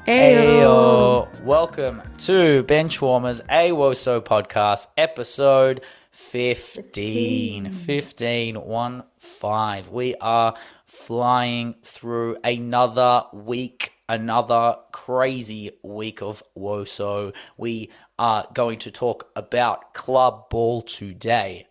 Ayo. Welcome to Benchwarmers, a Woso podcast, episode 15. 15. We are flying through another week, another crazy week of Woso. We are going to talk about club ball today.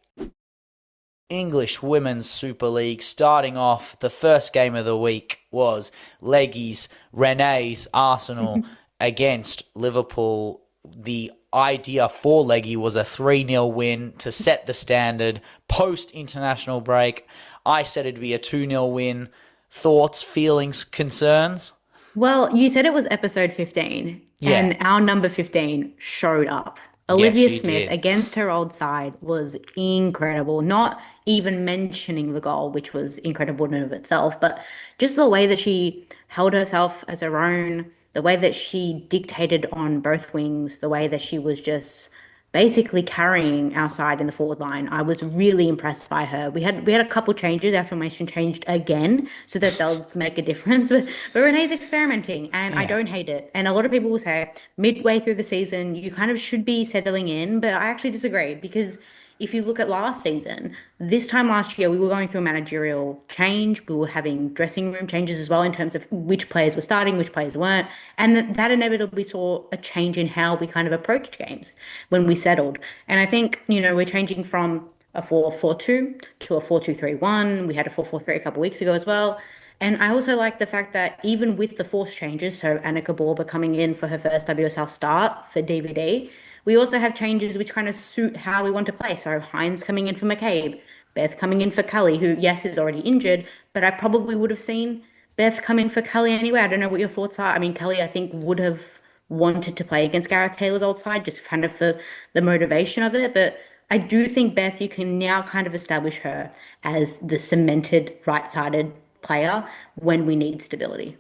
English Women's Super League. Starting off, the first game of the week was Leggy's, Renee's Arsenal against Liverpool. The idea for Leggy was a 3-0 win to set the standard post-international break. I said it'd be a 2-0 win. Thoughts, feelings, concerns? Well, you said it was episode 15, and our number 15 showed up. Olivia Smith against her old side was incredible. Not even mentioning the goal, which was incredible in and of itself, but just the way that she held herself as her own, the way that she dictated on both wings, the way that she was just basically carrying our side in the forward line. I was really impressed by her. We had a couple changes. Our formation changed again, so that does make a difference. But Renee's experimenting, and I don't hate it. And a lot of people will say midway through the season, you kind of should be settling in. But I actually disagree, because if you look at last season, this time last year, we were going through a managerial change. We were having dressing room changes as well in terms of which players were starting, which players weren't. And that inevitably saw a change in how we kind of approached games when we settled. And I think, we're changing from a 4-4-2 to a 4-2-3-1. We had a 4-4-3 a couple of weeks ago as well. And I also like the fact that even with the forced changes, so Annika Borba coming in for her first WSL start for DVD, we also have changes which kind of suit how we want to play. So Hines coming in for McCabe, Beth coming in for Cully, who, yes, is already injured, but I probably would have seen Beth come in for Cully anyway. I don't know what your thoughts are. I mean, Cully, I think, would have wanted to play against Gareth Taylor's old side, just kind of for the motivation of it. But I do think, Beth, you can now kind of establish her as the cemented right-sided player when we need stability.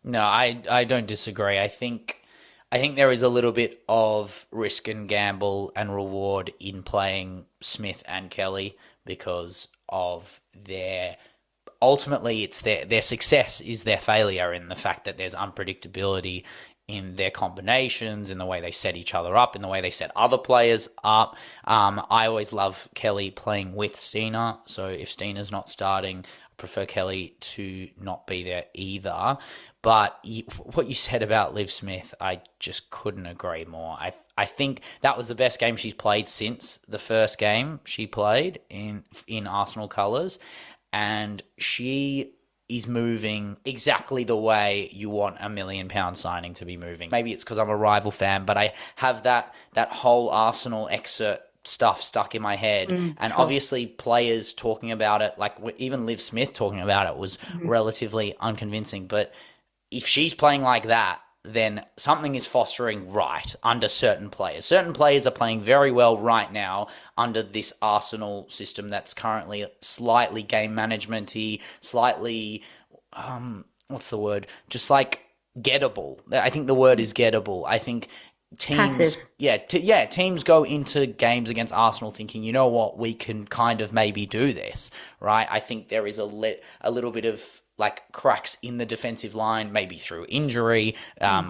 No, I don't disagree. I think there is a little bit of risk and gamble and reward in playing Smith and Kelly because of ultimately it's their success is their failure in the fact that there's unpredictability in their combinations, in the way they set each other up, in the way they set other players up. I always love Kelly playing with Stina, so if Stina's not starting, I prefer Kelly to not be there either. But what you said about Liv Smith, I just couldn't agree more. I think that was the best game she's played since the first game she played in Arsenal colours. And she is moving exactly the way you want a £1 million signing to be moving. Maybe it's because I'm a rival fan, but I have that whole Arsenal excerpt stuff stuck in my head. And obviously players talking about it, like even Liv Smith talking about it, was relatively unconvincing. But if she's playing like that, then something is fostering right under certain players. Certain players are playing very well right now under this Arsenal system that's currently slightly game management-y, slightly, what's the word? Just like gettable. I think the word is gettable. I think teams, passive. Teams go into games against Arsenal thinking, you know what, we can kind of maybe do this, right? I think there is a little bit of like cracks in the defensive line, maybe through injury,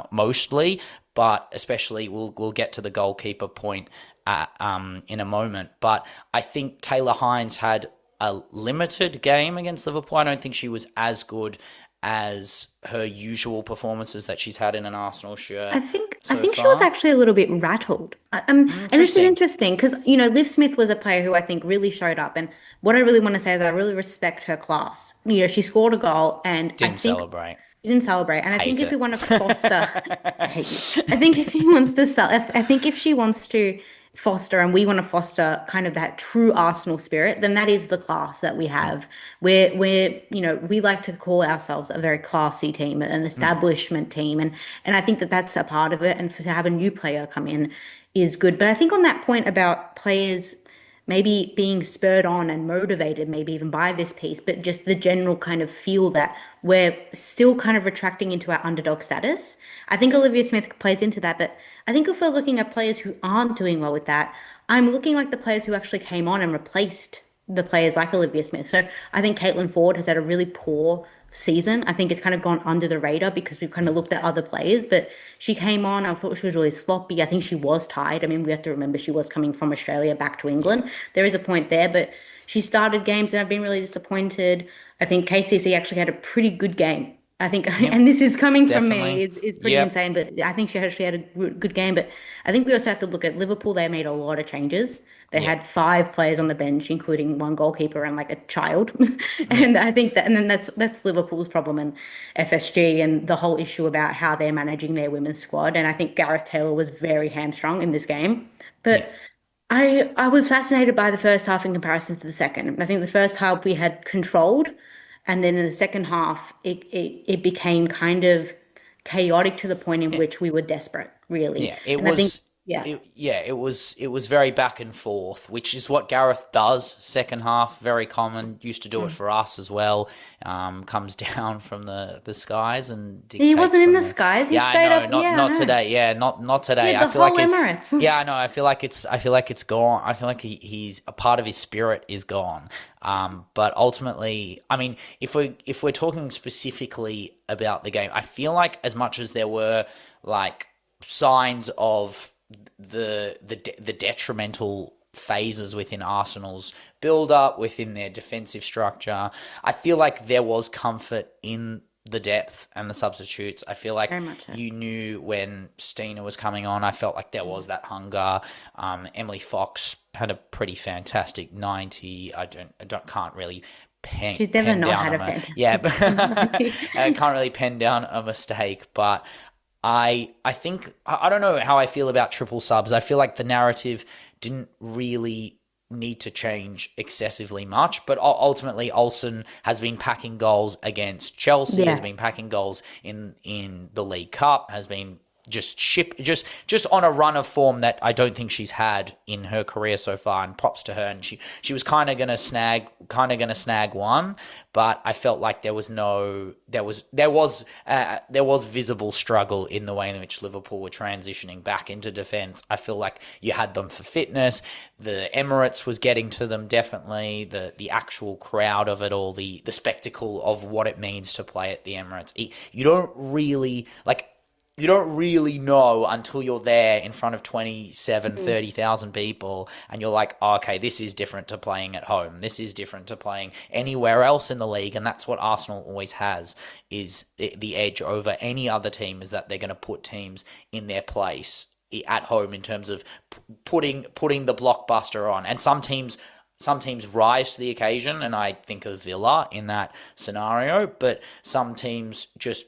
mostly, but especially we'll get to the goalkeeper point in a moment. But I think Taylor Hines had a limited game against Liverpool. I don't think she was as good as her usual performances that she's had in an Arsenal shirt. I think she was actually a little bit rattled. And this is interesting because, Liv Smith was a player who I think really showed up. And what I really want to say is I really respect her class. She scored a goal and didn't celebrate. And I think if we want to foster, I hate you. I think if she wants to foster and we want to foster kind of that true Arsenal spirit, then that is the class that we have. We like to call ourselves a very classy team, an establishment team. And I think that that's a part of it. And to have a new player come in is good. But I think on that point about players maybe being spurred on and motivated maybe even by this piece, but just the general kind of feel that we're still kind of retracting into our underdog status. I think Olivia Smith plays into that, but I think if we're looking at players who aren't doing well with that, I'm looking like the players who actually came on and replaced the players like Olivia Smith. So I think Caitlin Ford has had a really poor season. I think it's kind of gone under the radar because we've kind of looked at other players, but she came on. I thought she was really sloppy. I think she was tired. I mean, we have to remember she was coming from Australia back to England. There is a point there, but she started games and I've been really disappointed. I think KCC actually had a pretty good game. I think, and this is coming from me, is pretty insane, but I think she actually had a good game. But I think we also have to look at Liverpool. They made a lot of changes. They had 5 players on the bench, including 1 goalkeeper and like a child. And I think that, and then that's Liverpool's problem and FSG and the whole issue about how they're managing their women's squad. And I think Gareth Taylor was very hamstrung in this game. But I was fascinated by the first half in comparison to the second. I think the first half we had controlled, and then in the second half it became kind of chaotic to the point in which we were desperate, really. Yeah, it was. It was very back and forth, which is what Gareth does. Second half, very common. Used to do it for us as well. Comes down from the skies and dictates. He wasn't in the skies. He stayed up. Not today. Yeah, not today. Yeah, the whole Emirates. Yeah, I know. I feel like it's gone. I feel like he's a part of his spirit is gone. But ultimately, I mean, if we're talking specifically about the game, I feel like as much as there were like signs of the detrimental phases within Arsenal's build-up, within their defensive structure, I feel like there was comfort in the depth and the substitutes. I feel like you knew when Stina was coming on. I felt like there was that hunger. Emily Fox had a pretty fantastic 90. Can't really She's never not had a fantastic. Yeah, but I can't really pen down a mistake, but I think, I don't know how I feel about triple subs. I feel like the narrative didn't really need to change excessively much, but ultimately Olsen has been packing goals against Chelsea, has been packing goals in the League Cup, has been just on a run of form that I don't think she's had in her career so far, and props to her. And she was kind of gonna snag one, but I felt like there was visible struggle in the way in which Liverpool were transitioning back into defence. I feel like you had them for fitness. The Emirates was getting to them, definitely. The actual crowd of it all, the spectacle of what it means to play at the Emirates. You don't really know until you're there in front of 30,000 people, and you're like, oh, okay, this is different to playing at home. This is different to playing anywhere else in the league, and that's what Arsenal always has, is the edge over any other team, is that they're going to put teams in their place at home in terms of putting the blockbuster on. And some teams rise to the occasion, and I think of Villa in that scenario, but some teams just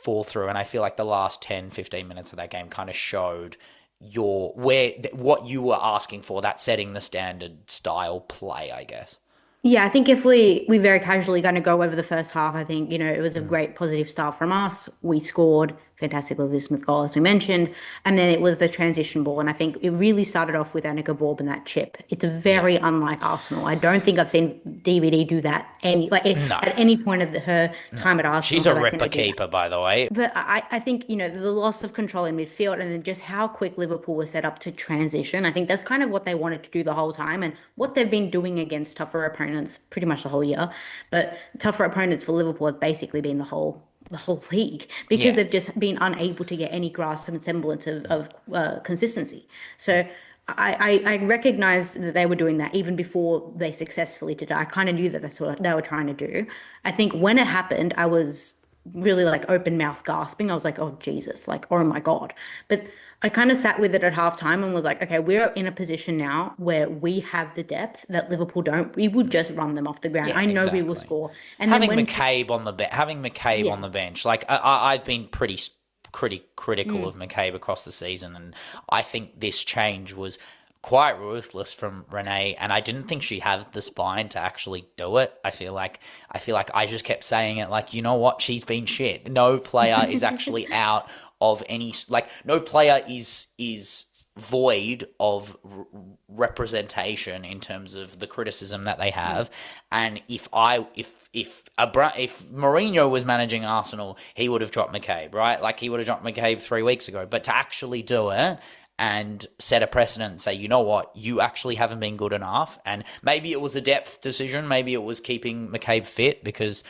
fall through, and I feel like the last 10-15 minutes of that game kind of showed what you were asking for, that setting the standard style play, I guess. Yeah, I think if we very casually going to go over the first half, I think, it was a great positive start from us. We scored fantastic Liv Smith goal, as we mentioned, and then it was the transition ball, and I think it really started off with Annika Borb and that chip. It's very unlike Arsenal. I don't think I've seen DVD do that at any point of her time at Arsenal. She's a ripper keeper, by the way. But I think, the loss of control in midfield, and then just how quick Liverpool was set up to transition, I think that's kind of what they wanted to do the whole time, and what they've been doing against tougher opponents pretty much the whole year. But tougher opponents for Liverpool have basically been the whole league, because they've just been unable to get any grasp and semblance of consistency. So I recognized that they were doing that even before they successfully did it. I kind of knew that that's what they were trying to do. I think when it happened, I was really like open mouth gasping. I was like, oh Jesus, like, oh my God. But I kind of sat with it at halftime and was like, okay, we're in a position now where we have the depth that Liverpool don't. We would just run them off the ground. I know we will score. And having McCabe on the bench, like I've been pretty critical of McCabe across the season, and I think this change was quite ruthless from Renee, and I didn't think she had the spine to actually do it. I feel like I just kept saying it, like, you know what, she's been shit. No player is actually out of any, like, no player is void of representation in terms of the criticism that they have. And if Mourinho was managing Arsenal, he would have dropped McCabe, right? Like, he would have dropped McCabe 3 weeks ago. But to actually do it and set a precedent and say, you know what, you actually haven't been good enough. And maybe it was a depth decision. Maybe it was keeping McCabe fit because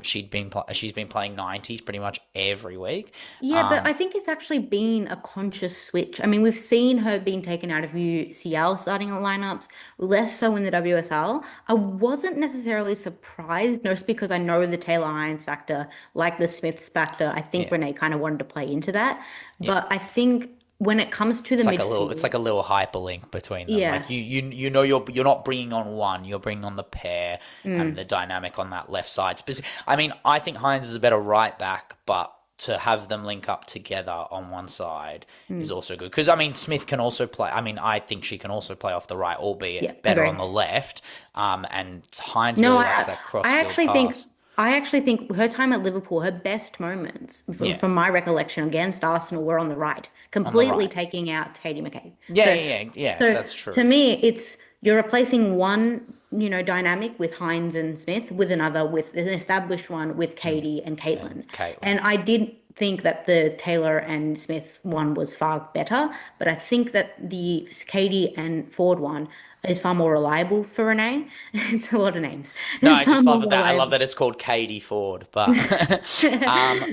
she's been playing 90s pretty much every week. Yeah, but I think it's actually been a conscious switch. I mean, we've seen her being taken out of UCL starting at lineups, less so in the WSL. I wasn't necessarily surprised, just because I know the Taylor Hines factor, like the Smiths factor. I think Renee kind of wanted to play into that. But I think when it comes to the midfield, it's like a little hyperlink between them. Yeah. Like you know you're not bringing on one, you're bringing on the pair and the dynamic on that left side. I mean, I think Hines is a better right back, but to have them link up together on one side is also good. Because, I mean, Smith can also play. I mean, I think she can also play off the right, albeit better on the left. And Hines really likes that cross-field pass. I actually think her time at Liverpool, her best moments, from my recollection, against Arsenal were on the right, completely taking out Katie McCabe. So that's true. To me, you're replacing one, dynamic with Hines and Smith with another, with an established one with Katie and Caitlin. And I did think that the Taylor and Smith one was far better, but I think that the Katie and Ford one is far more reliable for Renee. It's a lot of names. No, I just love that. I love that it's called Katie Ford, but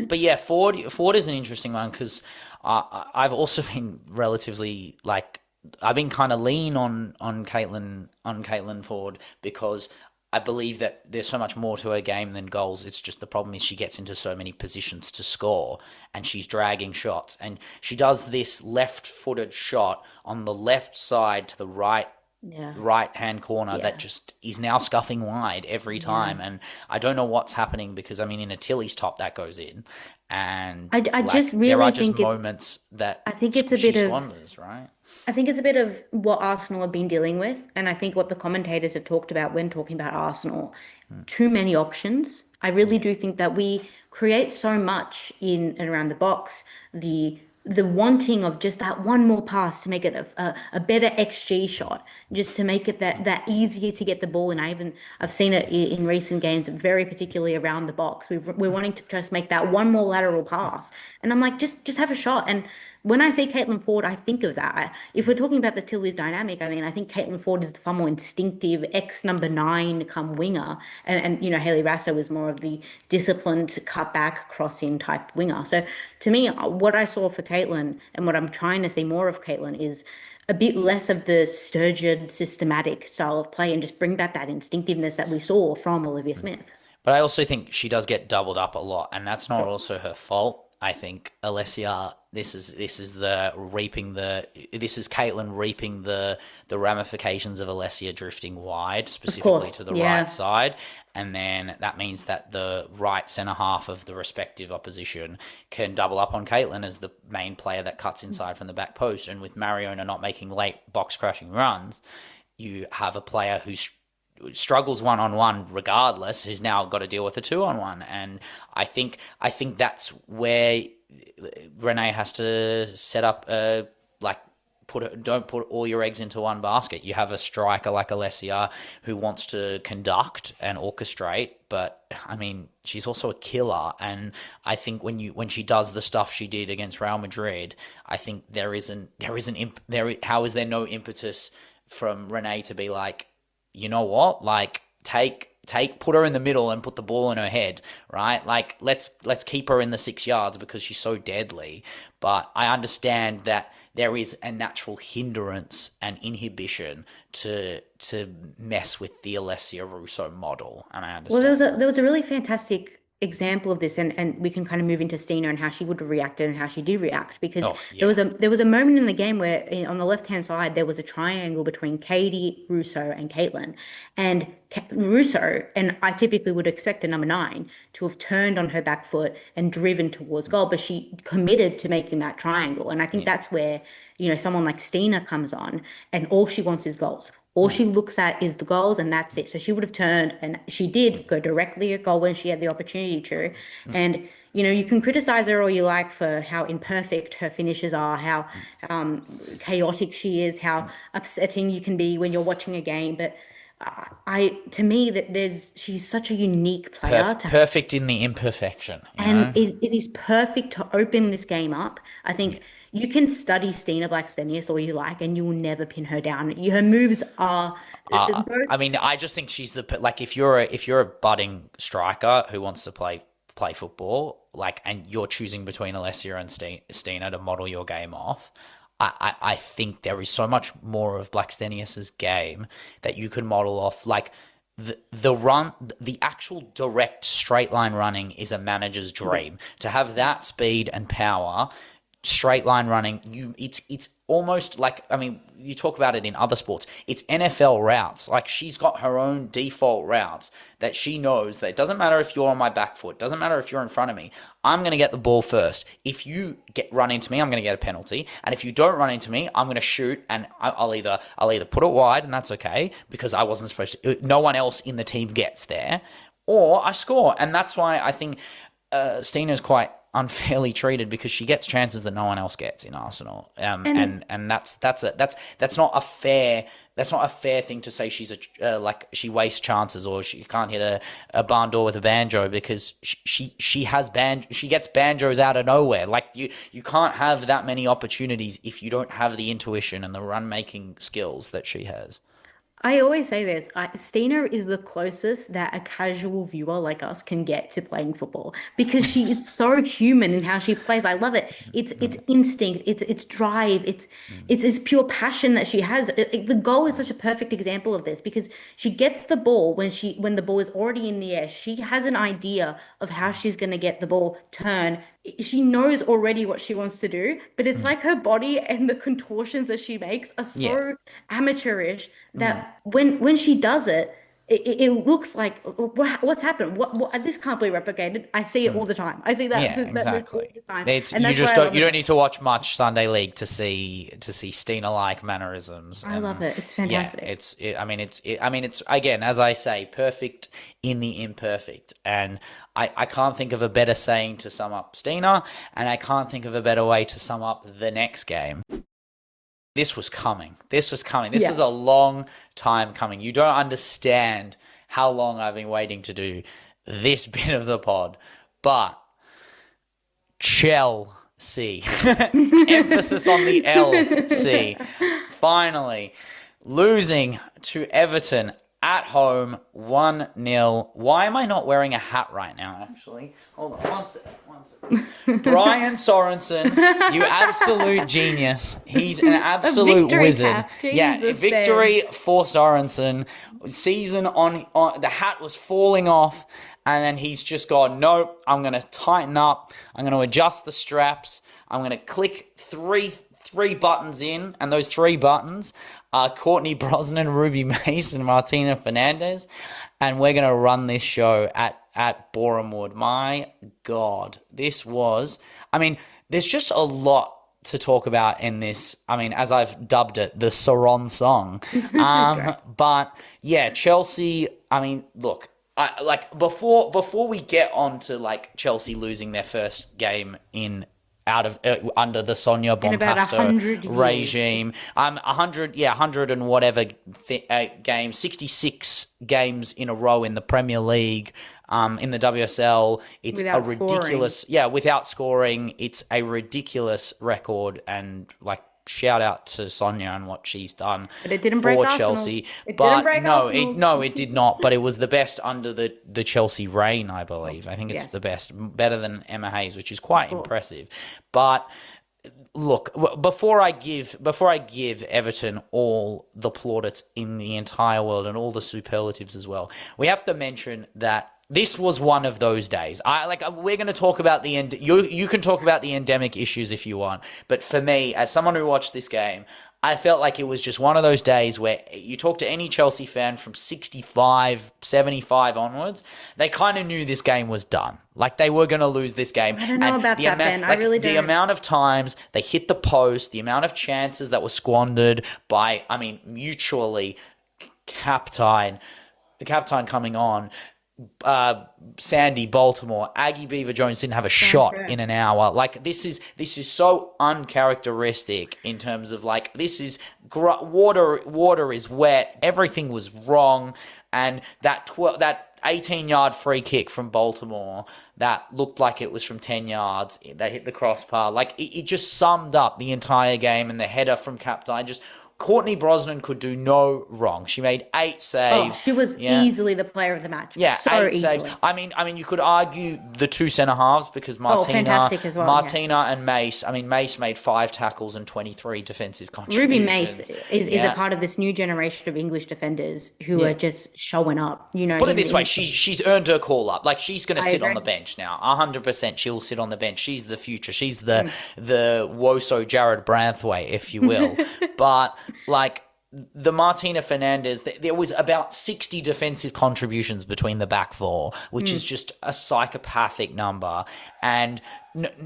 but yeah, Ford is an interesting one because I've also been relatively I've been kind of lean on Caitlin Ford because I believe that there's so much more to her game than goals. It's just the problem is she gets into so many positions to score and she's dragging shots. And she does this left-footed shot on the left side to the right-hand corner that just is now scuffing wide every time. And I don't know what's happening because, I mean, in a Tilly's top, that goes in. And I just really there are think just moments that I think it's a bit squanders, right? I think it's a bit of what Arsenal have been dealing with, and I think what the commentators have talked about when talking about Arsenal, too many options. I really do think that we create so much in and around the box, the wanting of just that one more pass to make it a better XG shot, just to make it that easier to get the ball. And I've seen it in recent games, very particularly around the box. We're wanting to just make that one more lateral pass, and I'm like, just have a shot. And when I say Caitlin Ford, I think of that. If we're talking about the Tilly's dynamic, I mean, I think Caitlin Ford is the far more instinctive number 9 come winger. And Hayley Rasso is more of the disciplined cutback crossing type winger. So to me, what I saw for Caitlin and what I'm trying to see more of Caitlin is a bit less of the sturgeon systematic style of play and just bring back that instinctiveness that we saw from Olivia Smith. But I also think she does get doubled up a lot, and that's not also her fault. I think Alessia, this is Caitlin reaping the ramifications of Alessia drifting wide, specifically to the right side, and then that means that the right centre half of the respective opposition can double up on Caitlin as the main player that cuts inside from the back post. And with Mariona not making late box crashing runs, you have a player who's struggles one-on-one regardless, who's now got to deal with a 2-on-1. And I think that's where Renee has to set up don't put all your eggs into one basket. You have a striker like Alessia who wants to conduct and orchestrate, but I mean, she's also a killer. And I think when she does the stuff she did against Real Madrid, I think how is there no impetus from Renee to be like, you know what? Like, put her in the middle and put the ball in her head, right? Like, let's keep her in the 6 yards because she's so deadly. But I understand that there is a natural hindrance and inhibition to mess with the Alessia Russo model, and I understand. Well, there was a really fantastic example of this, and we can kind of move into Stina and how she would have reacted and how she did react, because there was a moment in the game where on the left hand side there was a triangle between Katie, Russo, and Caitlin, and Russo, and I typically would expect a number 9 to have turned on her back foot and driven towards goal, but she committed to making that triangle, and I think that's where someone like Stina comes on, and all she wants is goals. All she looks at is the goals, and that's it. So she would have turned, and she did go directly at goal when she had the opportunity to. And, you can criticize her all you like for how imperfect her finishes are, how chaotic she is, how upsetting you can be when you're watching a game. But to me that she's such a unique player Perfect in the imperfection, you and know? it is perfect to open this game up. I think you can study Stina Blackstenius all you like, and you will never pin her down. Her moves are both. I mean, I just think she's like if you're a budding striker who wants to play football, like, and you're choosing between Alessia and Stina to model your game off, I think there is so much more of Blackstenius's game that you can model off. Like the actual direct straight line running is a manager's dream. To have that speed and power, straight line running, it's almost like, I mean, you talk about it in other sports, it's NFL routes. Like, she's got her own default routes that she knows that it doesn't matter if you're on my back foot, doesn't matter if you're in front of me, I'm going to get the ball first. If you run into me, I'm going to get a penalty, and if you don't run into me, I'm going to shoot, and I'll either put it wide, and that's okay because I wasn't supposed to, no one else in the team gets there, or I score. And that's why I think Stina's quite unfairly treated, because she gets chances that no one else gets in Arsenal, and that's not a fair thing to say. She's like she wastes chances, or she can't hit a barn door with a banjo, because she gets banjos out of nowhere. Like, you can't have that many opportunities if you don't have the intuition and the run making skills that she has. I always say this, Stina is the closest that a casual viewer like us can get to playing football, because she is so human in how she plays. I love it. It's instinct, it's drive, it's this pure passion that she has. The goal is such a perfect example of this, because she gets the ball when the ball is already in the air. She has an idea of how she's going to get the ball, turn. She knows already what she wants to do, but it's like her body and the contortions that she makes are so amateurish that when she does it, it looks like, what's happened? What this can't be replicated. I see it all the time. I see that. Yeah, exactly. All the time. It's, and you that's just why I don't love you it. don't need to watch much Sunday League to see Stina-like mannerisms. I love it. It's Yeah, fantastic. I mean it's again, as I say, perfect in the imperfect, and I can't think of a better saying to sum up Stina, and I can't think of a better way to sum up the next game. This was coming. This was a long time coming. You don't understand how long I've been waiting to do this bit of the pod. But Chelsea, emphasis on the LC, finally losing to Everton at home 1-0. Why am I not wearing a hat right now, actually? Hold on, one second. Brian Sorensen, you absolute genius. He's an absolute wizard. Victory for Sorensen. Season on the hat was falling off, and then he's just gone, nope, I'm going to tighten up. I'm going to adjust the straps. I'm going to click three buttons in, and those three buttons are Courtney Brosnan, Ruby Mace, and Martina Fernandez, and we're going to run this show at Borehamwood. My God, this was, I mean, there's just a lot to talk about in this. I mean, as I've dubbed it, the Saron song. But yeah, Chelsea, I mean, look, before we get on to like Chelsea losing their first game under the Sonia Bompastor regime. 100 and whatever games, 66 games in a row in the Premier League, in the WSL. It's without a ridiculous, without scoring. It's a ridiculous record, and like, shout out to Sonia and what she's done but it didn't break for Arsenal's. Chelsea. It but didn't break Arsenal's. no, it did not. But it was the best under the Chelsea reign, I believe. I think it's the best, better than Emma Hayes, which is quite impressive. But look, before I give Everton all the plaudits in the entire world and all the superlatives as well, we have to mention that this was one of those days. We're going to talk about the end. You can talk about the endemic issues if you want, but for me, as someone who watched this game, I felt like it was just one of those days where you talk to any Chelsea fan from 65, 75 onwards, they kind of knew this game was done. Like, they were going to lose this game. I don't know about that, Ben. I really don't. The amount of times they hit the post, the amount of chances that were squandered by, mutually, the captain coming on, Sandy, Baltimore, Aggie Beaver Jones didn't have a shot in an hour. Like, this is so uncharacteristic in terms of, like, this is water is wet. Everything was wrong, and that 18-yard free kick from Baltimore that looked like it was from 10 yards. They hit the crossbar. Like, it just summed up the entire game, and the header from Captain. Just Courtney Brosnan could do no wrong. She made 8 saves. Oh, she was easily the player of the match. Yeah, so 8 easily. saves. I mean, you could argue the 2 centre halves because fantastic as well, and Mace. I mean, Mace made 5 tackles and 23 defensive contributions. Ruby Mace is a part of this new generation of English defenders who are just showing up. You know, put it this way: she's earned her call up. Like, she's going to sit on the bench now. 100%, she'll sit on the bench. She's the future. She's the Woso Jared Branthwaite, if you will. But like, the Martina Fernandez, there was about 60 defensive contributions between the back four, which is just a psychopathic number. And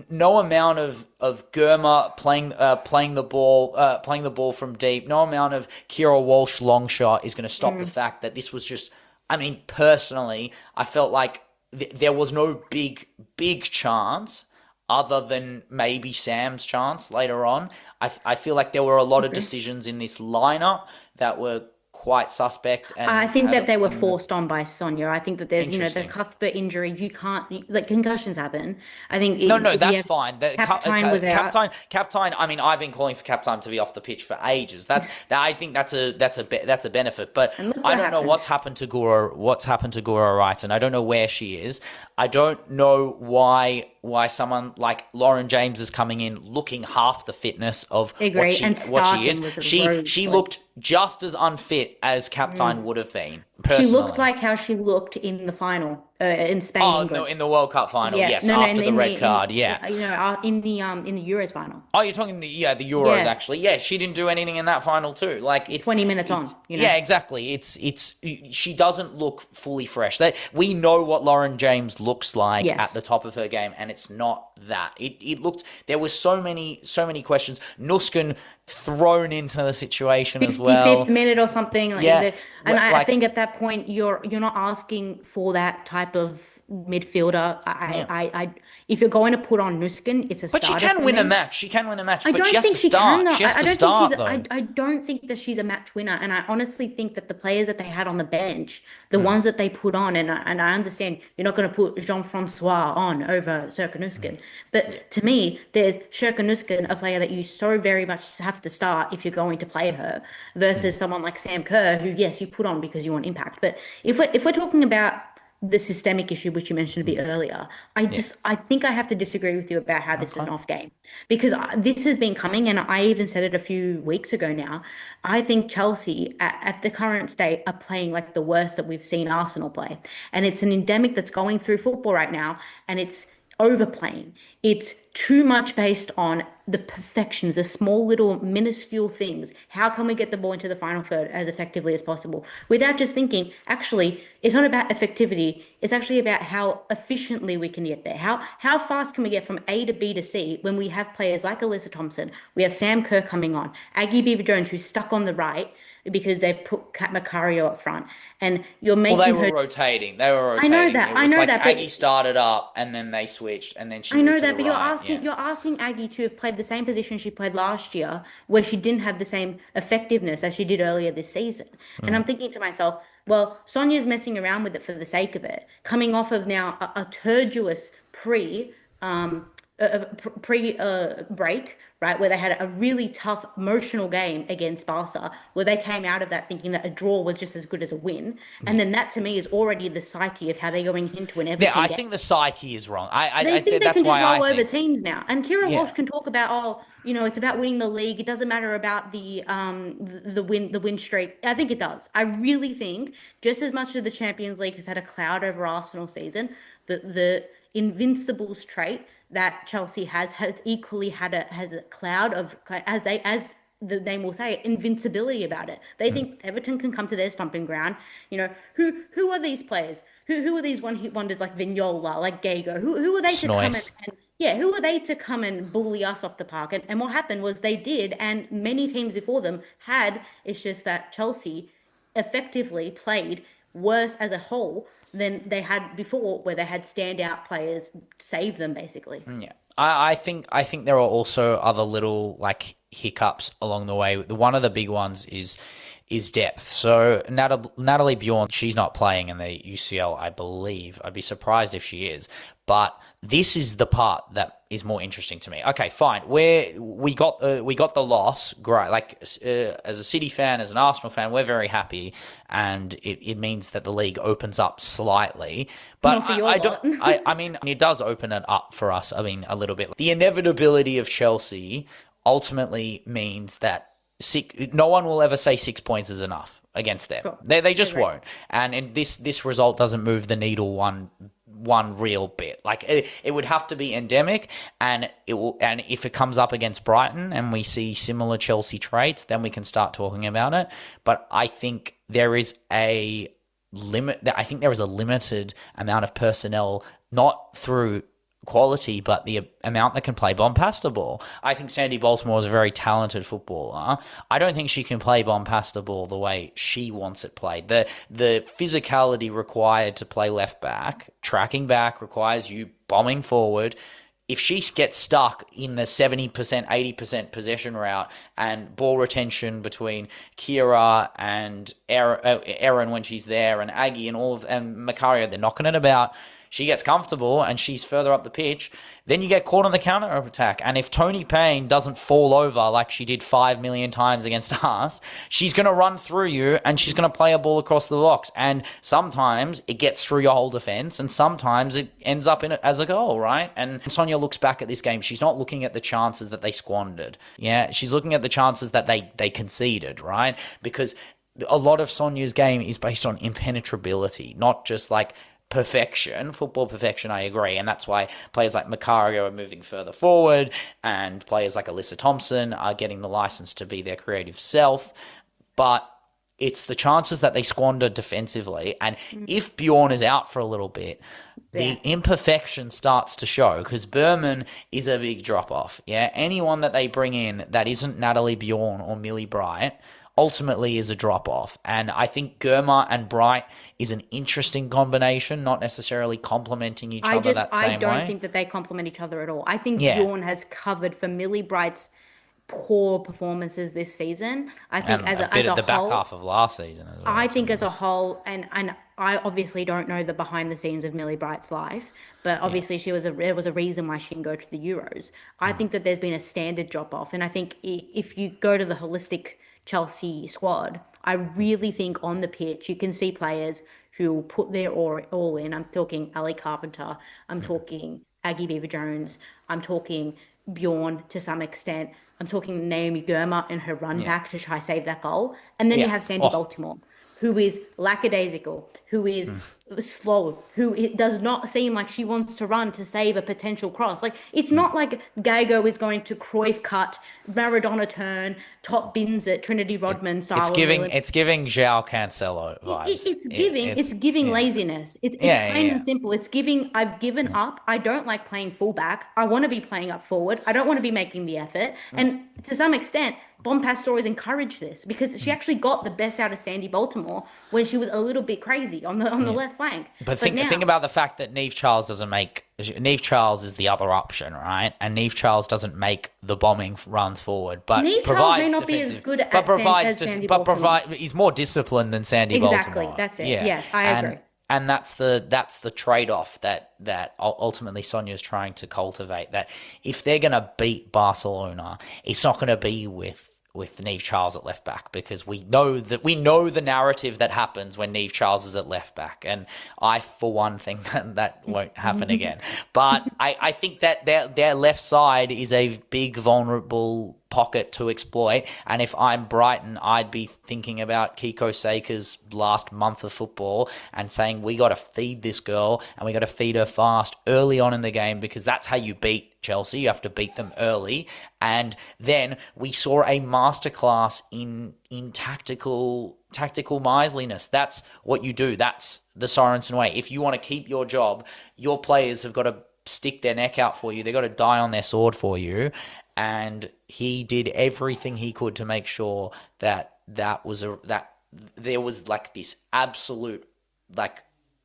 no amount of Germa playing the ball from deep, no amount of Kira Walsh long shot is going to stop the fact that this was just. I mean, personally, I felt like there was no big chance. Other than maybe Sam's chance later on, I feel like there were a lot of decisions in this lineup that were quite suspect. And I think that they were forced on by Sonia. I think that there's, the Cuthbert injury. You can't, like, concussions happen. I think. That's fine. Captain was out. Captain. I mean, I've been calling for Captain to be off the pitch for ages. I think that's a benefit. But I don't know what's happened to Gura. What's happened to Gura Wrighton? I don't know where she is. I don't know why someone like Lauren James is coming in looking half the fitness of what she is. She looked just as unfit as Captain would have been. Personally. She looked like how she looked in the final in Spain. Oh, no, in the World Cup final, yes, after the red card, in the Euros final. Oh, you're talking the Euros actually. Yeah, she didn't do anything in that final too. Like, it's 20 minutes on. Yeah, exactly. She doesn't look fully fresh. We know what Lauren James looks like at the top of her game, and it's not that. It looked. There was so many questions. Nuskin thrown into the situation as well. 55th minute or something. I think at that point you're not asking for that type of midfielder. If you're going to put on Nuskin, it's a starter. But she can win a match. She can win a match, but she has to start. She has to start, though. I don't think that she's a match winner, and I honestly think that the players that they had on the bench, the ones that they put on, and I understand you're not going to put Jean-Francois on over Serka Nuskin, but to me, there's Serka Nuskin, a player that you so very much have to start if you're going to play her, versus someone like Sam Kerr, who, yes, you put on because you want impact. But if we're talking about the systemic issue, which you mentioned a bit earlier, I think I have to disagree with you about how this is an off game, because this has been coming, and I even said it a few weeks ago now. I think Chelsea at the current state are playing like the worst that we've seen Arsenal play, and it's an endemic that's going through football right now, and it's overplaying. It's too much based on the perfections, the small little minuscule things. How can we get the ball into the final third as effectively as possible without just thinking, actually, it's not about effectivity. It's actually about how efficiently we can get there. How fast can we get from A to B to C when we have players like Alyssa Thompson, we have Sam Kerr coming on, Aggie Beaver-Jones, who's stuck on the right because they've put Kat Macario up front, and you're making they were rotating. I know that. Aggie started up, and then they switched, and then she. I know that, but you're asking Aggie to have played the same position she played last year, where she didn't have the same effectiveness as she did earlier this season. And I'm thinking to myself, well, Sonia's messing around with it for the sake of it, coming off of now a turduous break, right, where they had a really tough emotional game against Barca, where they came out of that thinking that a draw was just as good as a win. And then that, to me, is already the psyche of how they're going into an Everton game. I think the psyche is wrong. They think they can just roll over teams now. And Kira Walsh can talk about, it's about winning the league. It doesn't matter about the win streak. I think it does. I really think just as much as the Champions League has had a cloud over Arsenal season, the Invincibles trait that Chelsea has equally had a cloud of, as the name will say, invincibility about it. They think Everton can come to their stomping ground. Who are these players? Who are these one-hit wonders like Vignola, like Gago? Who are they to come who are they to come and bully us off the park? And what happened was they did, and many teams before them had. It's just that Chelsea effectively played worse as a whole than they had before, where they had standout players save them, basically. Yeah. I think there are also other little like hiccups along the way. One of the big ones is depth. So Natalie Bjorn, she's not playing in the UCL, I believe. I'd be surprised if she is. But this is the part that is more interesting to me. Okay, fine. We got the loss. Great. Like as a City fan, as an Arsenal fan, we're very happy, and it means that the league opens up slightly. But I mean, it does open it up for us. I mean, a little bit. The inevitability of Chelsea ultimately means that no one will ever say 6 points is enough against them. Cool. They just won't. And this result doesn't move the needle one real bit. Like it would have to be endemic, and if it comes up against Brighton and we see similar Chelsea traits, then we can start talking about it. But I think there is a limit. I think there is a limited amount of personnel, not through quality, but the amount that can play Bompastor ball. I think Sandy Baltimore is a very talented footballer. I don't think she can play Bompastor ball the way she wants it played. The physicality required to play left back, tracking back, requires you bombing forward. If she gets stuck in the 70%, 80% possession route and ball retention between Kira and Erin when she's there, and Aggie and Macario, they're knocking it about. She gets comfortable and she's further up the pitch, then you get caught on the counter attack. And if Tony Payne doesn't fall over like she did 5 million times against us, she's going to run through you and she's going to play a ball across the box. And sometimes it gets through your whole defense, and sometimes it ends up in it as a goal, right? And Sonia looks back at this game. She's not looking at the chances that they squandered. Yeah, she's looking at the chances that they conceded, right? Because a lot of Sonia's game is based on impenetrability, not just like perfection, football perfection, I agree. And that's why players like Macario are moving further forward, and players like Alyssa Thompson are getting the license to be their creative self. But it's the chances that they squander defensively. And if Bjorn is out for a little bit, the imperfection starts to show, because Berman is a big drop-off. Yeah, anyone that they bring in that isn't Natalie Bjorn or Millie Bright ultimately is a drop-off. And I think Germa and Bright is an interesting combination, not necessarily complementing each other that same way. I don't think that they complement each other at all. I think Bjorn has covered for Millie Bright's poor performances this season. I think and a bit of the back half of last season as well. I think as a whole, and I obviously don't know the behind the scenes of Millie Bright's life, but obviously there was a reason why she didn't go to the Euros. I think that there's been a standard drop-off, and I think if you go to the holistic Chelsea squad, I really think on the pitch you can see players who will put their all in. I'm talking Ali Carpenter, I'm talking Aggie Beaver-Jones, I'm talking Bjorn to some extent, I'm talking Naomi Girma and her run back to try save that goal. And then you have Sandy Baltimore, who is lackadaisical, who is slow, who it does not seem like she wants to run to save a potential cross. Like, it's not like Gago is going to Cruyff cut, Maradona turn, top bins at Trinity Rodman style. It's giving João Cancelo vibes. It's giving laziness. It's plain and simple. It's giving, I've given up. I don't like playing fullback. I want to be playing up forward. I don't want to be making the effort. And to some extent, Bompastor has encouraged this, because she actually got the best out of Sandy Baltimore when she was a little bit crazy on the left flank. But think about the fact that Niamh Charles Niamh Charles is the other option, right? And Niamh Charles doesn't make the bombing runs forward, but Niamh Charles may not be as good as Sandy Baltimore. He's more disciplined than Sandy Baltimore. Exactly, that's it. Yeah. Yes, I agree. And that's the trade-off that ultimately Sonia's trying to cultivate. That if they're going to beat Barcelona, it's not going to be with Niamh Charles at left back, because we know the narrative that happens when Niamh Charles is at left back, and I for one think that won't happen again. But I think that their left side is a big vulnerable pocket to exploit, and if I'm Brighton, I'd be thinking about Kiko Saker's last month of football and saying, we got to feed this girl, and we got to feed her fast early on in the game, because that's how you beat Chelsea. You have to beat them early. And then we saw a masterclass in tactical miserliness. That's what you do. That's the Sorensen way. If you want to keep your job, your players have got to stick their neck out for you. They've got to die on their sword for you. And he did everything he could to make sure that there was like this absolute like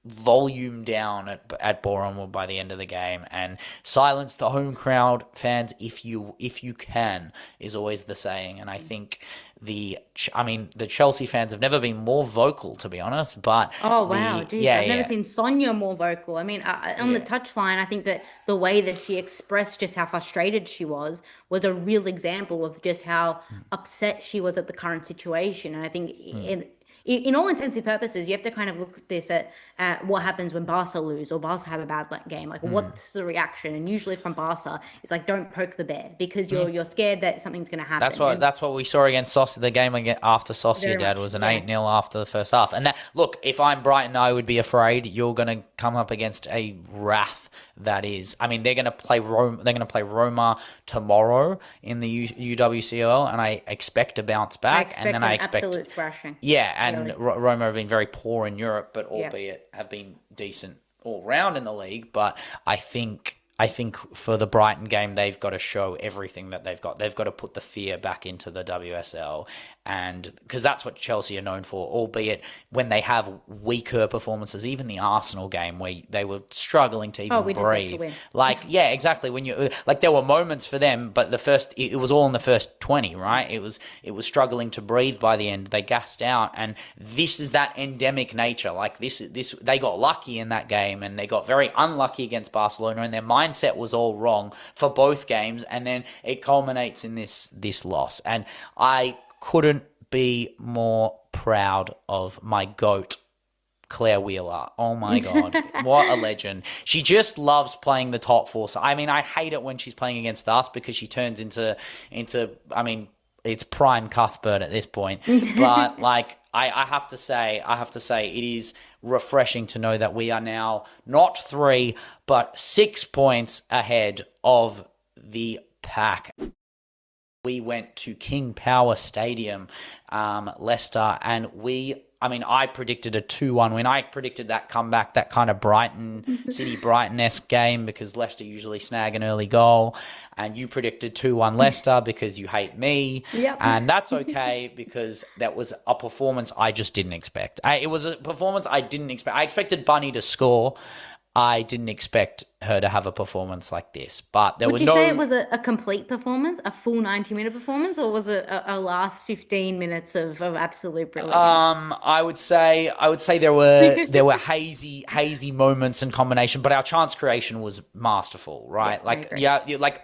volume down at Bournemouth by the end of the game, and silence the home crowd fans if you can, is always the saying. And I think the Chelsea fans have never been more vocal, to be honest. But oh wow, geez, yeah, I've never seen Sonia more vocal. I mean, on the touchline, I think that the way that she expressed just how frustrated she was a real example of just how upset she was at the current situation. And I think in all intents and purposes, you have to kind of look at this at what happens when Barca lose or Barca have a bad game. Like, what's the reaction? And usually from Barca, it's like, don't poke the bear, because you're scared that something's going to happen. That's what we saw against the game after Sociedad was an 8-0 after the first half. And that, look, if I'm Brighton, I would be afraid you're going to come up against a wrath that is. I mean, they're going to play Roma. They're going to play Roma tomorrow in the UWCL, and I expect a bounce back. I expect absolute thrashing. Yeah, and Roma have been very poor in Europe, but albeit have been decent all round in the league. But I think for the Brighton game, they've got to show everything that they've got. They've got to put the fear back into the WSL, and because that's what Chelsea are known for, albeit when they have weaker performances, even the Arsenal game where they were struggling to even breathe. Yeah, exactly. When you there were moments for them, but it was all in the first 20, right? It was struggling to breathe by the end. They gassed out, and this is that endemic nature. This they got lucky in that game, and they got very unlucky against Barcelona, and their mindset was all wrong for both games, and then it culminates in this loss. And I couldn't be more proud of my GOAT, Claire Wheeler. Oh my God, what a legend. She just loves playing the top four. So, I mean, I hate it when she's playing against us because she turns into I mean, it's prime Cuthbert at this point. But I have to say it is refreshing to know that we are now not 3, but 6 points ahead of the pack. We went to King Power Stadium, Leicester, and I predicted a 2-1 win. I predicted that comeback, that kind of City Brighton-esque game, because Leicester usually snag an early goal. And you predicted 2-1 Leicester because you hate me. Yep. And that's okay, because that was a performance I just didn't expect. It was a performance I didn't expect. I expected Bunny to score. I didn't expect her to have a performance like this, but Would you say it was a complete performance, a full 90-minute performance, or was it a last 15 minutes of absolute brilliance? I would say there were hazy moments and combination, but our chance creation was masterful, right?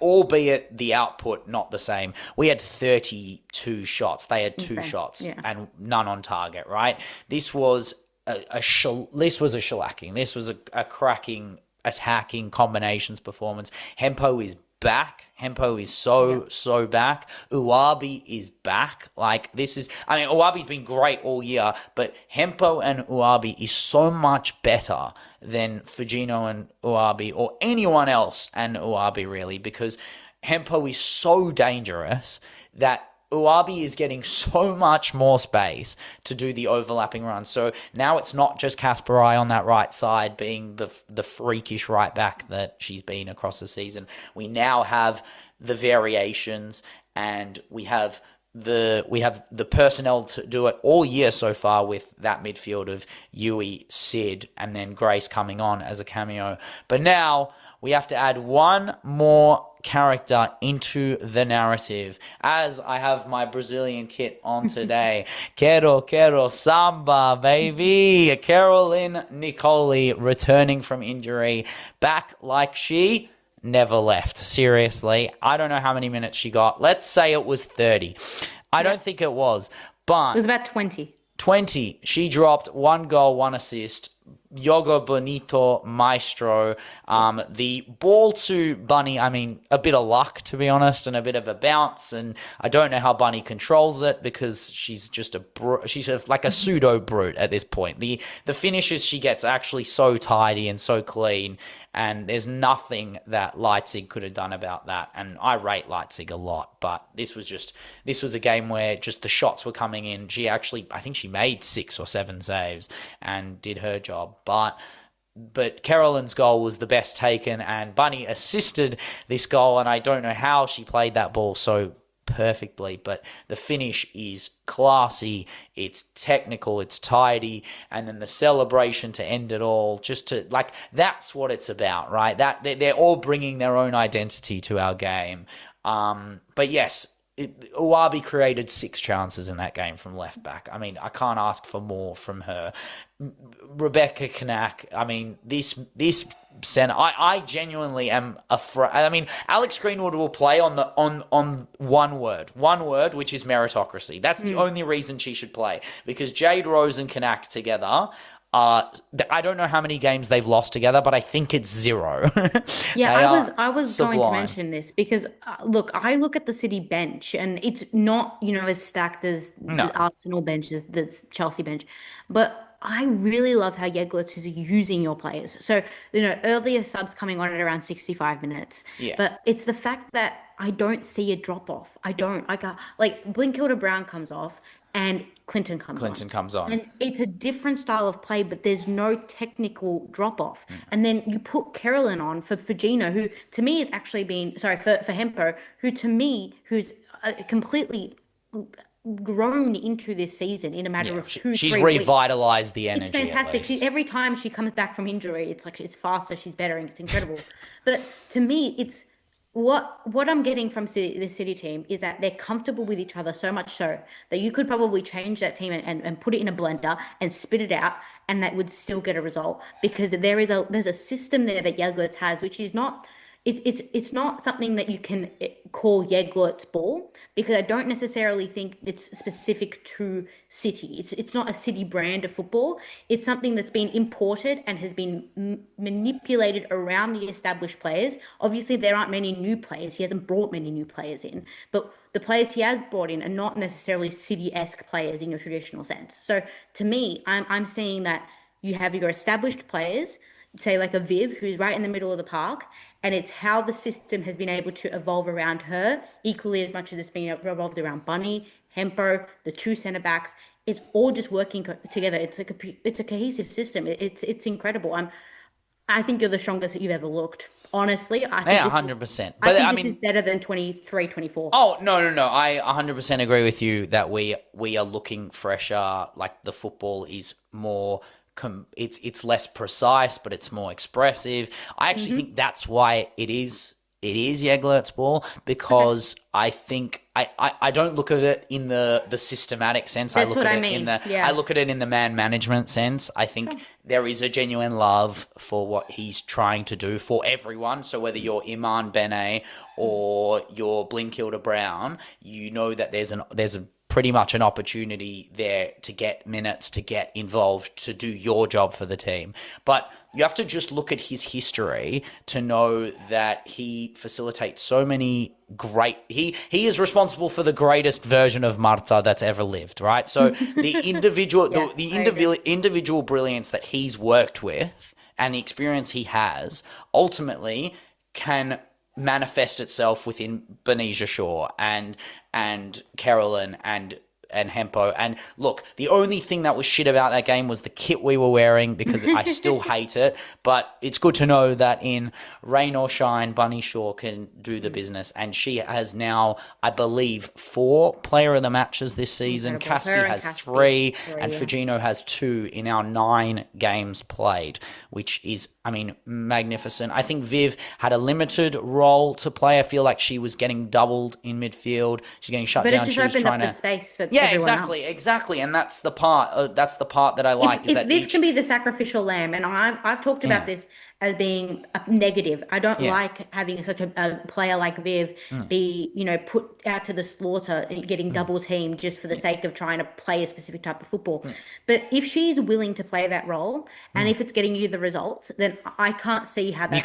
Albeit the output not the same. We had 32 shots, they had 2 shots, and none on target, right? This was a shellacking. This was a cracking attacking combinations performance. Hempo is back. Hempo is so back. Uabi is back. Uabi's been great all year, but Hempo and Uabi is so much better than Fujino and Uabi, or anyone else and Uabi, really, because Hempo is so dangerous that Uabi is getting so much more space to do the overlapping runs. So now it's not just Kasparai on that right side being the freakish right back that she's been across the season. We now have the variations, and we have the personnel to do it all year so far, with that midfield of Yui, Sid, and then Grace coming on as a cameo. But now we have to add one more character into the narrative, as I have my Brazilian kit on today. Quero samba, baby. Caroline Nicoli, returning from injury, back like she never left. Seriously, I don't know how many minutes she got. Let's say it was 30. I don't think it was, but it was about 20. 20. She dropped 1 goal, 1 assist. Yoga Bonito Maestro. The ball to Bunny, a bit of luck, to be honest, and a bit of a bounce, and I don't know how Bunny controls it, because she's just like a pseudo brute at this point. The finishes she gets are actually so tidy and so clean, and there's nothing that Leipzig could have done about that. And I rate Leipzig a lot, but this was a game where just the shots were coming in. I think she made 6 or 7 saves and did her job. But Caroline's goal was the best taken, and Bunny assisted this goal, and I don't know how she played that ball so perfectly, but the finish is classy, it's technical, it's tidy, and then the celebration to end it all, just to, like, that's what it's about, right? That they're all bringing their own identity to our game. But yes, Uwabi created 6 chances in that game from left back. I mean, I can't ask for more from her. Rebecca Knack, I mean, this center, I genuinely am afraid. I mean, Alex Greenwood will play on one word, which is meritocracy. That's the only reason she should play, because Jade Rose and Knack together, I don't know how many games they've lost together, but I think it's 0. Yeah, I was going to mention this because look, I look at the City bench and it's not, as stacked as the Arsenal bench, as the Chelsea bench, but I really love how Yeglitz is using your players. So, earlier subs coming on at around 65 minutes. Yeah. But it's the fact that I don't see a drop off. I don't. Like Blinkilda Brown comes off and Clinton comes on. And it's a different style of play, but there's no technical drop off. And then you put Carolyn on for Gino, who to me is actually for Hempo, who to me, who's completely grown into this season in a matter of 2-3 weeks. She's revitalized the energy. It's fantastic. Every time she comes back from injury, it's like it's faster, she's better, and it's incredible. But to me, it's what I'm getting from the City team is that they're comfortable with each other, so much so that you could probably change that team and put it in a blender and spit it out, and that would still get a result, because there's a system there that Yeglitz has, which is not. It's not something that you can call Yeglitz ball, because I don't necessarily think it's specific to City. It's not a City brand of football. It's something that's been imported and has been manipulated around the established players. Obviously, there aren't many new players. He hasn't brought many new players in, but the players he has brought in are not necessarily City-esque players in your traditional sense. So to me, I'm seeing that you have your established players, say like a Viv, who's right in the middle of the park, and it's how the system has been able to evolve around her equally as much as it's been evolved around Bunny, Hempo, the 2 centre backs. It's all just working together. It's a cohesive system. It's incredible. I think you're the strongest that you've ever looked. Honestly, I think 100%. But I mean, this is better than 23, 24. Oh, no. I 100% agree with you that we are looking fresher. Like, the football is more. It's less precise, but it's more expressive. I actually think that's why it is Yeglitz ball, because I think I don't look at it in the systematic sense. That's I look what at I it mean. I look at it in the man management sense. I think there is a genuine love for what he's trying to do for everyone. So whether you're Iman Bene or you're Blinkilda Brown, you know that there's a pretty much an opportunity there to get minutes, to get involved, to do your job for the team. But you have to just look at his history to know that he facilitates so many great... He is responsible for the greatest version of Marta that's ever lived, right? So the individual individual brilliance that he's worked with and the experience he has ultimately can manifest itself within Benesia Shaw and Carolyn and Hempo. And look, the only thing that was shit about that game was the kit we were wearing, because I still hate it. But it's good to know that in rain or shine, Bunny Shaw can do the business. And she has now, I believe, 4 player of the matches this season. Caspi has 3, and Fugino has 2 in our 9 games played, which is, I mean, magnificent. I think Viv had a limited role to play. I feel like she was getting doubled in midfield. She's getting shut down. But it just opened up the space for exactly, and that's the part. That's the part that I like. If Viv can be the sacrificial lamb, and I've talked about this as being a negative. I don't like having such a player like Viv be, put out to the slaughter and getting double teamed just for the sake of trying to play a specific type of football. But if she's willing to play that role, and if it's getting you the results, then I can't see how that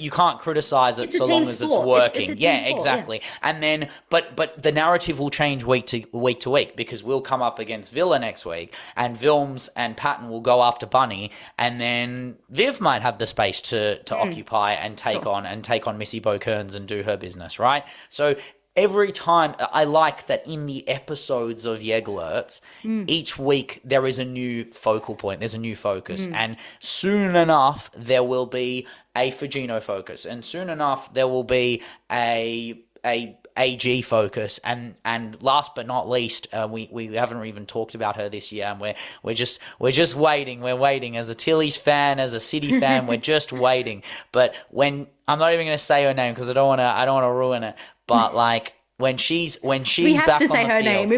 you can't criticize it so long as it's working. Exactly. And then but the narrative will change week to week, because we'll come up against Villa next week, and Vilms and Patton will go after Bunny, and then Viv might have the space to occupy and take on Missy Bo-Kearns and do her business, right? So every time, I like that in the episodes of Yeglitz, each week there is a new focal point, there's a new focus, and soon enough there will be a Fugino focus, and soon enough there will be a AG focus, and last but not least, we haven't even talked about her this year, and we're just waiting. We're waiting as a Tilly's fan, as a City fan. We're just waiting. But when I'm not even going to say her name because I don't want to ruin it. But like when she's we have back to say on the her field,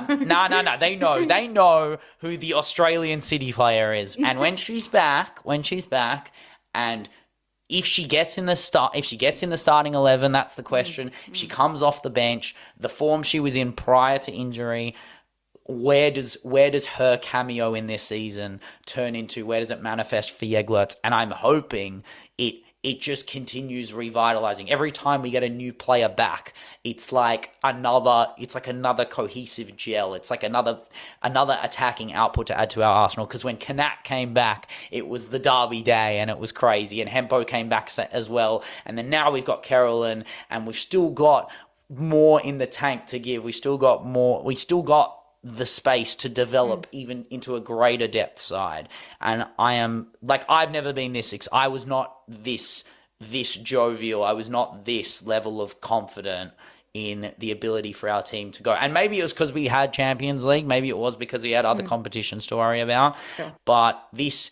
name. No. They know who the Australian City player is, and when she's back, and if she gets in the starting 11, that's the question. If she comes off the bench, the form she was in prior to injury, where does her cameo in this season turn into? Where does it manifest for Jäglert? And I'm hoping it just continues revitalizing. Every time we get a new player back, it's like another cohesive gel. It's like another attacking output to add to our arsenal. Because when Kanak came back, it was the derby day and it was crazy. And Hempo came back as well. And then now we've got Carolyn, and we've still got more in the tank to give. We still got the space to develop even into a greater depth side. And I am like, I've never been this I was not this jovial. I was not this level of confident in the ability for our team to go. And maybe it was because we had Champions League. Maybe it was because we had other competitions to worry about. Sure. But if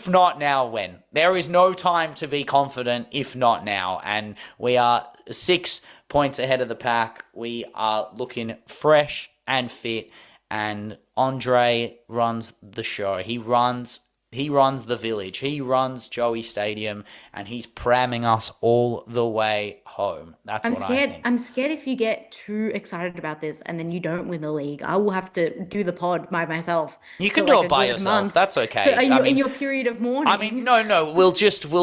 not now, when? There is no time to be confident if not now. And we are 6 points ahead of the pack. We are looking fresh and fit, and Andre runs the show. He runs the village. He runs Joey Stadium, and he's pramming us all the way home. I think. I'm scared if you get too excited about this and then you don't win the league. I will have to do the pod by myself. You can do it by yourself. That's okay. In your period of mourning? I mean, no. We'll just burn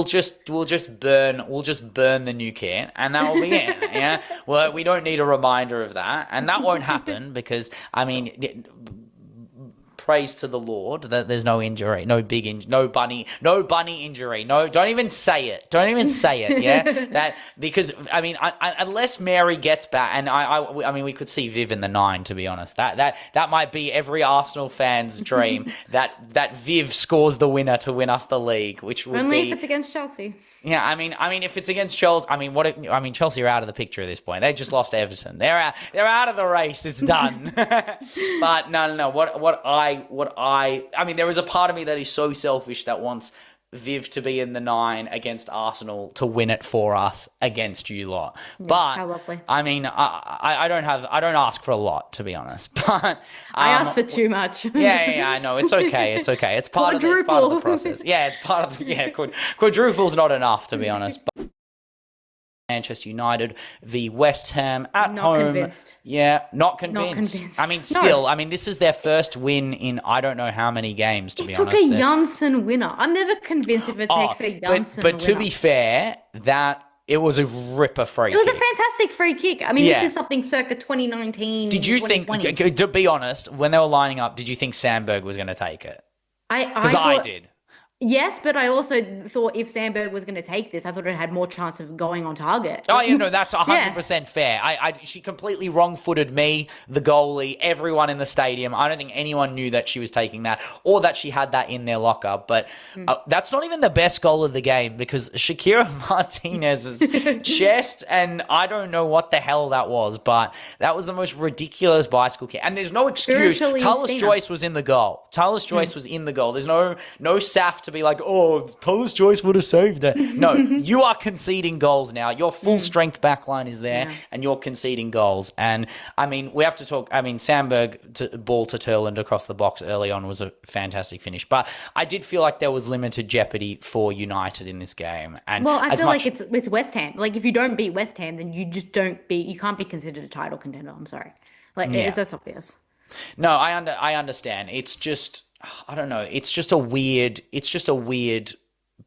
the new kit, and that will be it. Yeah. Well, we don't need a reminder of that, and that won't happen because praise to the Lord that there's no injury, no bunny injury. No, don't even say it. Yeah, because unless Mary gets back, and I mean, we could see Viv in the 9. To be honest, that might be every Arsenal fan's dream. that Viv scores the winner to win us the league, which would only if it's against Chelsea. Yeah, I mean, if it's against Chelsea, Chelsea are out of the picture at this point. They just lost to Everton. They're out of the race. It's done. But no. There is a part of me that is so selfish that wants Viv to be in the 9 against Arsenal to win it for us against you lot. Yeah, but how lovely. I mean, I don't ask for a lot, to be honest. But I ask for too much. Yeah, I know. It's okay. It's part of the process. Yeah, it's part of quadruple's not enough, to be honest. But Manchester United v West Ham at home. Convinced. Yeah, not convinced. I mean, still, this is their first win in I don't know how many games, to be honest. It took a Janssen winner. I'm never convinced if it takes a Janssen winner. But to be fair, it was a ripper free kick. It was a fantastic free kick. This is something circa 2019. Did you think, to be honest, when they were lining up, did you think Sandberg was going to take it? Because I did. Yes, but I also thought if Sandberg was going to take this, I thought it had more chance of going on target. Oh, that's 100% fair. She completely wrong-footed me, the goalie, everyone in the stadium. I don't think anyone knew that she was taking that or that she had that in their locker. But that's not even the best goal of the game because Shakira Martinez's chest, and I don't know what the hell that was, but that was the most ridiculous bicycle kick. And there's no excuse. Tallis Joyce was in the goal. There's no saff to be like, oh, Tallis Joyce would have saved it. No, you are conceding goals now. Your full strength backline is there, and you're conceding goals. And we have to talk. Sandberg ball to Turland across the box early on was a fantastic finish, but I did feel like there was limited jeopardy for United in this game. And I feel like it's West Ham. Like if you don't beat West Ham, then you can't be considered a title contender. I'm sorry, that's obvious. No, I understand. It's just, I don't know. It's just a weird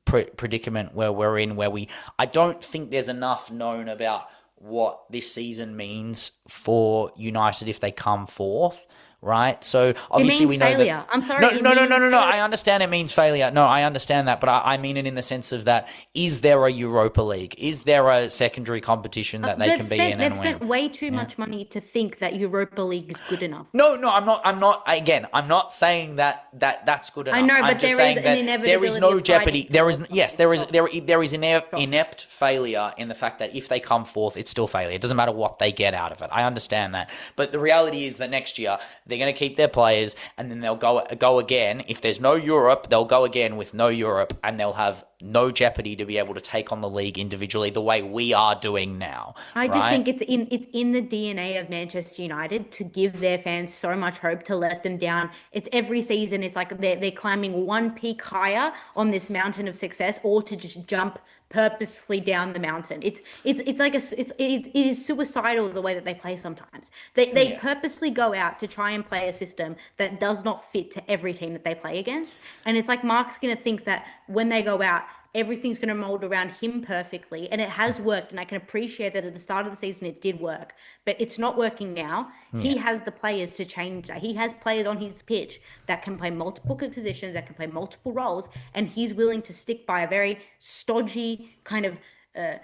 predicament where we're in, I don't think there's enough known about what this season means for United if they come fourth. right? So obviously we know failure. that. I'm sorry. No. I understand it means failure. No, I understand that, but I mean it in the sense of that: is there a Europa League? Is there a secondary competition that they can be in? They've spent way too much money to think that Europa League is good enough. No, I'm not. Again, I'm not saying that's good enough. I know, I'm but just there is saying an that inevitability. there is no of jeopardy. fighting. There is inept failure in the fact that if they come fourth, it's still failure. It doesn't matter what they get out of it. I understand that, but the reality is that next year they're going to keep their players, and then they'll go again. If there's no Europe, they'll go again with no Europe, and they'll have no jeopardy to be able to take on the league individually the way we are doing now. I just think it's in the DNA of Manchester United to give their fans so much hope, to let them down. It's every season. It's like they're climbing one peak higher on this mountain of success, or to just jump purposely down the mountain. It is suicidal the way that they play sometimes. They purposely go out to try and play a system that does not fit to every team that they play against. And it's like Mark Skinner thinks that when they go out, everything's going to mold around him perfectly, and it has worked, and I can appreciate that at the start of the season it did work, but it's not working now. He has the players to change that. He has players on his pitch that can play multiple positions, that can play multiple roles, and he's willing to stick by a very stodgy kind of a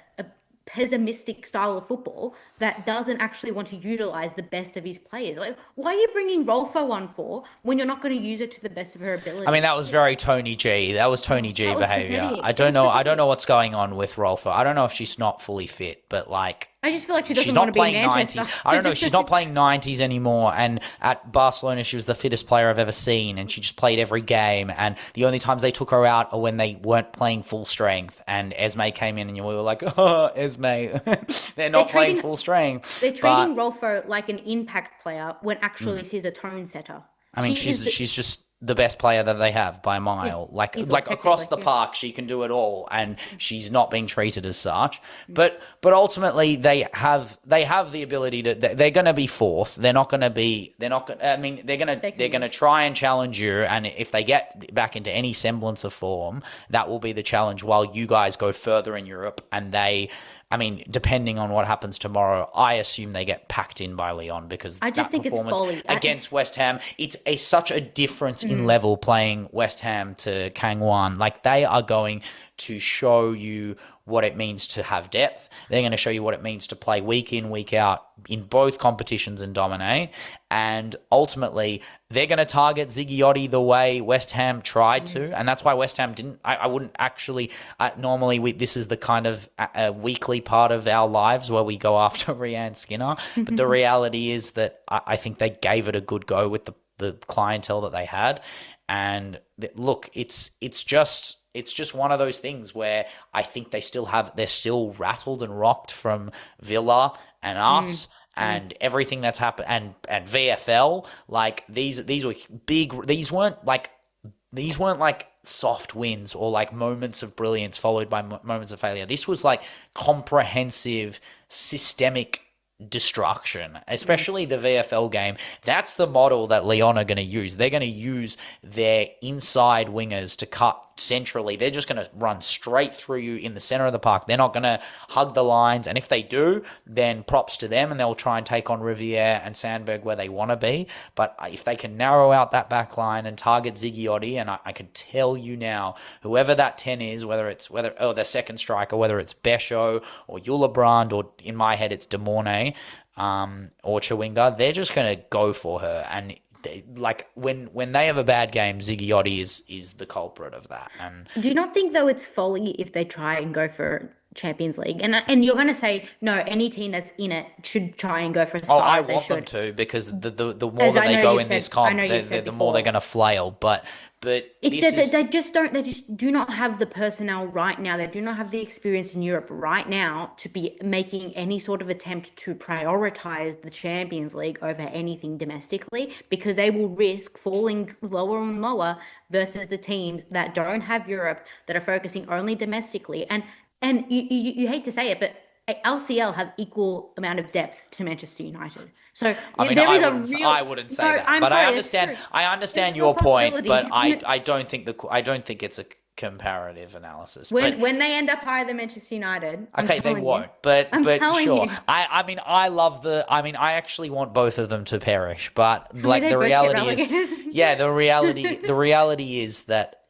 pessimistic style of football that doesn't actually want to utilize the best of his players. Like, why are you bringing Rolfo on for when you're not going to use it to the best of her ability? I mean, that was very Tony G. That was Tony G behavior. Pathetic. I don't know what's going on with Rolfo. I don't know if she's not fully fit, but like, I just feel like she doesn't she's want not to be in playing Manchester. 90s. I don't know. She's not playing 90s anymore. And at Barcelona, she was the fittest player I've ever seen. And she just played every game. And the only times they took her out are when they weren't playing full strength. And Esme came in and we were like, oh, Esme. They're not playing full strength. They're treating Rolfo like an impact player when actually she's a tone setter. I mean, she's just the best player that they have by a mile. Like across the park, she can do it all, and she's not being treated as such. But ultimately, they have the ability to. They're going to be fourth. They're not going to be. They're not. I mean, they're going to try and challenge you. And if they get back into any semblance of form, that will be the challenge. While you guys go further in Europe, and they. I mean, depending on what happens tomorrow, I assume they get packed in by Lyon, because I just think it's folly against West Ham, it's such a difference in level playing West Ham to Kangwan. Like, they are going to show you what it means to have depth. They're going to show you what it means to play week in, week out in both competitions and dominate. And ultimately, they're going to target Ziggy Oddie the way West Ham tried to. And that's why West Ham didn't. I wouldn't actually. Normally, this is the kind of weekly part of our lives where we go after Rianne Skinner. But the reality is that I think they gave it a good go with the clientele that they had. And look, it's just one of those things where I think they're still rattled and rocked from Villa and us and everything that's happened and VFL. Like, these were big. These weren't like soft wins or like moments of brilliance followed by moments of failure. This was like comprehensive, systemic destruction, especially the VFL game. That's the model that Lyon are going to use. They're going to use their inside wingers to cut centrally. They're just going to run straight through you in the center of the park. They're not going to hug the lines, and if they do, then props to them, and they'll try and take on Riviere and Sandberg where they want to be. But if they can narrow out that back line and target Ziggy Oddie, and I can tell you now, whoever that 10 is, whether the second striker, whether it's Besho or Yulebrand, or in my head it's De Mornay, or Chawinga, they're just going to go for her. And like, when they have a bad game, Ziggy Oddie is the culprit of that. And do you not think, though, it's folly if they try and go for Champions League? And you're going to say, no, any team that's in it should try and go for as far as they should. I want them to, because the more that they go in this comp, the more they're going to flail. But they just do not have the personnel right now. They do not have the experience in Europe right now to be making any sort of attempt to prioritize the Champions League over anything domestically, because they will risk falling lower and lower versus the teams that don't have Europe, that are focusing only domestically. And you hate to say it, but LCL have equal amount of depth to Manchester United. So I mean, I wouldn't say that, but I understand your point. But I don't think it's a comparative analysis. When they end up higher than Manchester United, okay, they won't. But sure. I mean, I actually want both of them to perish. But like the reality is, the reality is that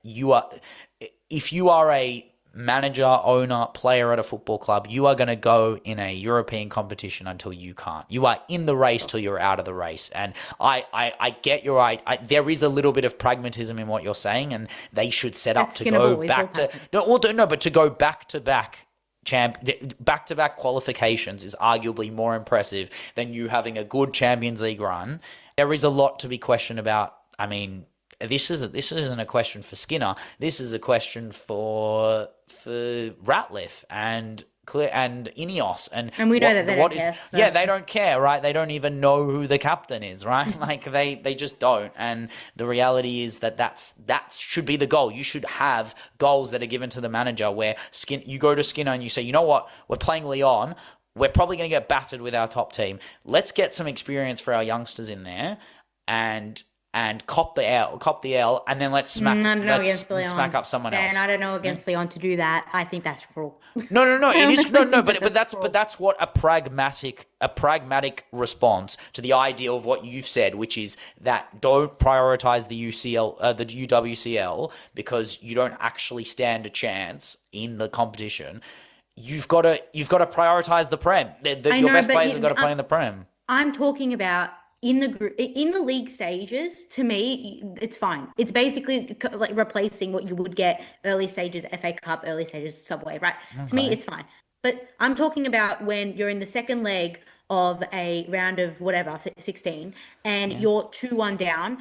if you are a manager, owner, player at a football club, you are going to go in a European competition until you can't. You are in the race till you're out of the race. And I get your right. There is a little bit of pragmatism in what you're saying, and they should set up to go back to but to go back-to-back back-to-back qualifications is arguably more impressive than you having a good Champions League run. There is a lot to be questioned about. I mean, this isn't a question for Skinner. This is a question for Ratliff and Ineos and we know that they don't care. So. Yeah, they don't care, right? They don't even know who the captain is, right? Like they just don't. And the reality is that should be the goal. You should have goals that are given to the manager where you go to Skinner and you say, you know what, we're playing Lyon. We're probably going to get battered with our top team. Let's get some experience for our youngsters in there and cop the L, and then let's smack up someone else. And I don't know against Lyon to do that. I think that's cruel. No, it is but that's what a pragmatic response to the idea of what you've said, which is that don't prioritize the UWCL because you don't actually stand a chance in the competition. You've got to prioritize the Prem. Your best players have got to play in the Prem. I'm talking about. In the league stages, to me, it's fine. It's basically like replacing what you would get early stages FA Cup, early stages Subway, right? Okay. To me, it's fine. But I'm talking about when you're in the second leg of a round of 16, and you're 2-1 down.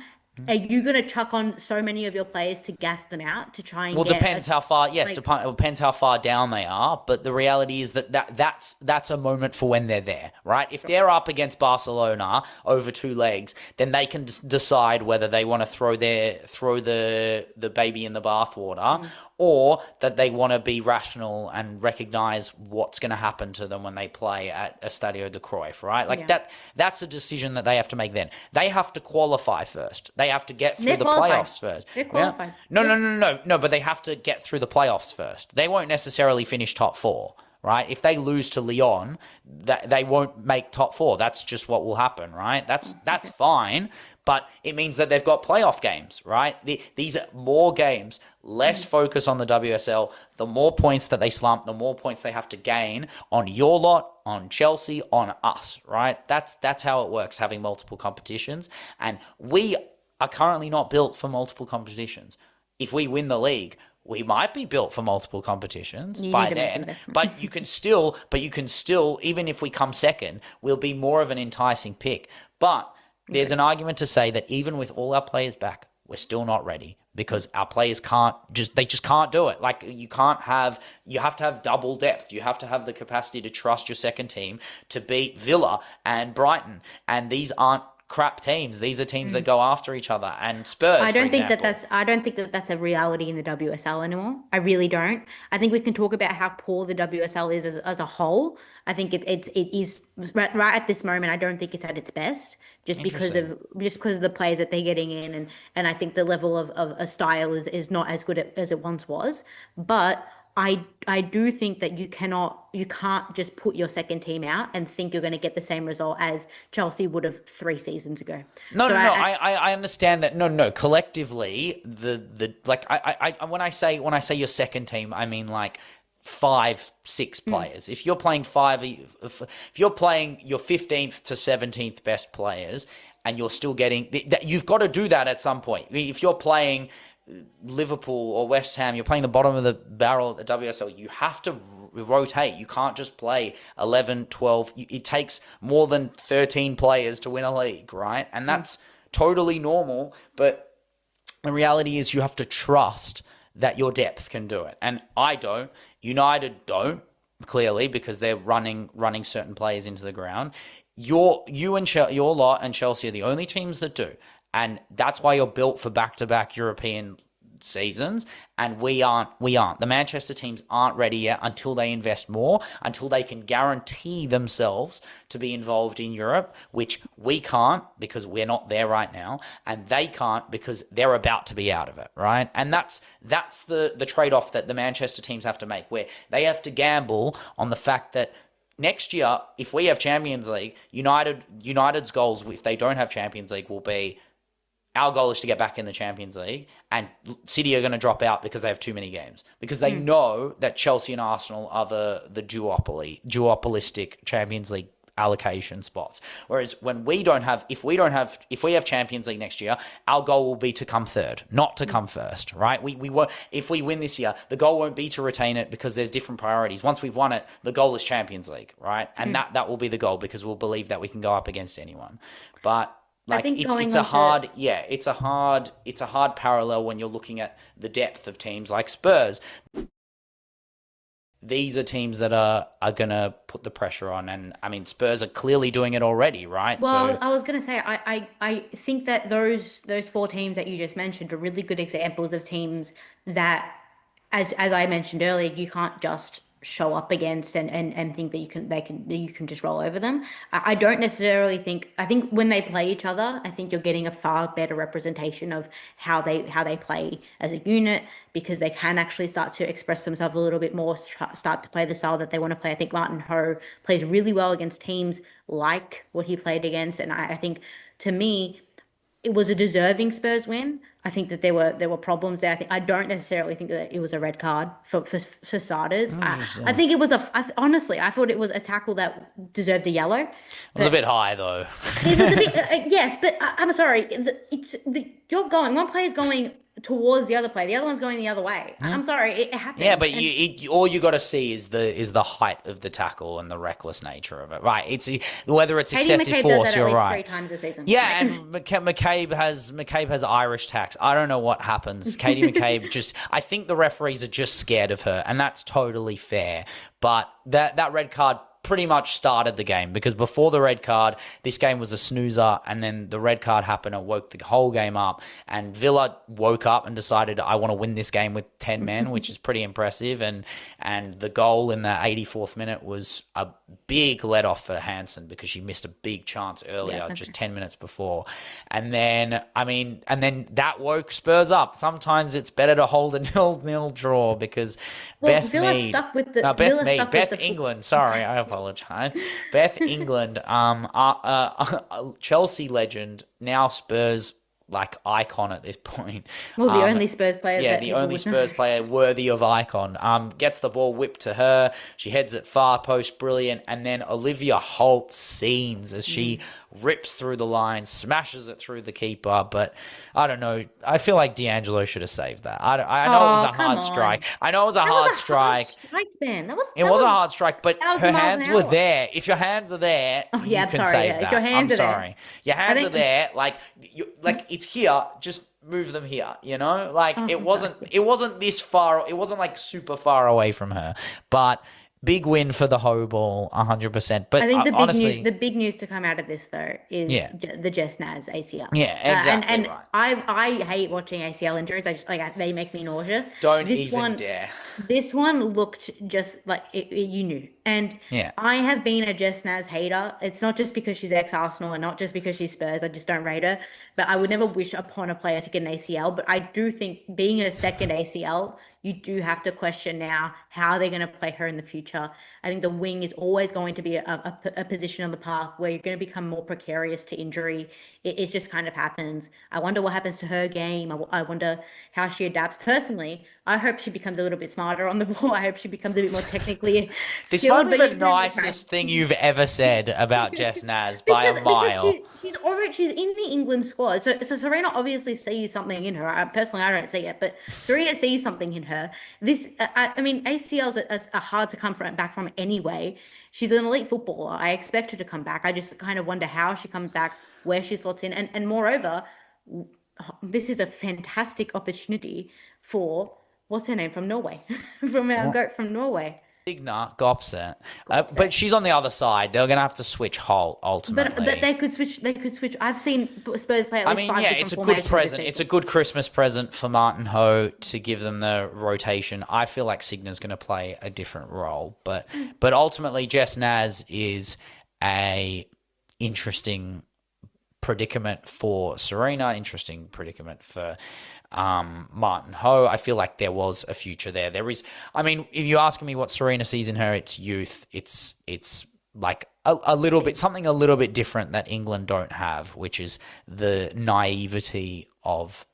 Are you going to chuck on so many of your players to gas them out to try and depends how far depends how far down they are, but the reality is that's a moment for when they're there, right? If they're up against Barcelona over 2 legs, then they can decide whether they want to throw the baby in the bathwater or that they want to be rational and recognize what's going to happen to them when they play at Estadio de Cruyff, right? Like that's a decision that they have to make then. They have to qualify first. They have to get through the playoffs first. They're qualified. Yeah? No, but they have to get through the playoffs first. They won't necessarily finish top 4, right? If they lose to Lyon, they won't make top 4. That's just what will happen, right? That's fine, but it means that they've got playoff games, right? These are more games, less focus on the WSL. The more points that they slump, the more points they have to gain on your lot, on Chelsea, on us, right? That's how it works, having multiple competitions. And we are currently not built for multiple competitions. If we win the league, we might be built for multiple competitions by then, but you can still, even if we come second, we'll be more of an enticing pick. But there's an argument to say that even with all our players back, we're still not ready because our players just can't do it. Like you have to have double depth. You have to have the capacity to trust your second team to beat Villa and Brighton. And these aren't crap teams. These are teams that go after each other, and Spurs. I don't think that's a reality in the WSL anymore. I really don't. I think we can talk about how poor the WSL is as a whole. I think it is right at this moment. I don't think it's at its best, just because of the players that they're getting in, and I think the level of a style is not as good as it once was. But I do think that you can't just put your second team out and think you're going to get the same result as Chelsea would have 3 seasons ago. I understand that. No. Collectively, when I say your second team, I mean like 5-6 players. If you're playing if you're playing your 15th to 17th best players, and you're still getting that, you've got to do that at some point. If you're playing Liverpool or West Ham, you're playing the bottom of the barrel at the WSL, you have to rotate. You can't just play 11, 12. It takes more than 13 players to win a league, right? And that's totally normal, but the reality is you have to trust that your depth can do it. And I don't. United don't, clearly, because they're running certain players into the ground. Your lot and Chelsea are the only teams that do. And that's why you're built for back-to-back European seasons, and we aren't. The Manchester teams aren't ready yet until they invest more, until they can guarantee themselves to be involved in Europe, which we can't because we're not there right now, and they can't because they're about to be out of it, right? And that's the trade-off that the Manchester teams have to make, where they have to gamble on the fact that next year, if we have Champions League, United's goals, if they don't have Champions League, will be, our goal is to get back in the Champions League, and City are going to drop out because they have too many games, because they know that Chelsea and Arsenal are the duopolistic Champions League allocation spots. Whereas when if we have Champions League next year, our goal will be to come third, not to come first, right? We won't, if we win this year, the goal won't be to retain it because there's different priorities. Once we've won it, the goal is Champions League, right? And that will be the goal, because we'll believe that we can go up against anyone. But like, it's a hard parallel when you're looking at the depth of teams like Spurs. These are teams that are going to put the pressure on. And, I mean, Spurs are clearly doing it already, right? Well, I was going to say, I think that those 4 teams that you just mentioned are really good examples of teams that, as I mentioned earlier, you can't just show up against and think that you can just roll over them. I don't necessarily think. I think when they play each other, I think you're getting a far better representation of how they play as a unit, because they can actually start to express themselves a little bit more, start to play the style that they want to play. I think Martin Ho plays really well against teams like what he played against, and I think, to me, it was a deserving Spurs win. I think that there were problems there. I don't necessarily think that it was a red card for starters. I think it was honestly, I thought it was a tackle that deserved a yellow. It was a bit high, though. It was a bit, yes, but I'm sorry. One player's going towards the other player, the other one's going the other way. I'm sorry, it happened. Yeah, but all you got to see is the height of the tackle and the reckless nature of it, right? It's whether it's excessive force. You're right. 3 times a season. Yeah, and McCabe has Irish tax. I don't know what happens. Katie McCabe I think the referees are just scared of her, and that's totally fair. But that red card pretty much started the game, because before the red card, this game was a snoozer, and then the red card happened and woke the whole game up, and Villa woke up and decided, I want to win this game with 10 men, which is pretty impressive, and the goal in the 84th minute was a big let-off for Hansen, because she missed a big chance earlier, just 10 minutes before, and then that woke Spurs up. Sometimes it's better to hold a 0-0 draw, because Beth England, sorry, I apologize. Beth England, Chelsea legend, now Spurs icon at this point. Well, the only Spurs player. Yeah, the only Spurs player worthy of icon. Gets the ball whipped to her. She heads it far post, brilliant. And then Olivia Holt scenes as she rips through the line, smashes it through the keeper. But I don't know. I feel like D'Angelo should have saved that. I know it was a hard strike. I know it was a hard strike. It was a hard strike, but her hands were there. If your hands are there, you can save that. I'm sorry. Your hands are there. It's here. Just move them here. It wasn't this far. It wasn't super far away from her. But big win for the Ho ball, 100%. But I think the big news to come out of this, though, is the Jess Naz ACL. Yeah, exactly. And right. I hate watching ACL injuries. I just they make me nauseous. Don't even dare. This one looked just like you knew. And I have been a Jess Naz hater. It's not just because she's ex-Arsenal and not just because she's Spurs. I just don't rate her. But I would never wish upon a player to get an ACL. But I do think being a second ACL, you do have to question now how they're going to play her in the future. I think the wing is always going to be a position on the park where you're going to become more precarious to injury. It just kind of happens. I wonder what happens to her game. I wonder how she adapts. Personally, I hope she becomes a little bit smarter on the ball. I hope she bemes a bit more technically This skilled. might be the nicest thing you've ever said about Jess Naz by a mile. She's in the England squad. So Serena obviously sees something in her. Personally, I don't see it, but Serena sees something in her. ACLs are hard to come back from anyway. She's an elite footballer. I expect her to come back. I just kind of wonder how she comes back, where she slots in. And moreover, this is a fantastic opportunity for, what's her name, from Norway? From our goat from Norway. Signa, Gopset. But she's on the other side. They're going to have to switch whole ultimately. But they could switch. They could switch. I've seen Spurs play at least five different it's a good formations present. this It's a good Christmas present for Martin Ho to give them the rotation. I feel like Signa's going to play a different role, but ultimately Jess Naz is a interesting predicament for Serena, interesting predicament for Martin Ho. I feel like there was a future there. There is, if you ask me what Serena sees in her, it's youth. It's like a little bit, something a little bit different that England don't have, which is the naivety of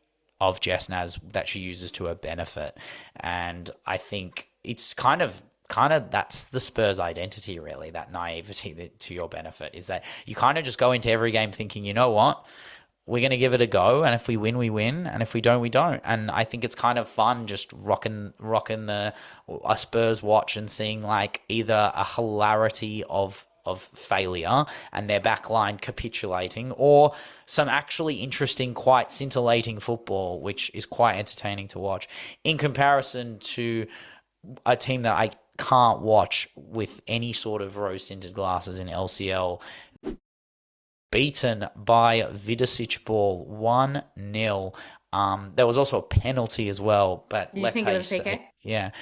Jess Naz that she uses to her benefit. And I think it's kind of that's the Spurs identity, really, that naivety to your benefit, is that you kind of just go into every game thinking, you know what, we're going to give it a go, and if we win, we win, and if we don't, we don't. And I think it's kind of fun just rocking a Spurs watch and seeing like either a hilarity of failure and their backline capitulating, or some actually interesting, quite scintillating football, which is quite entertaining to watch, in comparison to a team that I can't watch with any sort of rose-tinted glasses in LCL. Beaten by Vidosic ball 1-0. There was also a penalty as well, but did you think it was a PK? Yeah.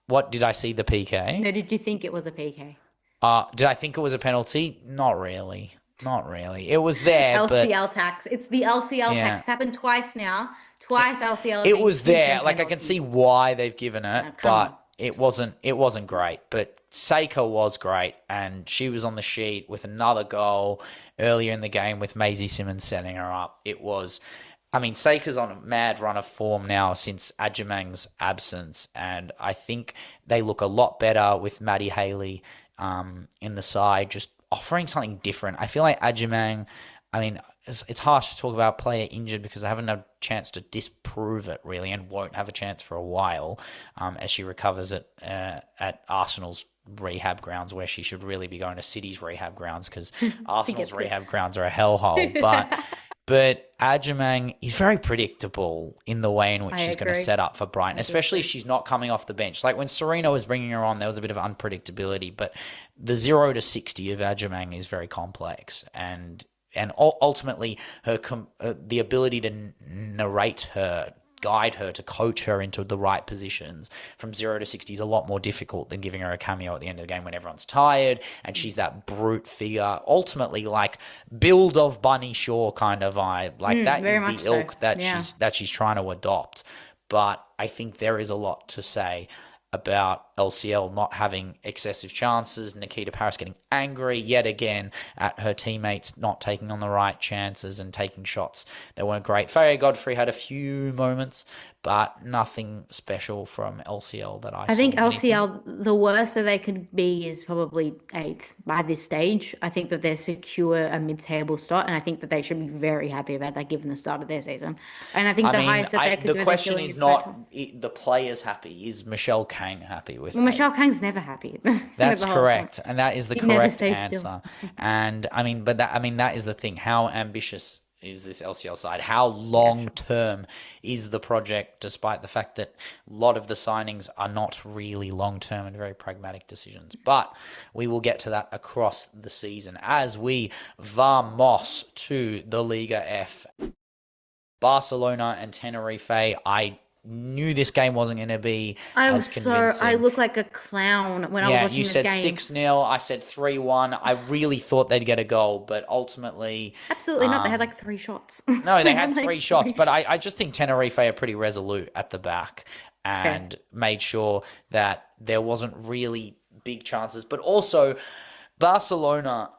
What did I see the PK? No, did you think it was a PK? Did I think it was a penalty? Not really. It was there. LCL tax. It's the LCL tax. It's happened twice now. Twice LCL. It was there. Like, I can see why they've given it, but it wasn't great. But Seika was great, and she was on the sheet with another goal earlier in the game with Maisie Simmons setting her up. It was, Seika's on a mad run of form now since Adjumang's absence, and I think they look a lot better with Maddie Haley in the side, just offering something different. I feel like Adjumang, it's harsh to talk about a player injured because I haven't had a chance to disprove it, really, and won't have a chance for a while as she recovers at Arsenal's rehab grounds, where she should really be going to City's rehab grounds, because Arsenal's rehab grounds are a hellhole. But Adjumang is very predictable in the way in which she's going to set up for Brighton, especially if she's not coming off the bench. Like when Serena was bringing her on, there was a bit of unpredictability, but the 0 to 60 of Adjumang is very complex, and ultimately the ability to narrate her, guide her, to coach her into the right positions from 0 to 60 is a lot more difficult than giving her a cameo at the end of the game when everyone's tired and she's that brute figure. Ultimately, like build of Bunny Shaw kind of vibe. Like that is the ilk that she's trying to adopt. But I think there is a lot to say about LCL not having excessive chances, Nikita Parris getting angry yet again at her teammates not taking on the right chances and taking shots that weren't great. Faye Godfrey had a few moments, but nothing special from LCL that I saw. I think LCL, the worst that they could be is probably 8th by this stage. I think that they're secure a mid-table spot, and I think that they should be very happy about that given the start of their season. And I think the highest that they could do. The question is not the players happy. Is Michelle Kang happy with it? Michelle Kang's never happy. That's correct, and that is the correct answer. And that is the thing. How ambitious is this LCL side? How long term is the project, despite the fact that a lot of the signings are not really long term and very pragmatic decisions? But we will get to that across the season as we vamos to the Liga F. Barcelona and Tenerife. I knew this game wasn't going to be as convincing. I look like a clown when I was watching this game. Yeah, you said 6-0. I said 3-1. I really thought they'd get a goal, but ultimately... Absolutely not. They had like 3 shots. No, they had 3 shots, but I just think Tenerife are pretty resolute at the back and made sure that there wasn't really big chances. But also, Barcelona...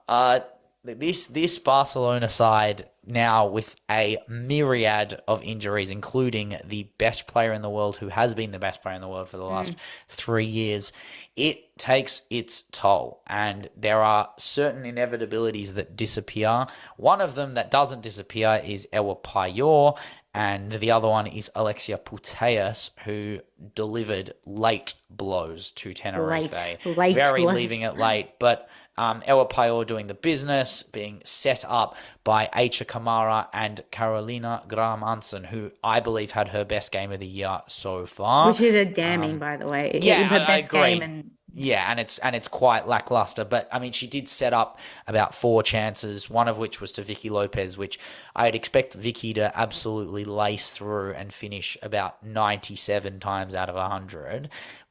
This Barcelona side now with a myriad of injuries, including the best player in the world, who has been the best player in the world for the last 3 years, it takes its toll. And there are certain inevitabilities that disappear. One of them that doesn't disappear is Ewa Payor, and the other one is Alexia Putellas, who delivered late blows to Tenerife. Leaving it late, but... Ewa Payor doing the business, being set up by Aicha Kamara and Carolina Graham-Anson, who I believe had her best game of the year so far. Which is a damning, by the way. Yeah, her I best agree. game Yeah, and it's quite lackluster. But I mean, she did set up about 4 chances, one of which was to Vicky Lopez, which I'd expect Vicky to absolutely lace through and finish about 97 times out of 100.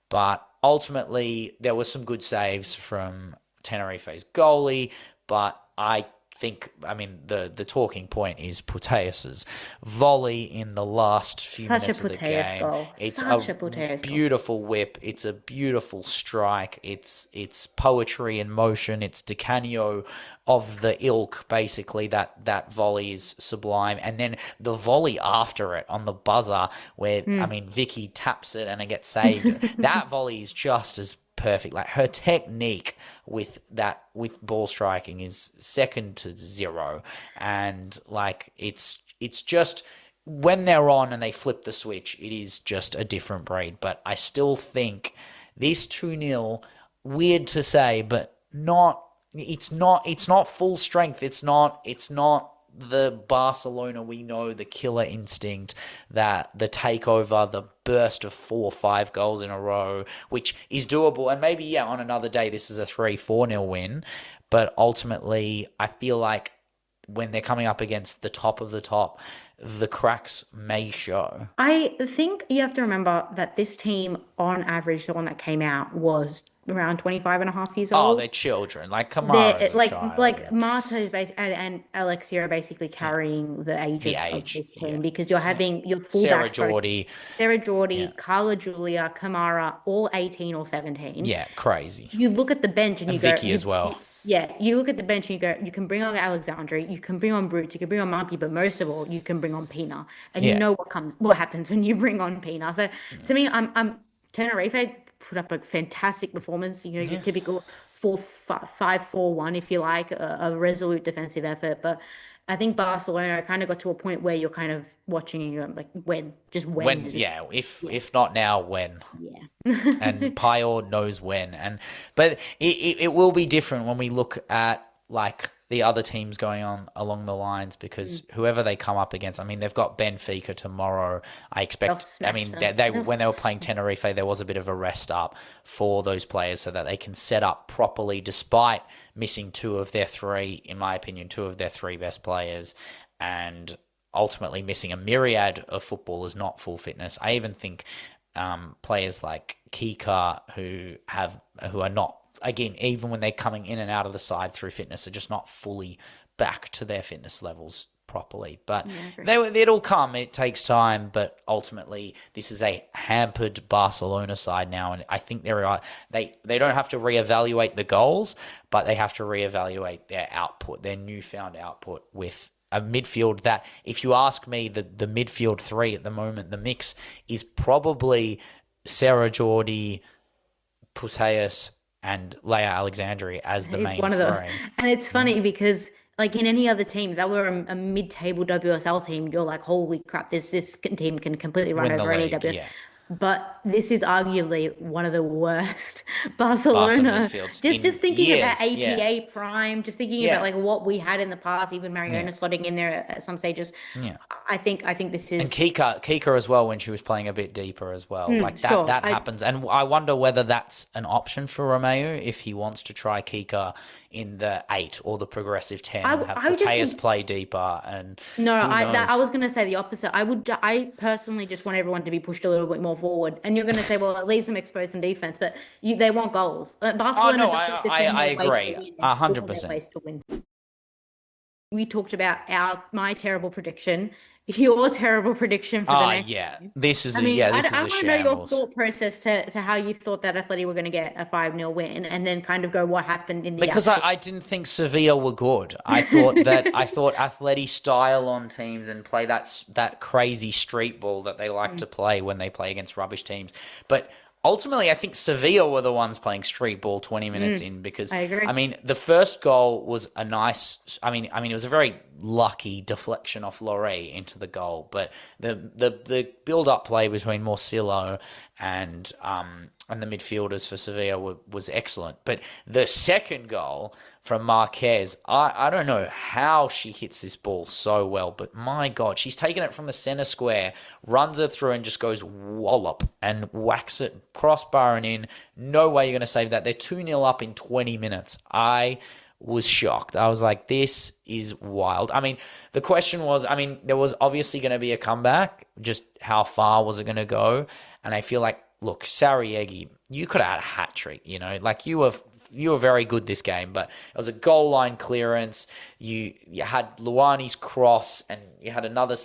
But ultimately, there was some good saves from Tenerife's goalie, but I mean, the talking point is Puteas's volley in the last few minutes of the game. Goal. It's Such a beautiful whip. It's a beautiful strike. It's poetry in motion. It's Di Canio of the ilk, basically. That volley is sublime. And then the volley after it on the buzzer where, I mean, Vicky taps it and it gets saved. That volley is just as perfect. Like, her technique with ball striking is second to zero, and like it's just, when they're on and they flip the switch, it is just a different breed. But I still think this 2-0, weird to say, but it's not full strength. It's not the Barcelona we know, the killer instinct, that the takeover, the burst of 4 or 5 goals in a row, which is doable. And maybe, on another day, this is a 3-4-0 win. But ultimately, I feel like when they're coming up against the top of the top, the cracks may show. I think you have to remember that this team, on average, the one that came out, was around 25 and a half years old. Oh, they're children. Like, Kamara's a child. Like Marta is basically, and Alexia are basically carrying the age of this team, because you're having your fullbacks. Sarah Geordie, Carla Julia, Kamara, all 18 or 17. Yeah, crazy. You look at the bench and you go... Vicky as well. You look at the bench and you go, you can bring on Alexandre, you can bring on Brutes, you can bring on Marky, but most of all, you can bring on Pina. And you know what happens when you bring on Pina. So to me, I'm Tenerife put up a fantastic performance, your typical 5-4-1, if you like, a resolute defensive effort. But I think Barcelona kind of got to a point where you're kind of watching and you're like, when? Just when? If not now, when? Yeah. And Payot knows when. But it will be different when we look at, like, the other teams going on along the lines, because whoever they come up against, I mean, they've got Benfica tomorrow. I expect, I mean, when they were playing Tenerife, there was a bit of a rest up for those players so that they can set up properly, despite missing 2 of their 3, in my opinion, 2 of their 3 best players, and ultimately missing a myriad of footballers, not full fitness. I even think players like Kika, who are not, again, even when they're coming in and out of the side through fitness, are just not fully back to their fitness levels properly. But it'll come. It takes time. But ultimately, this is a hampered Barcelona side now, and I think they don't have to reevaluate the goals, but they have to reevaluate their output, their newfound output, with a midfield that, if you ask me, the midfield 3 at the moment, the mix is probably Sarah Geordie, Puteas, and Leia Alexandri as the main frame. And it's funny because, like, in any other team, that were a mid-table WSL team, you're like, holy crap, this team can completely run over any WSL. Yeah. But this is arguably one of the worst Barcelona. Just thinking about APA Prime, just thinking about like what we had in the past, even Mariona slotting in there at some stages. Yeah. I think this is, and Kika as well, when she was playing a bit deeper as well. Like that happens. And I wonder whether that's an option for Romeu, if he wants to try Kika in the 8 or the progressive 10 and have Puteas play deeper. And I was going to say the opposite. I personally just want everyone to be pushed a little bit more forward. And you're going to say, well, it leaves them exposed in defense, but they want goals. Barcelona I agree. 100%. We talked about my terrible prediction. Your terrible prediction for the next game. This is I want to know your thought process to how you thought that Atleti were going to get a 5-0 win, and then kind of go what happened in the because I didn't think Sevilla were good. I thought Atleti style on teams and play that crazy street ball that they like to play when they play against rubbish teams. But ultimately, I think Sevilla were the ones playing street ball 20 minutes in, because, I agree. I mean, the first goal was a nice, it was a very lucky deflection off Loré into the goal, but the build-up play between Morcillo and and the midfielders for Sevilla was excellent. But the second goal from Marquez, I don't know how she hits this ball so well, but my God, she's taken it from the centre square, runs it through and just goes wallop and whacks it crossbar and in. No way you're going to save that. They're 2-0 up in 20 minutes. I was shocked. I was like, this is wild. I mean, the question was, there was obviously going to be a comeback. Just how far was it going to go? And I feel like, look, Sarriegi, you could have had a hat trick, like you were very good this game, but it was a goal line clearance. You had Luani's cross, and you had another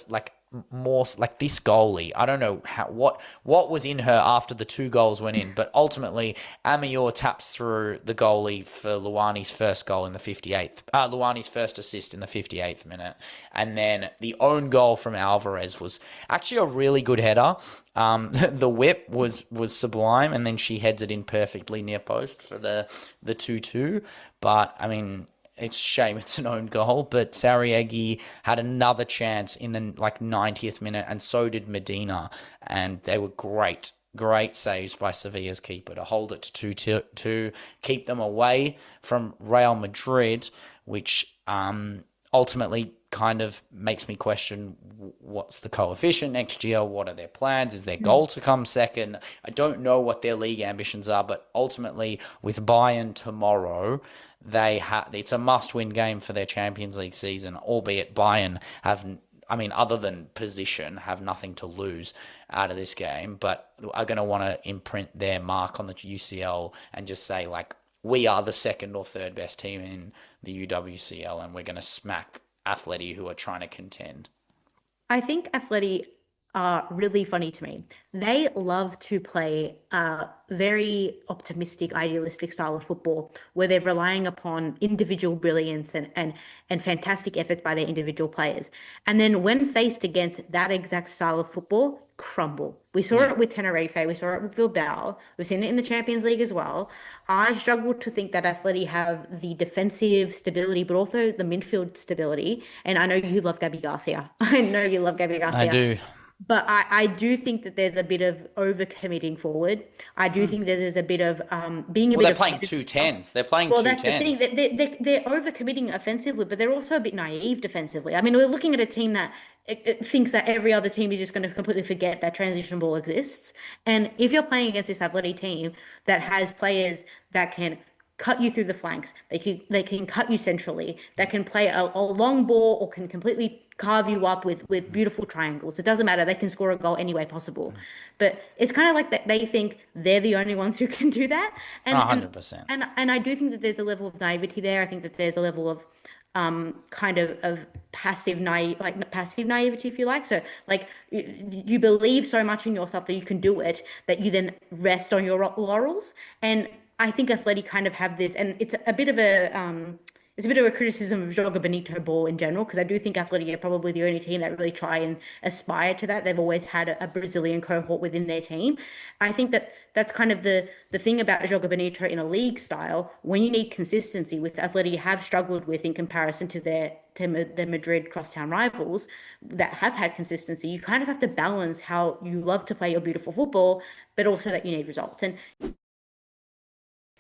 more like this goalie. I don't know what was in her after the 2 goals went in, but ultimately Amayor taps through the goalie for Luani's first goal in the 58th. Luani's first assist in the 58th minute, and then the own goal from Alvarez was actually a really good header. The whip was sublime, and then she heads it in perfectly near post for the 2-2. But it's a shame it's an own goal, but Sarriegi had another chance in the 90th minute, and so did Medina, and they were great saves by Sevilla's keeper to hold it to 2-2, keep them away from Real Madrid, which ultimately kind of makes me question what's the coefficient next year, what are their plans, is their goal to come second? I don't know what their league ambitions are, but ultimately with Bayern tomorrow, it's a must-win game for their Champions League season, albeit Bayern other than position, have nothing to lose out of this game, but are going to want to imprint their mark on the UCL and just say, we are the second or third best team in the UWCL, and we're going to smack Atleti, who are trying to contend. I think Atleti are really funny to me. They love to play a very optimistic, idealistic style of football where they're relying upon individual brilliance and fantastic efforts by their individual players. And then when faced against that exact style of football, crumble. We saw it with Tenerife, we saw it with Bilbao, we've seen it in the Champions League as well. I struggle to think that Atleti have the defensive stability, but also the midfield stability. And I know you love Gabby Garcia. I know you love Gabby Garcia. I do. But I do think that there's a bit of overcommitting forward. I do think there's a bit of being a bit. They're playing 2-10s. They're playing 2-10s. Well, that's the thing. They're overcommitting offensively, but they're also a bit naive defensively. We're looking at a team that it thinks that every other team is just going to completely forget that transition ball exists. And if you're playing against this Atleti team that has players that can cut you through the flanks, they can cut you centrally, that can play a long ball or can completely carve you up with beautiful triangles. It doesn't matter. They can score a goal any way possible. But it's kind of like that they think they're the only ones who can do that. And 100%. And I do think that there's a level of naivety there. I think that there's a level of kind of passive naivety, if you like. So you believe so much in yourself that you can do it, that you then rest on your laurels. And I think Atleti kind of have this, and it's a bit of a criticism of Joga Bonito ball in general, because I do think Atleti are probably the only team that really try and aspire to that. They've always had a Brazilian cohort within their team. I think that's kind of the thing about Joga Bonito in a league style. When you need consistency, with Atleti have struggled with in comparison to their Madrid crosstown rivals that have had consistency, you kind of have to balance how you love to play your beautiful football, but also that you need results. And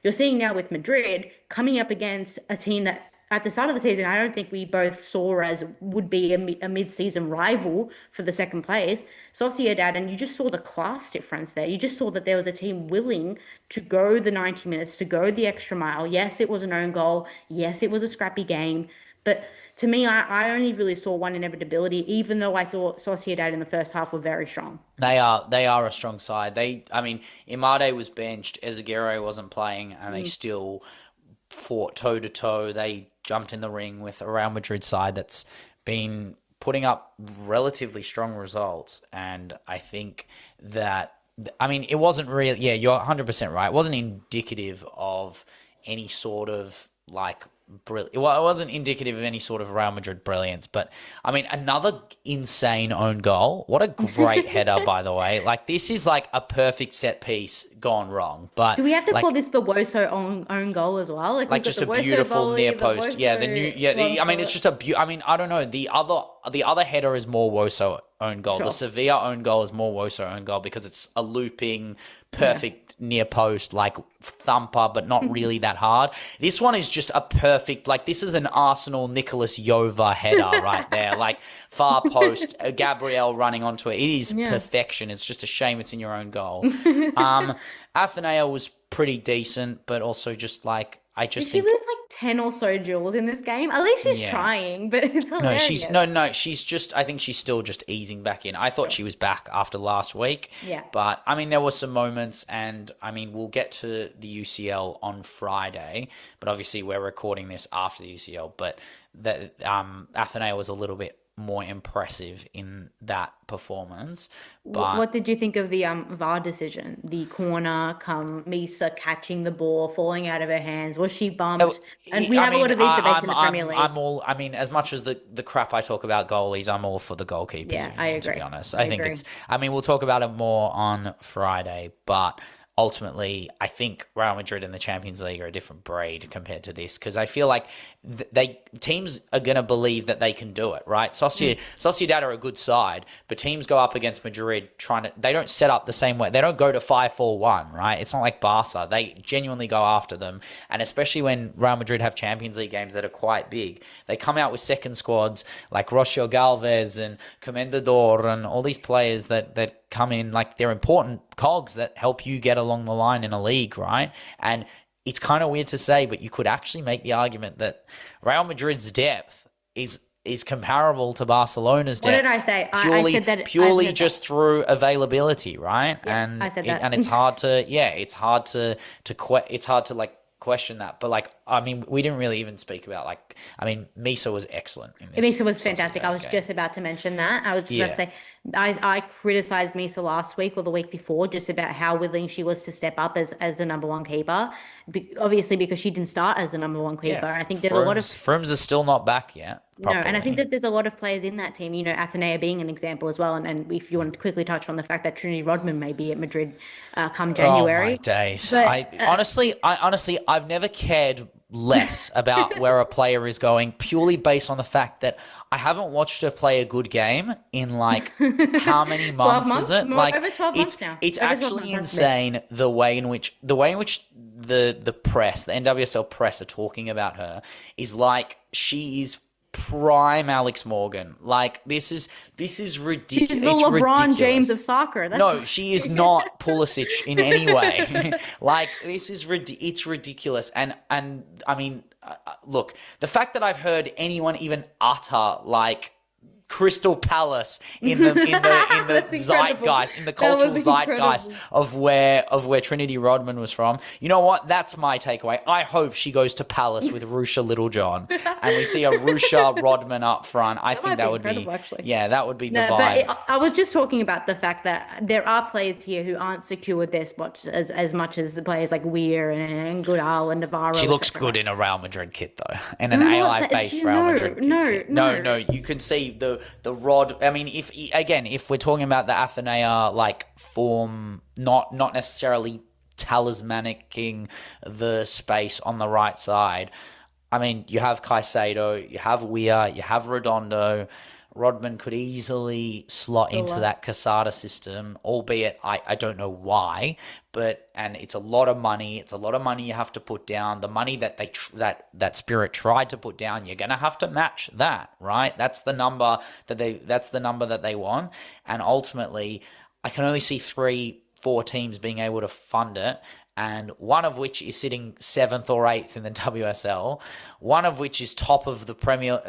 you're seeing now with Madrid coming up against a team that at the start of the season, I don't think we both saw as would be a mid-season rival for the second place, Sociedad, and you just saw the class difference there. You just saw that there was a team willing to go the 90 minutes, to go the extra mile. Yes, it was an own goal. Yes, it was a scrappy game. But to me, I only really saw one inevitability, even though I thought Sociedad in the first half were very strong. They are a strong side. Imade was benched, Ezagüero wasn't playing, and they still fought toe-to-toe. They jumped in the ring with a Real Madrid side that's been putting up relatively strong results. And I think that, it wasn't really, you're 100% right. It wasn't indicative of any sort of it wasn't indicative of any sort of Real Madrid brilliance, but another insane own goal. What a great header, by the way. This is a perfect set piece gone wrong. But do we have to call this the Woso own goal as well? Like just a beautiful near post. Yeah, the new. Yeah, I mean, it's just I mean, I don't know. The other header is more Woso own goal. Sure. The Sevilla own goal is more Woso own goal because it's a looping, perfect near post, like thumper, but not really that hard. This one is just a perfect, like this is an Arsenal Nicholas Jova header right there, like far post, Gabrielle running onto it. It is perfection. It's just a shame it's in your own goal. Athenea was pretty decent, but also just like, I just think... Did she lose like 10 or so duels in this game? At least she's trying, but it's hilarious. She's just, I think she's still just easing back in. I thought she was back after last week. Yeah. But, I mean, there were some moments, and, I mean, we'll get to the UCL on Friday, but obviously we're recording this after the UCL, but that Athenea was a little bit more impressive in that performance. But what did you think of the VAR decision? The corner, Misa catching the ball, falling out of her hands. Was she bumped? And we have a lot of these debates in the Premier League. I mean, as much as the crap I talk about goalies, I'm all for the goalkeepers. Yeah, I agree. To be honest, I think it's. I mean, we'll talk about it more on Friday, but ultimately, I think Real Madrid and the Champions League are a different breed compared to this, because I feel like teams are going to believe that they can do it, right? Sociedad are a good side, but teams go up against Madrid they don't set up the same way. They don't go to 5-4-1, right? It's not like Barca. They genuinely go after them, and especially when Real Madrid have Champions League games that are quite big, they come out with second squads like Rocio Galvez and Comendador and all these players that come in, like they're important cogs that help you get along the line in a league, right? And it's kind of weird to say, but you could actually make the argument that Real Madrid's depth is comparable to Barcelona's depth. What did I say? I said that purely just through availability, right? Yeah, I said that. And it's hard to like question that. But like, I mean, we didn't really even speak about like, I mean, Misa was excellent in this. Misa was fantastic. I was just about to mention that. I was just about to say, I criticized Misa last week or the week before just about how willing she was to step up as the number one keeper. Obviously, because she didn't start as the number one keeper. I think there's a lot of... Frooms are still not back yet. Properly. No, and I think that there's a lot of players in that team, you know, Athenea being an example as well. And if you want to quickly touch on the fact that Trinity Rodman may be at Madrid come January. Oh, my days. But, honestly, I've never cared less about where a player is going, purely based on the fact that I haven't watched her play a good game in like how many months is it? Like over 12 months now. It's actually insane the way in which the press, the NWSL press are talking about her is like she is prime Alex Morgan. Like this is ridiculous. She's the LeBron James of soccer. She is not Pulisic in any way. Like this is it's ridiculous. And I mean, look, the fact that I've heard anyone even utter like Crystal Palace in the zeitgeist, in the cultural zeitgeist of where Trinity Rodman was from. You know what? That's my takeaway. I hope she goes to Palace with Rusha Littlejohn and we see a Rusha Rodman up front. I think that would be actually. Yeah, that would be the vibe. But I was just talking about the fact that there are players here who aren't secure with their spots as much as the players like Weir and Goodall and Navarro. She looks good in a Real Madrid kit though, and an ALI-based Real Madrid kit. No, you can see the rod. I mean, if we're talking about the Athenea like form, not necessarily talismanicking the space on the right side. I mean, you have Caicedo, you have Weir, you have Redondo. Rodman could easily slot into that Casada system, albeit I don't know why, and it's a lot of money. It's a lot of money you have to put down. The money that that Spirit tried to put down, you're gonna have to match that, right? That's the number that they want, and ultimately, I can only see 3-4 teams being able to fund it. And one of which is sitting 7th or 8th in the WSL, one of which is top of the Premier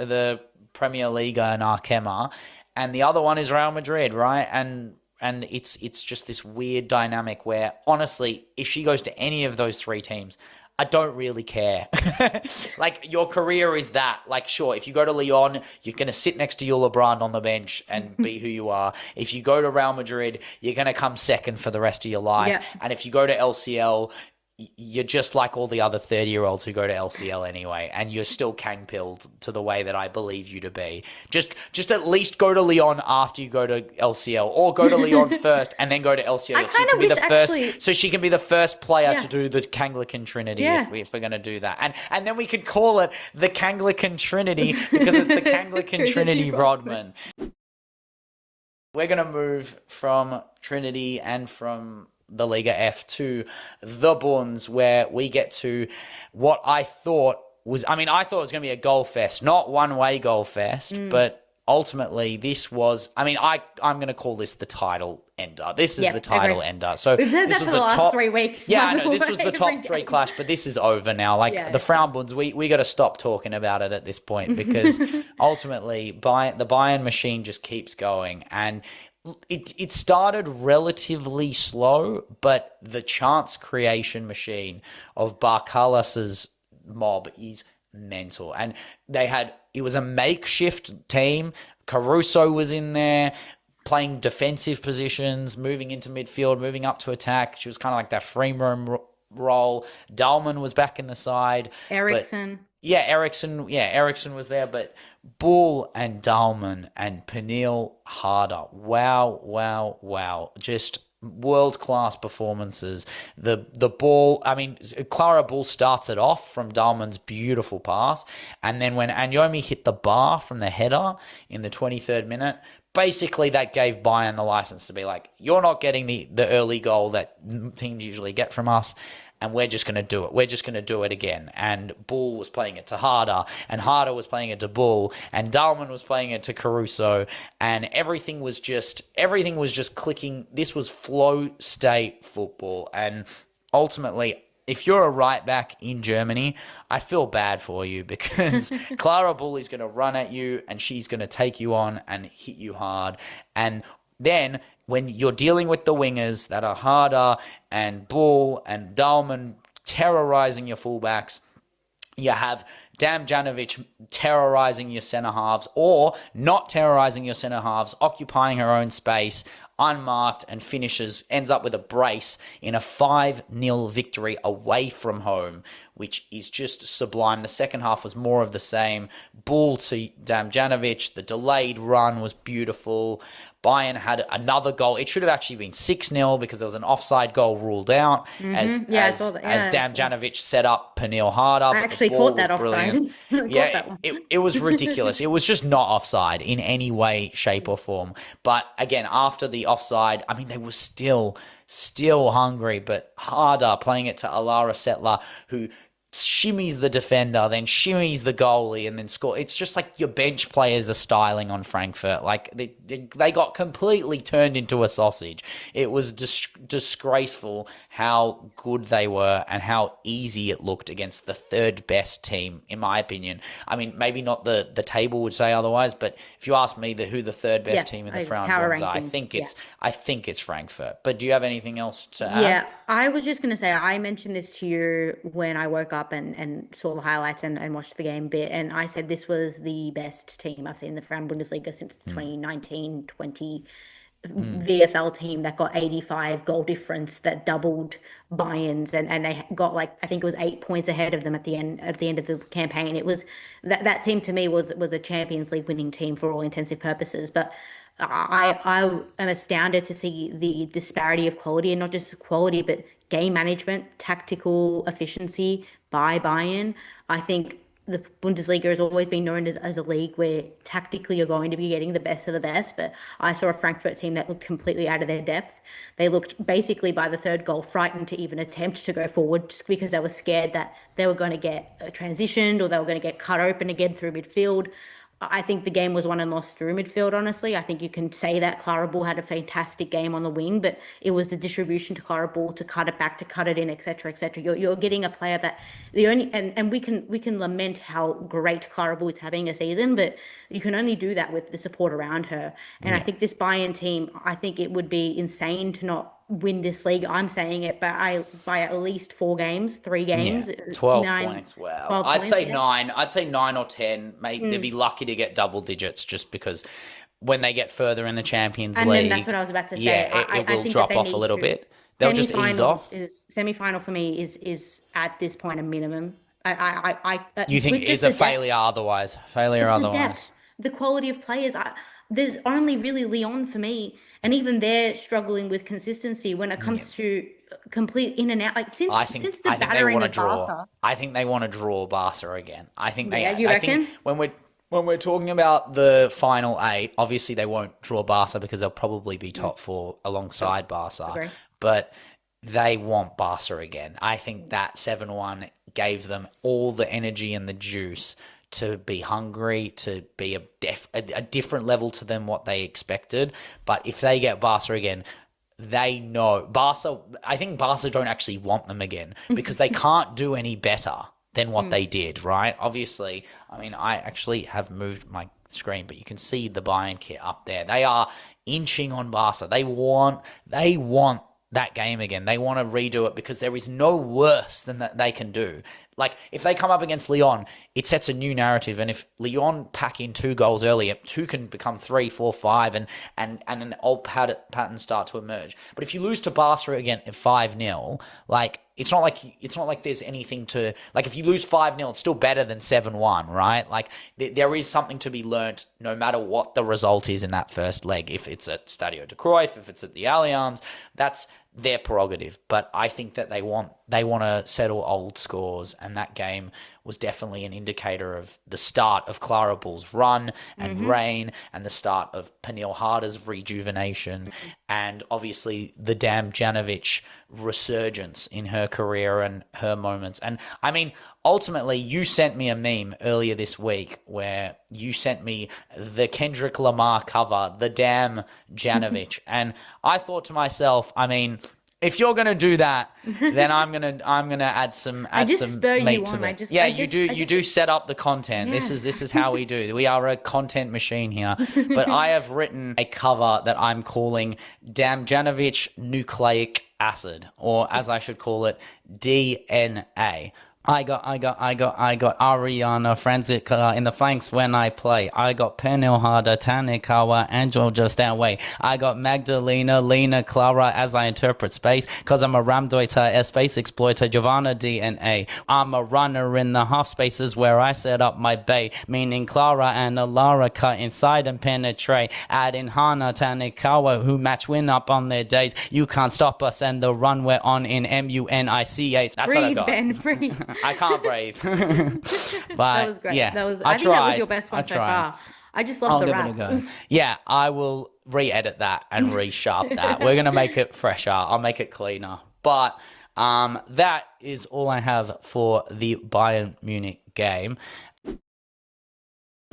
Liga and ARKEMA, and the other one is Real Madrid, right? And it's just this weird dynamic where, honestly, if she goes to any of those three teams, I don't really care. Like, your career is that. Like, sure, if you go to Lyon, you're going to sit next to your LeBron on the bench and be who you are. If you go to Real Madrid, you're going to come second for the rest of your life. Yeah. And if you go to LCL, you're just like all the other 30-year-olds who go to LCL anyway, and you're still Kang-pilled to the way that I believe you to be. Just at least go to Lyon after you go to LCL, or go to Lyon first and then go to LCL. I kind of wish actually... So she can be the first player to do the Kanglican Trinity if we're going to do that. And then we could call it the Kanglican Trinity because it's the Kanglican Trinity Rodman. We're going to move from Trinity and from the Liga F to the Bunds, where we get to what I thought was it was going to be a goal fest, not one-way goal fest, but ultimately this was, I'm going to call this the title ender. This is the title ender. So we've said that for the last 3 weeks. Yeah, I know. This was the top 3 clash, but this is over now. The FRAUEN Bunds, we got to stop talking about it at this point, because ultimately the Bayern machine just keeps going. And it started relatively slow, but the chance creation machine of Barcalas's mob is mental. And it was a makeshift team. Caruso was in there playing defensive positions, moving into midfield, moving up to attack. She was kind of like that free roam role. Dahlmann was back in the side. Eriksson was there, but Bull and Dahlmann and Pernille Harder. Wow. Just world-class performances. The ball, Clara Bull starts it off from Dahlmann's beautiful pass, and then when Anyomi hit the bar from the header in the 23rd minute, basically that gave Bayern the license to be like, you're not getting the early goal that teams usually get from us, and we're just going to do it. We're just going to do it again. And Bull was playing it to Harder, and Harder was playing it to Bull, and Dahlmann was playing it to Caruso, and everything was just clicking. This was flow state football, and ultimately, if you're a right back in Germany, I feel bad for you, because Clara Bull is going to run at you and she's going to take you on and hit you hard. And then when you're dealing with the wingers that are Harder and Bull and Dahlmann terrorizing your fullbacks, you have Damjanovic terrorizing your centre halves, or not terrorizing your centre halves, occupying her own space, unmarked, and ends up with a brace in a 5-0 victory away from home, which is just sublime. The second half was more of the same. Bull to Damjanovic, the delayed run was beautiful. Bayern had another goal. It should have actually been 6-0 because there was an offside goal ruled out as Damjanovic set up Pernille Harder. I actually caught that offside. It was ridiculous. It was just not offside in any way, shape or form. But again, after the offside, they were still hungry, but Harder playing it to Alara Settler, who shimmies the defender, then shimmies the goalie, and then score. It's just like your bench players are styling on Frankfurt. Like they got completely turned into a sausage. It was disgraceful how good they were and how easy it looked against the third best team, in my opinion. Maybe not the table would say otherwise, but if you ask me who the third best team in the FRAUEN Bundes are, I think it's Frankfurt. But do you have anything else to add? Yeah, I was just going to say, I mentioned this to you when I woke up and saw the highlights and watched the game a bit, and I said this was the best team I've seen in the FRAUEN Bundesliga since the 2019-20 VFL team that got 85 goal difference, that doubled Bayern's, and they got I think it was 8 points ahead of them at the end of the campaign. It was that team to me was a Champions League winning team for all intensive purposes, but I am astounded to see the disparity of quality, and not just quality, but game management, tactical efficiency by Bayern. I think the Bundesliga has always been known as a league where tactically you're going to be getting the best of the best, but I saw a Frankfurt team that looked completely out of their depth. They looked basically by the third goal frightened to even attempt to go forward, just because they were scared that they were going to get transitioned or they were going to get cut open again through midfield. I think the game was won and lost through midfield, honestly. I think you can say that Clara Bull had a fantastic game on the wing, but it was the distribution to Clara Bull to cut it back, to cut it in, etc., etc. You're getting a player that and we can lament how great Clara Bull is having a season, but you can only do that with the support around her. And I think this Bayern team, I think it would be insane to not win this league. I'm saying it, but by at least 3 games, 12 points. Wow. I'd say 9. I'd say 9 or 10. Maybe they'd be lucky to get double digits, just because when they get further in the Champions League, then that's what I was about to say. it will drop off a little bit. They'll just ease off. Semi-final for me is at this point a minimum. You think it's a failure otherwise? Failure otherwise. The depth, the quality of players. There's only really Lyon for me, and even they're struggling with consistency when it comes to complete in and out. Like since the battering of Barca. I think they want to draw Barca again. I think they. Yeah, you reckon? Think when we're talking about the final 8, obviously they won't draw Barca because they'll probably be top 4 alongside Barca. Agree. But they want Barca again. I think that 7-1 gave them all the energy and the juice to be hungry, to be a different level to them what they expected. But if they get Barca again, they know Barca. I think Barca don't actually want them again because they can't do any better than what they did, right? Obviously, I mean, I actually have moved my screen, but you can see the Bayern kit up there. They are inching on Barca. They want that game again. They want to redo it because there is no worse than that they can do. Like, if they come up against Lyon, it sets a new narrative. And if Lyon pack in 2 goals earlier, 2 can become 3, 4, 5, and an old pattern start to emerge. But if you lose to Barca again at 5-0, like, it's not like there's anything to, like, if you lose 5-0, it's still better than 7-1, right? Like, there is something to be learnt no matter what the result is in that first leg. If it's at Stadio de Cruyff, if it's at the Allianz, that's their prerogative. But I think that they want to settle old scores, and that game was definitely an indicator of the start of Clara Bull's run and reign, and the start of Pernille Harder's rejuvenation, and obviously the Damjanovic resurgence in her career and her moments. And I mean, ultimately, you sent me a meme earlier this week where you sent me the Kendrick Lamar cover, the Damjanovic, and I thought to myself, I mean, if you're gonna do that, then I'm gonna add some meat to it. You do set up the content. Yeah. This is how we do. We are a content machine here. But I have written a cover that I'm calling Damjanovic Nucleic Acid, or as I should call it, DNA. I got Ariana Franzica in the flanks when I play. I got Pernille Harder, Tanikawa, and Georgia Stanway. I got Magdalena, Lena, Clara as I interpret space, cause I'm a Ramdeuter, a space exploiter, Giovanna DNA. I'm a runner in the half spaces where I set up my bait, meaning Clara and Alara cut inside and penetrate. Add in Hana, Tanikawa, who match win up on their days. You can't stop us, and the run we're on in MUNICH. That's breathe, what I got. Ben, breathe. I can't breathe. But that was great. Yeah, I think that was your best one so far. I just love the rap. I'll give it a go. Yeah, I will re-edit that and resharp that. We're going to make it fresher. I'll make it cleaner. But that is all I have for the Bayern Munich game.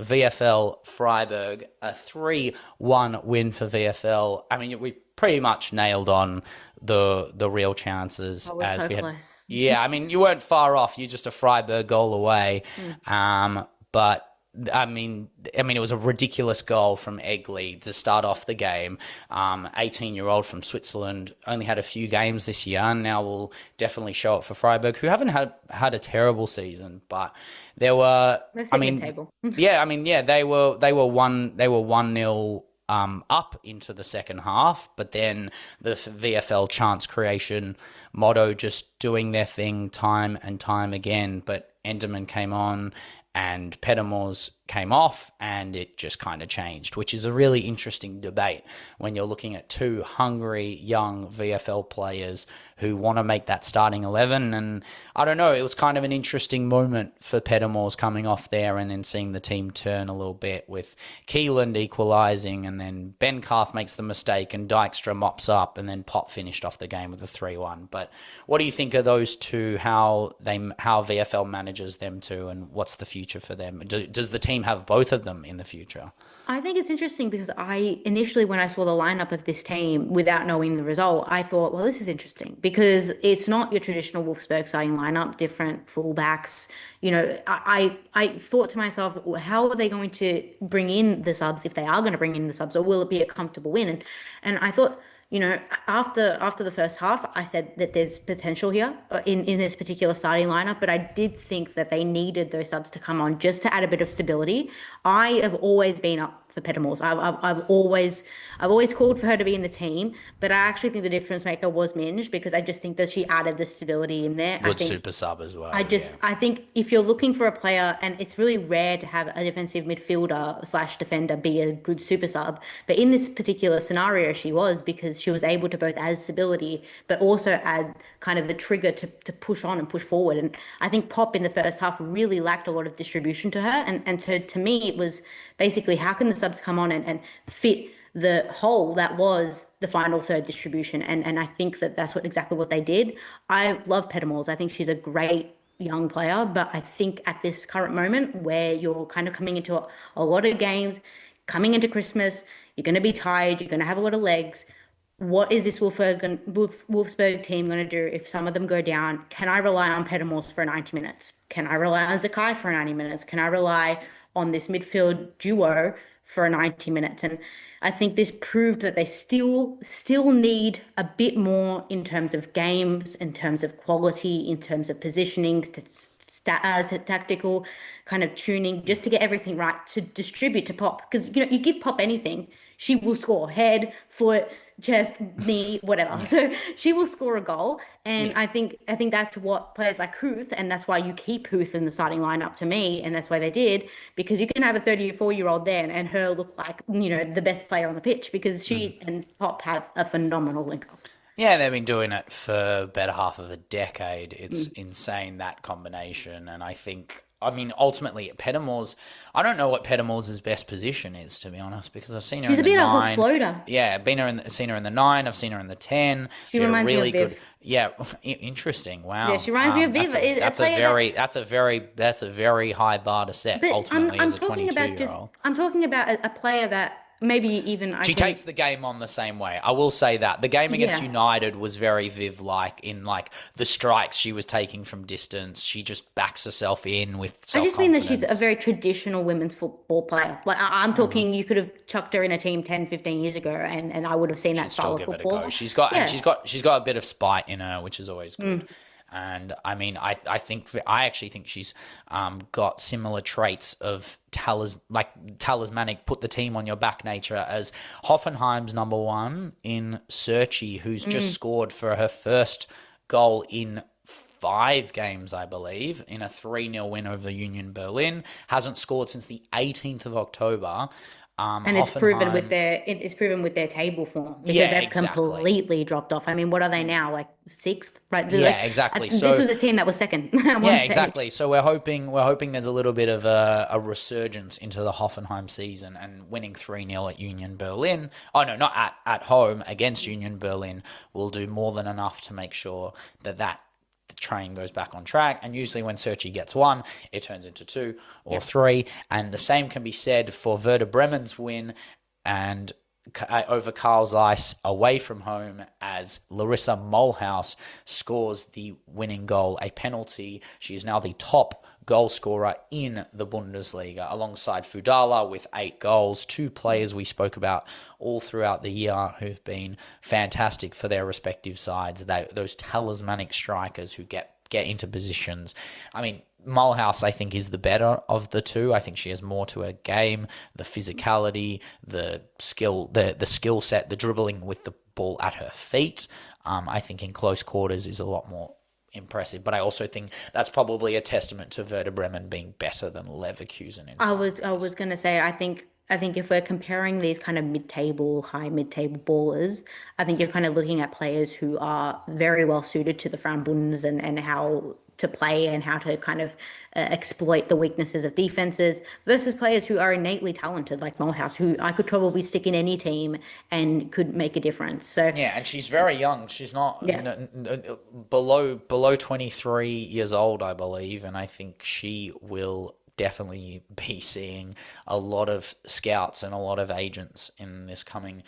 VfL Freiburg, a 3-1 win for VfL. I mean, we pretty much nailed on the real chances. As we close. Had. Yeah, I mean, you weren't far off. You're just a Freiburg goal away. But I mean, it was a ridiculous goal from Egli to start off the game. 18-year-old from Switzerland, only had a few games this year, and now will definitely show it for Freiburg, who haven't had a terrible season, but there were. Table. They were 1-0 up into the second half, but then the VfL chance creation motto just doing their thing time and time again. But Enderman came on and Pedamors came off, and it just kind of changed, which is a really interesting debate when you're looking at 2 hungry young VFL players who want to make that starting 11. And I don't know, it was kind of an interesting moment for Pedamors coming off there and then seeing the team turn a little bit with Keeland equalising, and then Benkarth makes the mistake and Dijkstra mops up, and then Pop finished off the game with a 3-1. But what do you think of those two, how VFL manages them two, and what's the future for them? Does the team have both of them in the future? I think it's interesting because initially when I saw the lineup of this team without knowing the result, I thought, well, this is interesting because it's not your traditional Wolfsburg starting lineup, different fullbacks. I thought to myself, well, how are they going to bring in the subs if they are going to bring in the subs, or will it be a comfortable win? And I thought, after the first half, I said that there's potential here in this particular starting lineup, but I did think that they needed those subs to come on just to add a bit of stability. I have always been up for Pettimores. I've always called for her to be in the team, but I actually think the difference maker was Minge, because I just think that she added the stability in there. Good super sub as well. I think if you're looking for a player, and it's really rare to have a defensive midfielder / defender be a good super sub, but in this particular scenario, she was, because she was able to both add stability, but also add kind of the trigger to push on and push forward. And I think Pop in the first half really lacked a lot of distribution to her. And to me, it was basically, how can the subs come on and fit the hole that was the final third distribution? And I think that's exactly what they did. I love Pettimores. I think she's a great young player, but I think at this current moment where you're kind of coming into a lot of games, coming into Christmas, you're going to be tired, you're going to have a lot of legs. What is this Wolfsburg team going to do if some of them go down? Can I rely on Pettimores for 90 minutes? Can I rely on Zakai for 90 minutes? Can I rely on this midfield duo for 90 minutes? And I think this proved that they still need a bit more in terms of games, in terms of quality, in terms of positioning, to tactical kind of tuning, just to get everything right, to distribute to Pop. Because, you give Pop anything, she will score head, foot, chest, knee, whatever. So she will score a goal. And I think that's what players like Huth, and that's why you keep Huth in the starting lineup, to me, and that's why they did, because you can have a 34-year-old there and her look like, the best player on the pitch, because she and Pop have a phenomenal link-up. Yeah, they've been doing it for better half of a decade. It's insane, that combination. And I think, ultimately, Pettimores, I don't know what Pettimores' best position is, to be honest, because I've seen her in the 9. She's a bit of a floater. Yeah, seen her in the 9. I've seen her in the 10. She reminds me of Viv. Yeah, interesting. Wow. Yeah, she reminds me of Viv. That's a very high bar to set. But ultimately, as a 22-year-old. I'm talking about a player that. Maybe even she takes the game on the same way. I will say that the game against United was very Viv-like in the strikes she was taking from distance. She just backs herself in with self-confidence. I just mean that she's a very traditional women's football player. I'm talking, you could have chucked her in a team 10, 15 years ago, and I would have seen that style of football. Give it a go. She's got a bit of spite in her, which is always good. And I actually think she's got similar traits of talismanic, put the team on your back nature as Hoffenheim's number 1 in SERIE, who's just scored for her first goal in 5 games, I believe, in a 3-0 win over Union Berlin. Hasn't scored since the 18th of October. And it's proven with their table form, because they've completely dropped off. What are they now, 6th? Right? Exactly. So this was a team that was second. Exactly. So we're hoping there's a little bit of a resurgence into the Hoffenheim season, and winning 3-0 at Union Berlin. Oh no, not at home against Union Berlin will do more than enough to make sure that the train goes back on track. And usually when SERIE gets 1, it turns into 2 or 3. And the same can be said for Werder Bremen's win and over Karl Zeiss away from home, as Larissa Mulhouse scores the winning goal, a penalty. She is now the top goal scorer in the Bundesliga, alongside Fudala with 8 goals. 2 players we spoke about all throughout the year who've been fantastic for their respective sides. Those talismanic strikers who get into positions. Mulhouse, I think, is the better of the 2. I think she has more to her game, the physicality, the skill, the skill set, the dribbling with the ball at her feet. I think in close quarters is a lot more impressive, but I also think that's probably a testament to Werder Bremen being better than Leverkusen. I was going to say, I think if we're comparing these kind of high mid-table ballers, I think you're kind of looking at players who are very well suited to the Frauen and how to play and how to kind of exploit the weaknesses of defenses, versus players who are innately talented like Mulhouse, who I could probably stick in any team and could make a difference. So and she's very young. She's not below 23 years old, I believe, and I think she will definitely be seeing a lot of scouts and a lot of agents in this coming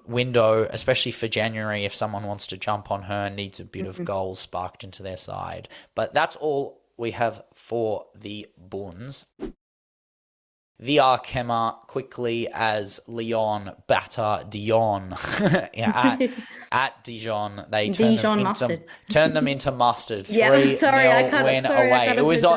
window, especially for January, if someone wants to jump on her and needs a bit of goals sparked into their side. But that's all we have for the Bunds. the ARKEMA quickly as Lyon batter Dijon at Dijon. They turned them into mustard. 3-0 win away.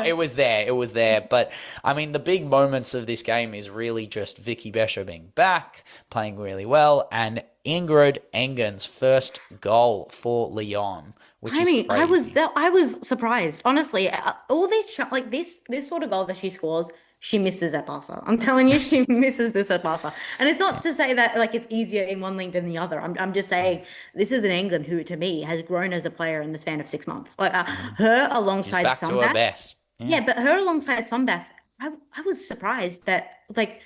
It was there. But I mean, the big moments of this game is really just Vicky Bescher being back, playing really well, and Ingrid Engen's first goal for Lyon, which is crazy. I was surprised, honestly. All these this sort of goal that she scores, she misses at Barca. I'm telling you, she misses this at Barca. And it's not to say that like it's easier in one league than the other. I'm just saying this is an England who, to me, has grown as a player in the span of 6 months. Like her alongside She's back to her best. Yeah, but her alongside Sombeth, I was surprised that like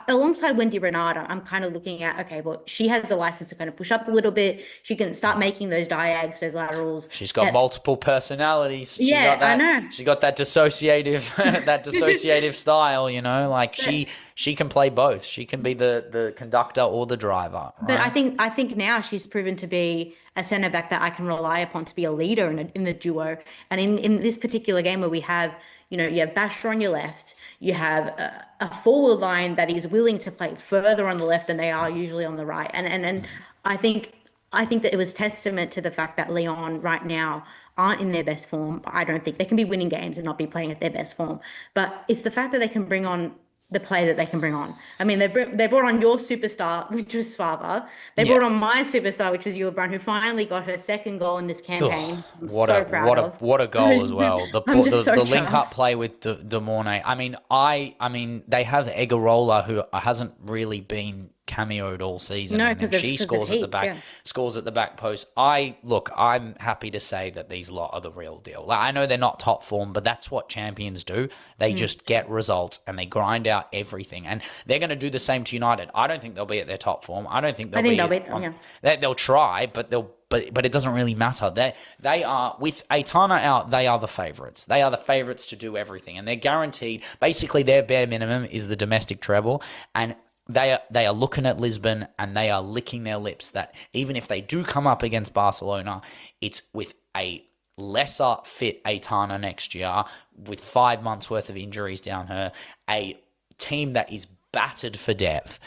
alongside Wendy Renata, I'm kind of looking at, okay, well, she has the license to kind of push up a little bit. She can start making those diags, those laterals. She's got multiple personalities. I know. She got that dissociative, that dissociative style, you know, like she can play both. She can be the conductor or the driver. Right? But I think now she's proven to be a centre back that I can rely upon to be a leader in the duo. And in this particular game where we have, you know, you have Basher on your left, you have a forward line that is willing to play further on the left than they are usually on the right. And I think that it was testament to the fact that Lyon right now aren't in their best form. I don't think they can be winning games and not be playing at their best form. But it's the fact that they can bring on the player that they can bring on. I mean, they brought on your superstar, which was Svava. They brought on my superstar, which was Yul Brand, who finally got her second goal in this campaign. What a goal as well. The link-up play with De Mornay. I mean, they have Egarola, who hasn't really been cameoed all season. No, because she scores at the back, scores at the back post. I'm happy to say that these lot are the real deal. Like, I know they're not top form, but that's what champions do. They just get results and they grind out everything. And they're going to do the same to United. I don't think they'll be at their top form. I don't think they'll beat them. They'll try, but it doesn't really matter. They are, with Aitana out, they are the favourites. They are the favourites to do everything, and they're guaranteed. Basically, their bare minimum is the domestic treble, and they are looking at Lisbon and they are licking their lips that even if they do come up against Barcelona, it's with a lesser fit Aitana next year, with 5 months worth of injuries down her, a team that is battered for depth,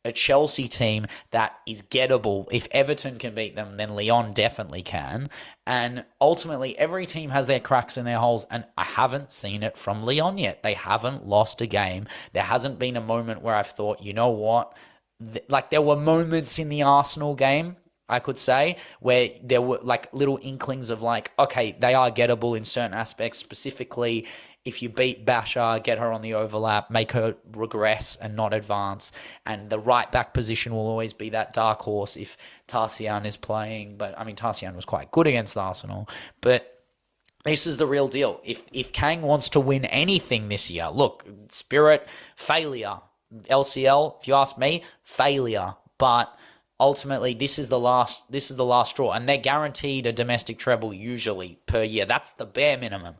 a Chelsea team that is gettable. If Everton can beat them, then Lyon definitely can. And ultimately, every team has their cracks and their holes, and I haven't seen it from Lyon yet. They haven't lost a game. There hasn't been a moment where I've thought, you know what? Like, there were moments in the Arsenal game, I could say, where there were like little inklings of like, okay, they are gettable in certain aspects, specifically if you beat Basher, get her on the overlap, make her regress and not advance. And the right back position will always be that dark horse if Tarsian is playing. But I mean, Tarsian was quite good against Arsenal. But this is the real deal. If Kang wants to win anything this year, look, Spirit, failure. LCL, if you ask me, failure. But ultimately, this is the last straw. And they're guaranteed a domestic treble usually per year. That's the bare minimum.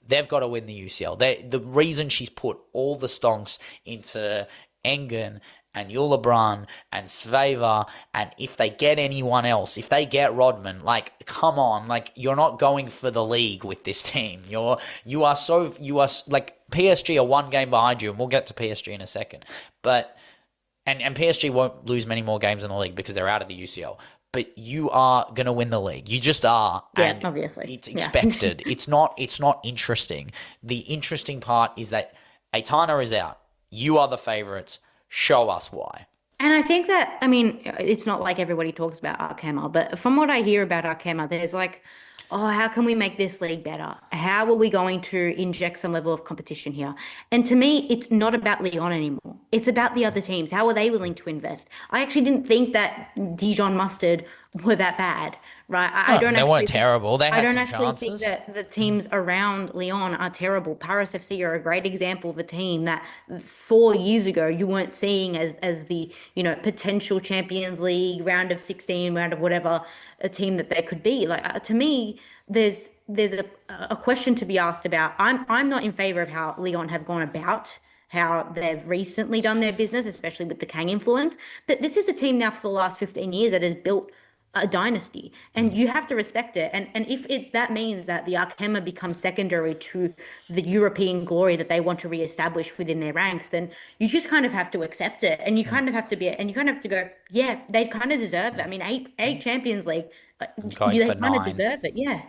They've got to win the UCL. The reason she's put all the stonks into Engen and Yulabran and Sveva, and if they get anyone else, if they get Rodman, like, come on, like, you're not going for the league with this team. You are like, PSG are one game behind you, and we'll get to PSG in a second. But and PSG won't lose many more games in the league because they're out of the UCL. But you are going to win the league. You just are. Yeah, and obviously. It's expected. It's not interesting. The interesting part is that Aitana is out. You are the favourites. Show us why. And I think that, I mean, it's not like everybody talks about ARKEMA, but from what I hear about ARKEMA, there's like, oh, how can we make this league better? How are we going to inject some level of competition here? And to me, it's not about Lyon anymore. It's about the other teams. How are they willing to invest? I actually didn't think that Dijon Mustard were that bad, right? They weren't terrible. They had some chances. I don't actually think that the teams around Lyon are terrible. Paris FC are a great example of a team that 4 years ago you weren't seeing as the, you know, potential Champions League, round of 16, round of whatever, a team that they could be. Like, to me, there's a question to be asked about. I'm not in favor of how Lyon have gone about how they've recently done their business, especially with the Kang influence. But this is a team now for the last 15 years that has built a dynasty, and you have to respect it. And if that means that the ARKEMA becomes secondary to the European glory that they want to reestablish within their ranks, then you just kind of have to accept it, and you kind of have to go, yeah, they kind of deserve it. I mean, eight Champions League, Going they for kind of 9. deserve it. Yeah.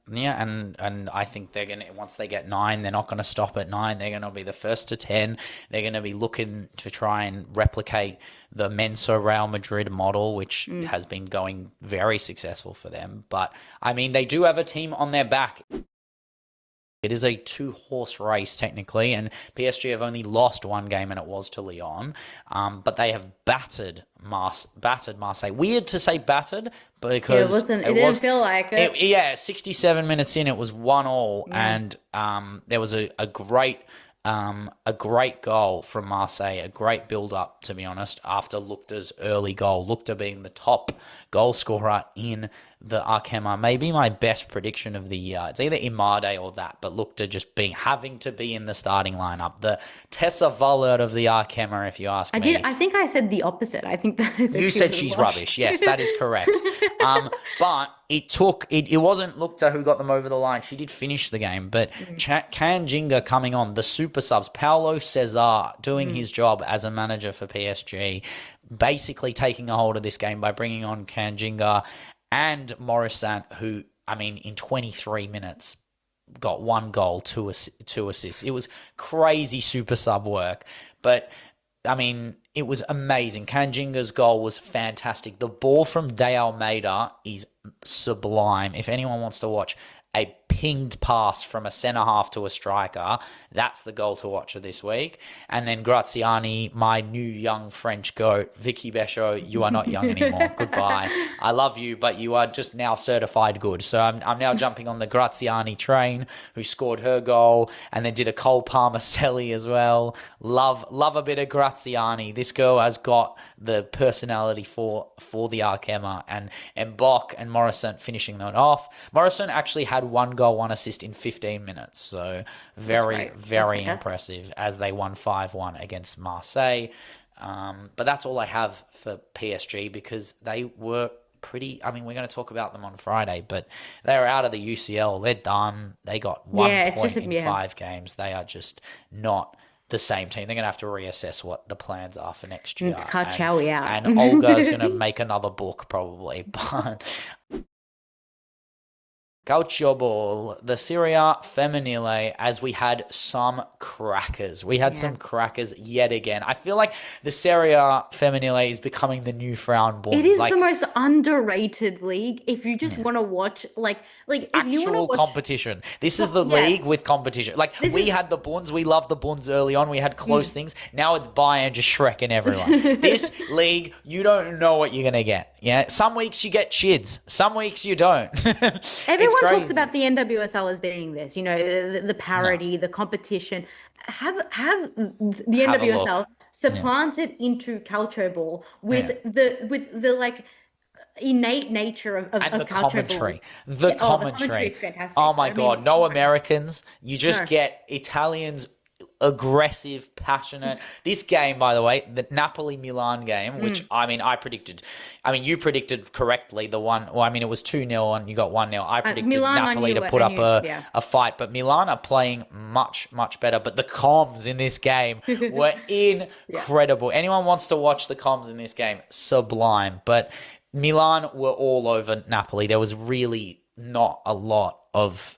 Yeah, and I think they're gonna, once they get 9, they're not gonna stop at 9. They're gonna be the first to 10. They're gonna be looking to try and replicate the Menso Real Madrid model, which has been going very successful for them. But I mean, they do have a team on their back. It is a 2-horse race, technically, and PSG have only lost 1 game, and it was to Lyon. But they have battered Marseille. Weird to say battered, because it didn't feel like it. 67 minutes in, it was 1-1, and there was a great goal from Marseille, a great build-up, to be honest, after Lukta's early goal. Lukta being the top goal scorer in the ARKEMA. Maybe my best prediction of the year. It's either Imade or that, but Lukta just having to be in the starting lineup. The Tessa Vollert of the ARKEMA, if you ask me. I think I said the opposite. I think that you said she's rubbish. Yes, that is correct. But it wasn't Lukta who got them over the line. She did finish the game, but Kanjinga coming on, the super subs, Paulo Cesar doing his job as a manager for PSG, basically taking a hold of this game by bringing on Kanjinga and Morissant, who, I mean, in 23 minutes got 1 goal, 2 assists. It was crazy super sub work, but I mean, it was amazing. Kanjinga's goal was fantastic. The ball from De Almeida is sublime. If anyone wants to watch a pinged pass from a centre-half to a striker, that's the goal to watch of this week. And then Graziani, my new young French goat, Vicky Besho, you are not young anymore. Goodbye. I love you, but you are just now certified good. So I'm now jumping on the Graziani train, who scored her goal and then did a Cole Palmer-Selly as well. Love a bit of Graziani. This girl has got the personality for the ARKEMA, and Mbok and Morissant finishing that off. Morissant actually had 1 goal, 1 assist in 15 minutes. So very impressive, as they won 5-1 against Marseille. But that's all I have for PSG, because they were pretty, I mean, we're going to talk about them on Friday, but they're out of the UCL. They're done. They got 1 point in 5 games. They are just not the same team. They're going to have to reassess what the plans are for next year. It's Karchawi out. And Olga's going to make another book probably. But Calcioball, the Serie A Femminile, as we had some crackers. We had some crackers yet again. I feel like the Serie A Femminile is becoming the new FRAUEN Bundes. It is the most underrated league. If you just want to watch, like if actual you want to watch competition. This is the league with competition. Like, we had the Bundes. We loved the Bundes early on. We had close things. Now it's Bayern just shrekking everyone. This league, you don't know what you're going to get. Yeah, some weeks you get chids. Some weeks you don't. Everyone talks about the NWSL as being this, the parody, the competition. Have the NWSL supplanted into Calcio Ball with the like innate nature of the Calcio commentary. Ball. The commentary is fantastic. Oh my God, no Americans. You just get Italians, aggressive, passionate. This game, by the way, the Napoli-Milan game, which, you predicted correctly the one, it was 2-0 and you got 1-0. I predicted Napoli to put up a fight, but Milan are playing much, much better. But the comms in this game were incredible. Anyone wants to watch the comms in this game, sublime. But Milan were all over Napoli. There was really not a lot of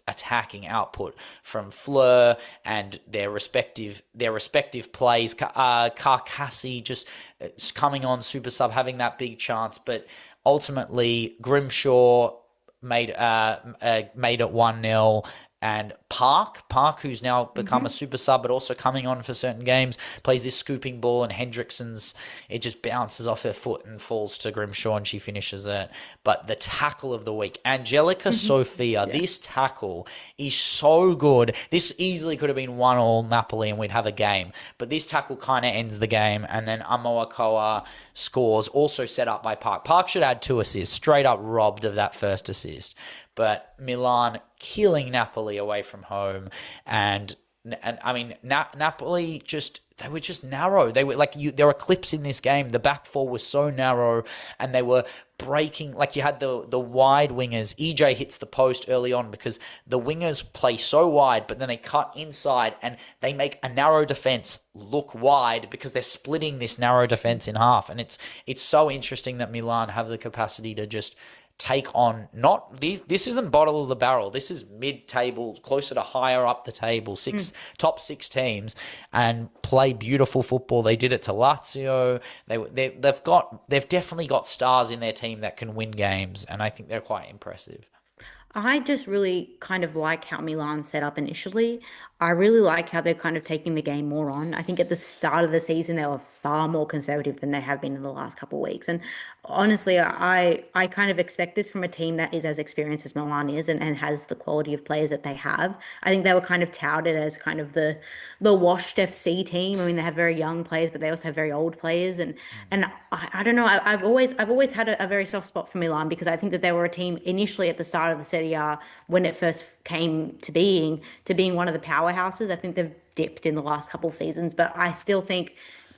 attacking output from Fleur and their respective plays. Carcassi just coming on super sub, having that big chance, but ultimately Grimshaw made it 1-0. And Park, who's now become a super sub, but also coming on for certain games, plays this scooping ball, and it just bounces off her foot and falls to Grimshaw, and she finishes it. But the tackle of the week, Angelica Sophia, this tackle is so good. This easily could have been 1-1 Napoli and we'd have a game. But this tackle kind of ends the game, and then Amoakoa scores, also set up by Park. Park should add 2 assists, straight up robbed of that first assist. But Milan killing Napoli away from home. And I mean, Napoli just, they were just narrow. They were like, there were clips in this game. The back four was so narrow, and they were breaking. Like, you had the wide wingers. EJ hits the post early on because the wingers play so wide, but then they cut inside and they make a narrow defense look wide because they're splitting this narrow defense in half. And it's so interesting that Milan have the capacity to just take on, not this isn't bottom of the barrel, this is mid-table, closer to higher up the table, top six teams, and play beautiful football. They did it to Lazio. They've definitely got stars in their team that can win games, and I think they're quite impressive. I just really kind of like how Milan set up initially. I really like how they're kind of taking the game more on. I think at the start of the season, they were far more conservative than they have been in the last couple of weeks. And honestly, I kind of expect this from a team that is as experienced as Milan is and has the quality of players that they have. I think they were kind of touted as kind of the washed FC team. I mean, they have very young players, but they also have very old players. And I don't know. I've always had a very soft spot for Milan because I think that they were a team initially at the start of the Serie A when it first came to being one of the powerhouses. I think they've dipped in the last couple of seasons, but I still think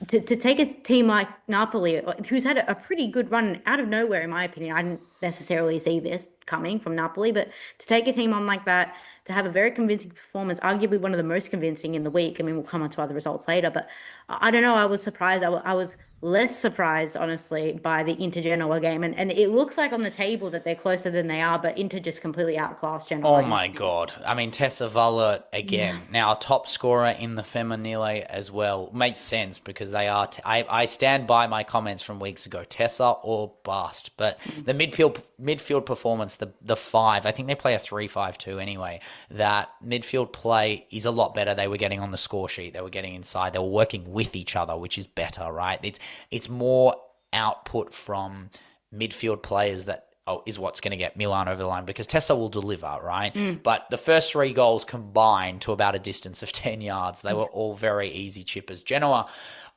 to take a team like Napoli, who's had a pretty good run out of nowhere, in my opinion, I didn't necessarily see this coming from Napoli, but to take a team on like that, to have a very convincing performance, arguably one of the most convincing in the week. I mean, we'll come on to other results later, but I don't know. I was surprised. I was less surprised, honestly, by the Inter Genoa game. And it looks like on the table that they're closer than they are, but Inter just completely outclassed Genoa. Oh, my God. I mean, Tessa Vallert again. Yeah. Now, a top scorer in the Femminile as well. Makes sense because they are... I stand by my comments from weeks ago. Tessa or bust. But the midfield performance, the five, I think they play a 3-5-2 anyway. That midfield play is a lot better. They were getting on the score sheet. They were getting inside. They were working with each other, which is better, right? It's more output from midfield players that is what's going to get Milan over the line because Tessa will deliver, right? But the first three goals combined to about a distance of 10 yards. They were all very easy chippers. Genoa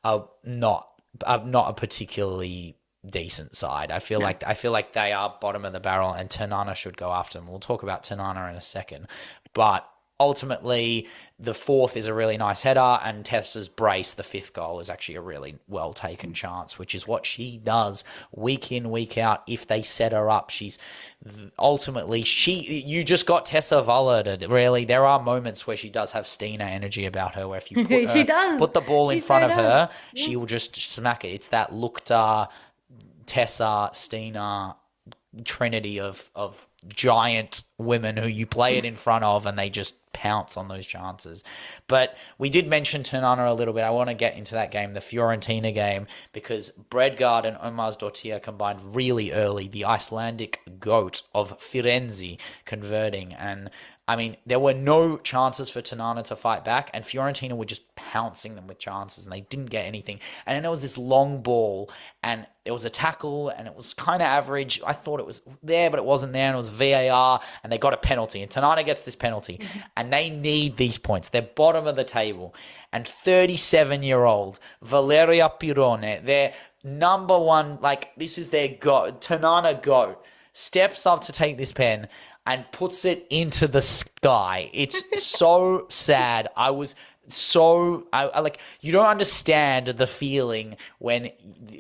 are not a particularly decent side. I feel like they are bottom of the barrel, and Ternana should go after them. We'll talk about Ternana in a second, but ultimately the fourth is a really nice header, and Tessa's brace, the fifth goal, is actually a really well taken chance, which is what she does week in, week out. If they set her up, she's ultimately you just got Tessa Vallert. Really, there are moments where she does have Stina energy about her, where if you put the ball in front of her, she will just smack it. It's that Lukta, Tessa, Stina trinity of giant women who you play it in front of and they just pounce on those chances. But we did mention Ternana a little bit. I want to get into that game, the Fiorentina game, because Bredgard and Omars Dortier combined really early, the Icelandic goat of Firenze converting. And I mean, there were no chances for Ternana to fight back, and Fiorentina were just pouncing them with chances, and they didn't get anything. And then there was this long ball, and there was a tackle, and it was kind of average. I thought it was there, but it wasn't there, and it was VAR, and they got a penalty. And Ternana gets this penalty, and they need these points. They're bottom of the table. And 37-year-old Valeria Pirone, their number one, like, this is their goat, Ternana goat, steps up to take this pen and puts it into the sky. It's so sad. I like, you don't understand the feeling when,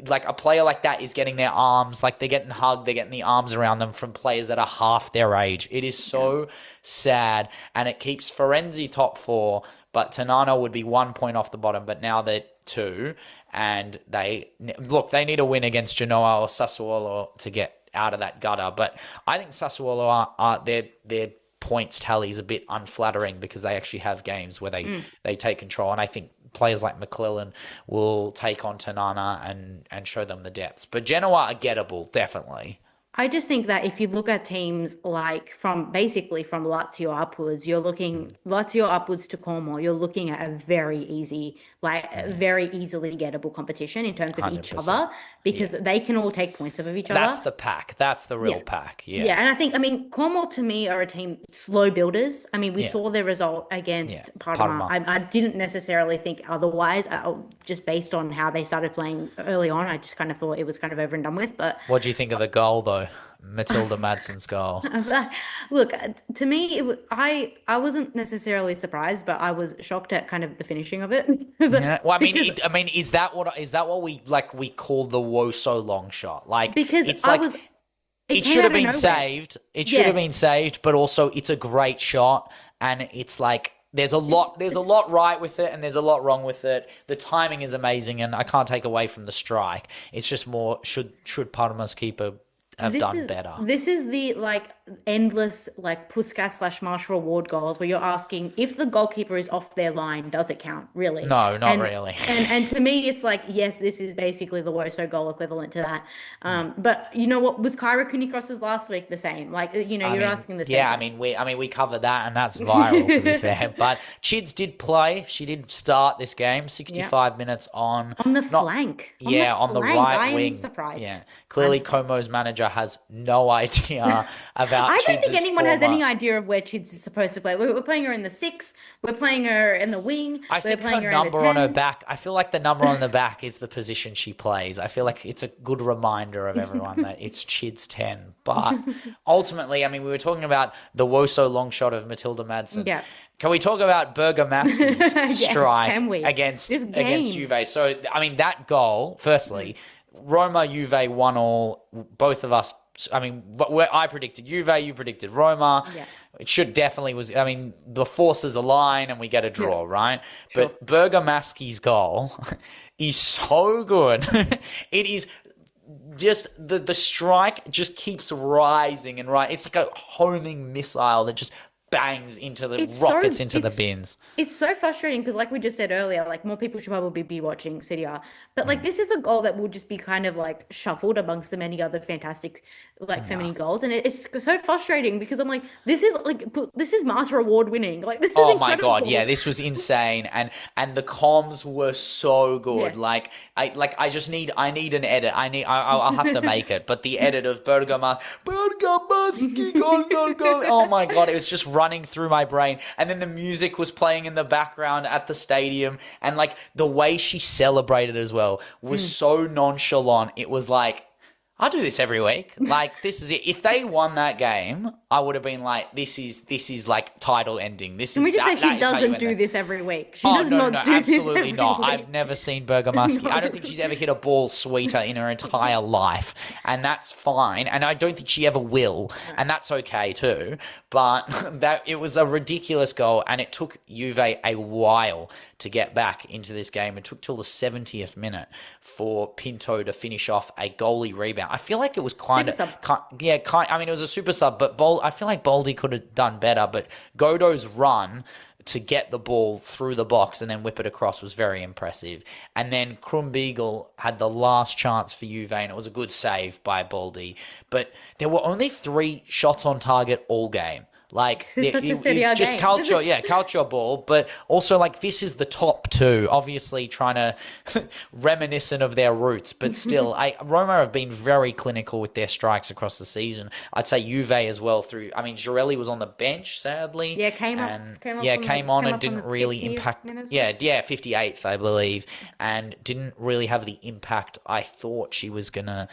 like, a player like that is getting their arms, like, they're getting hugged, they're getting the arms around them from players that are half their age. It is so sad, and it keeps Firenze top four, but Ternana would be 1 point off the bottom, but now they're 2, and they need a win against Genoa or Sassuolo to get out of that gutter. But I think Sassuolo are their points tally is a bit unflattering because they actually have games where they take control, and I think players like McClellan will take on Ternana and show them the depths. But Genoa are gettable, definitely. I just think that if you look at teams like from Lazio upwards, you're looking Lazio upwards to Como, you're looking at a very easily gettable competition in terms of 100%. Each other, because they can all take points off of each other. That's the pack. That's the real pack. Yeah. And I mean, Como to me are a team slow builders. I mean, we saw their result against Parma. I didn't necessarily think otherwise, just based on how they started playing early on. I just kind of thought it was kind of over and done with. But what do you think of the goal, though? Matilda Madsen's goal. Look, to me, I wasn't necessarily surprised, but I was shocked at kind of the finishing of it. Yeah. Well, I mean, is that what we call the Woso long shot? Like, because it's I like was. it should have been saved. It should have been saved, but also it's a great shot, and it's like there's a lot right with it, and there's a lot wrong with it. The timing is amazing, and I can't take away from the strike. It's just more should Parma's keeper have done better. This is the like endless like Puskás/Marshall Award goals where you're asking if the goalkeeper is off their line, does it count? Really? No, not really. And to me, it's like, yes, this is basically the Woso goal equivalent to that. But you know what? Was Kyra Cooney-Cross's last week the same? Like, you know, you're asking the same. Yeah, we covered that, and that's viral to be fair. But Chids did play. She did start this game, 65 minutes on the flank. On the right wing. I'm surprised. Yeah, clearly Como's manager has no idea about. I don't think Chids' anyone has any idea of where Chids is supposed to play. We're playing her in the 6. We're playing her in the wing. I think her number on her back. I feel like the number on the back is the position she plays. I feel like it's a good reminder of everyone that it's Chids 10. But ultimately, I mean, we were talking about the Woso long shot of Matilda Madsen. Yeah. Can we talk about Bergamaschi's strike against Juve? So, I mean, that goal, firstly, Roma, Juve 1-1. Both of us. I mean, I predicted Juve, you predicted Roma. Yeah. It should definitely was. I mean, the forces align and we get a draw, right? Sure. But Bergamaschi's goal is so good. It is just the strike just keeps rising and right. It's like a homing missile that just bangs into the rockets into the bins. It's so frustrating because, like we just said earlier, like more people should probably be watching Serie A. But like this is a goal that will just be kind of like shuffled amongst the many other fantastic like feminine goals, and it's so frustrating because I'm like, this is Marta Award winning. Like this is incredible. My god, yeah, this was insane, and the comms were so good. Yeah. Like I need an edit. I'll have to make it, but the edit of Bergamaschi goal. Oh my god, it was just running through my brain, and then the music was playing in the background at the stadium, and like the way she celebrated as well was so nonchalant. It was like, I'll do this every week. Like, this is it. If they won that game, I would have been like, this is like title ending. Can we just say she doesn't do this every week? She does not do this every week. I've never seen Bergamaschi. No. I don't think she's ever hit a ball sweeter in her entire life. And that's fine. And I don't think she ever will. No. And that's okay too. But it was a ridiculous goal. And it took Juve a while to get back into this game. It took till the 70th minute for Pinto to finish off a goalie rebound. I feel like it was I mean, it was a super sub, but I feel like Boldy could have done better. But Godot's run to get the ball through the box and then whip it across was very impressive. And then Krumbiegel had the last chance for Juve, and it was a good save by Boldy. But there were only 3 shots on target all game. Like, it's just culture ball, but also, like, this is the top 2, obviously trying to reminiscent of their roots, but still, Roma have been very clinical with their strikes across the season. I'd say Juve as well Girelli was on the bench, sadly. Yeah, came on and didn't really impact. Minutes. Yeah, 58th, I believe, and didn't really have the impact I thought she was going to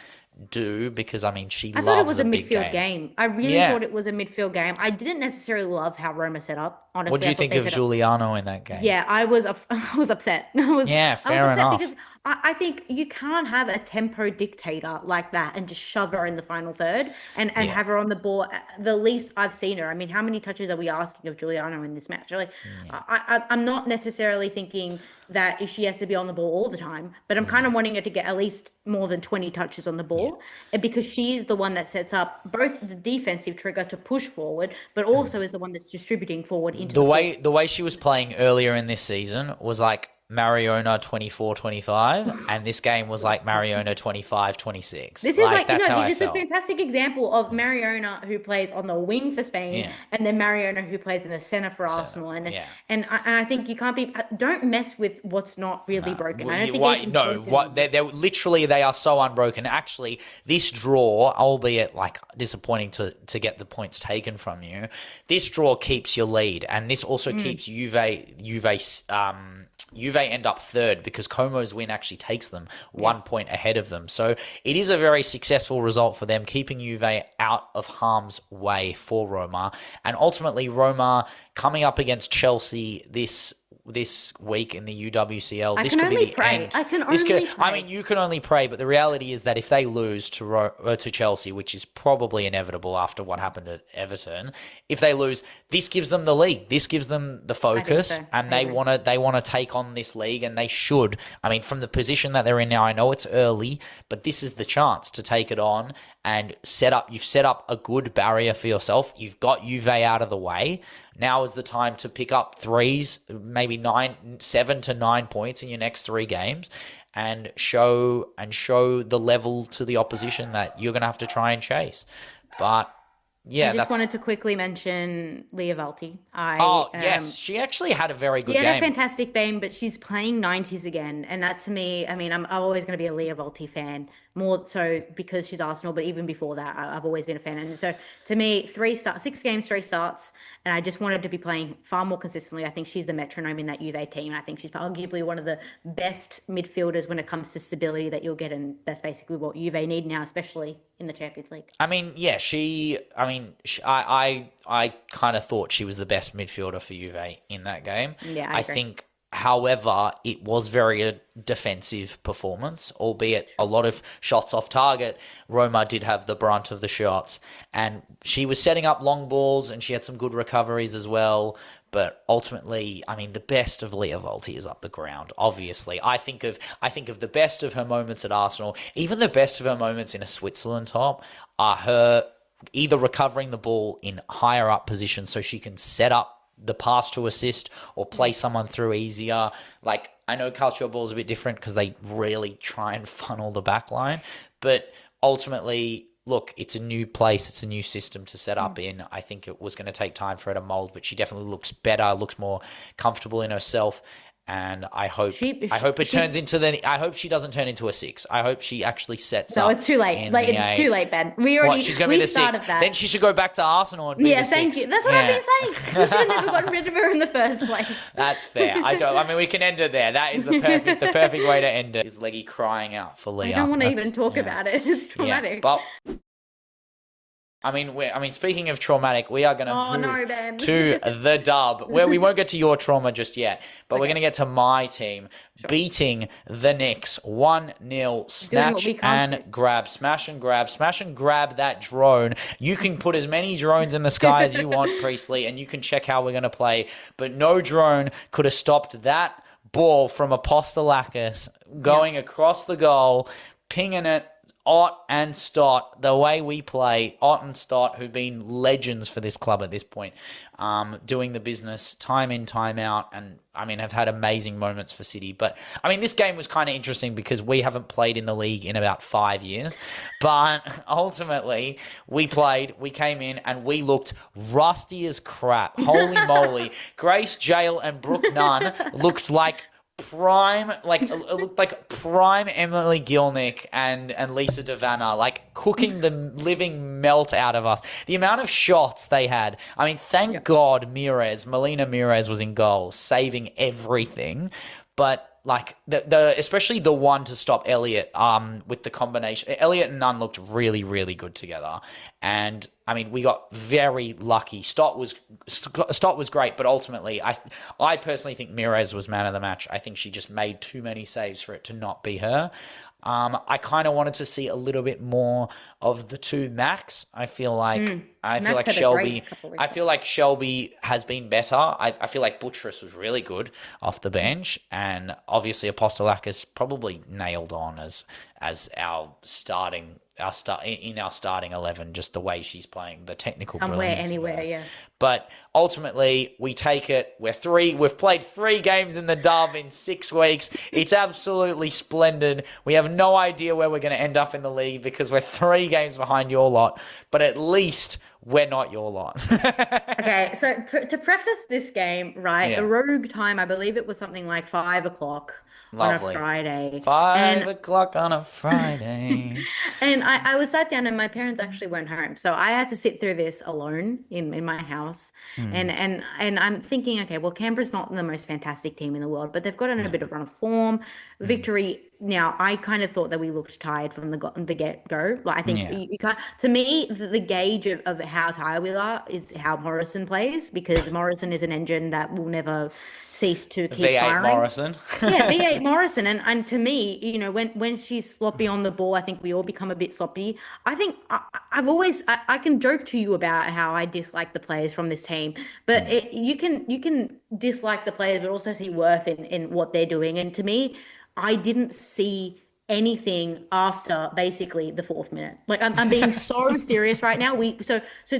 do, because I thought it was a midfield game. I really thought it was a midfield game. I didn't necessarily love how Roma set up. Honestly, what do you think of Giuliano in that game? Yeah, I was upset. Fair enough. Because I think you can't have a tempo dictator like that and just shove her in the final third and have her on the ball. The least I've seen her. I mean, how many touches are we asking of Giuliano in this match? Like, I'm not necessarily thinking that she has to be on the ball all the time, but I'm kind of wanting her to get at least more than 20 touches on the ball, and because she's the one that sets up both the defensive trigger to push forward, but also is the one that's distributing forward into the way she was playing earlier in this season was like Mariona 24-25, and this game was like Mariona 25-26. This is it's a fantastic example of Mariona who plays on the wing for Spain, and then Mariona who plays in the center for Arsenal. And I think you can't don't mess with what's not really broken. I don't think they're literally, they are so unbroken. Actually, this draw, albeit like disappointing to get the points taken from you, this draw keeps your lead, and this also keeps Juve Juve end up third because Como's win actually takes them 1 point ahead of them. So it is a very successful result for them, keeping Juve out of harm's way for Roma. And ultimately, Roma coming up against Chelsea this week in the UWCL. This could be the end. I can only pray. I mean, you can only pray, but the reality is that if they lose to Chelsea, which is probably inevitable after what happened at Everton, if they lose, this gives them the league. This gives them the focus, and they want to take on this league, and they should. I mean, from the position that they're in now, I know it's early, but this is the chance to take it on and you've set up a good barrier for yourself. You've got Juve out of the way. Now is the time to pick up threes, maybe 7 to 9 points in your next 3 games, and show the level to the opposition that you're going to have to try and chase. But yeah, I just wanted to quickly mention Lia Valti. Yes, she actually had a very good game. She had a fantastic game, but she's playing 90s again, and that to me, I mean, I'm always going to be a Lia Valti fan, more so because she's Arsenal, but even before that, I've always been a fan. And so to me, 6 games, 3 starts, and I just wanted to be playing far more consistently. I think she's the metronome in that Juve team, and I think she's arguably one of the best midfielders when it comes to stability that you'll get, and that's basically what Juve need now, especially in the Champions League. I mean, yeah, I kind of thought she was the best midfielder for Juve in that game. Yeah, I agree. think, however, it was very a defensive performance, albeit a lot of shots off target. Roma did have the brunt of the shots, and she was setting up long balls, and she had some good recoveries as well. But ultimately, I mean, the best of Lia Valti is up the ground, obviously. I think of the best of her moments at Arsenal, even the best of her moments in a Switzerland top, are her either recovering the ball in higher up positions so she can set up the pass to assist or play someone through easier. Like, I know culture ball is a bit different because they really try and funnel the back line, but ultimately, look, it's a new place, it's a new system to set up in. I think it was going to take time for her to mold, but she definitely looks better, looks more comfortable in herself. And I hope I hope she doesn't turn into a 6. I hope she actually sets up. No, it's too late. Like, it's too late, Ben. She's going to be the 6. Then she should go back to Arsenal and be the 6. Thank you. That's what I've been saying. We should have never gotten rid of her in the first place. That's fair. I mean, we can end it there. That is the perfect way to end it. Is Leggy crying out for Leah? I don't want to even talk about it. It's traumatic. But I mean, speaking of traumatic, we are going to move to the dub, where we won't get to your trauma just yet, but we're going to get to my team beating the Knicks 1-0. Smash and grab that drone. You can put as many drones in the sky as you want, Priestley, and you can check how we're going to play, but no drone could have stopped that ball from Apostolakis going across the goal, pinging it. Ott and Stott, the way we play, Ott and Stott, who've been legends for this club at this point, doing the business time in, time out, and, I mean, have had amazing moments for City. But, I mean, this game was kind of interesting because we haven't played in the league in about 5 years. But ultimately, we came in, and we looked rusty as crap. Holy moly. Grace Jail and Brooke Nunn looked like it looked like prime Emily Gilnick and Lisa Devanna, like cooking the living melt out of us. The amount of shots they had. I mean, thank God Melina Mirez was in goal, saving everything. But like especially the one to stop Elliot, with the combination, Elliot and Nunn looked really, really good together. And I mean, we got very lucky. Stott was great, but ultimately, I personally think Mirez was man of the match. I think she just made too many saves for it to not be her. I kind of wanted to see a little bit more of the two Max. I feel like Shelby has been better. I feel like Buttress was really good off the bench, and obviously Apostolakis probably nailed on as our starting 11, just the way she's playing, the technical brilliance. Yeah. But ultimately, we take it. We've played 3 games in the dub in 6 weeks. It's absolutely splendid. We have no idea where we're going to end up in the league because we're 3 games behind your lot. But at least we're not your lot. Okay, so to preface this game, right, Yeah. the rogue time, I believe it was something like 5 o'clock on a Lovely. Friday. 5 o'clock on a Friday. And I was sat down and my parents actually weren't home. So I had to sit through this alone in my house. And I'm thinking, okay, well, Canberra's not the most fantastic team in the world, but they've got in a bit of run of form. Victory. Now, I kind of thought that we looked tired from the get-go. Like, I think Yeah. you can't, to me, the gauge of how tired we are is how Morrison plays, because Morrison is an engine that will never cease to keep V8 firing. Morrison. Yeah, V8 Morrison. And to me, you know, when she's sloppy on the ball, I think we all become a bit sloppy. I think I can joke to you about how I dislike the players from this team, but you can dislike the players, but also see worth in what they're doing. And to me, I didn't see anything after basically the 4th minute. Like, I'm being so serious right now. So to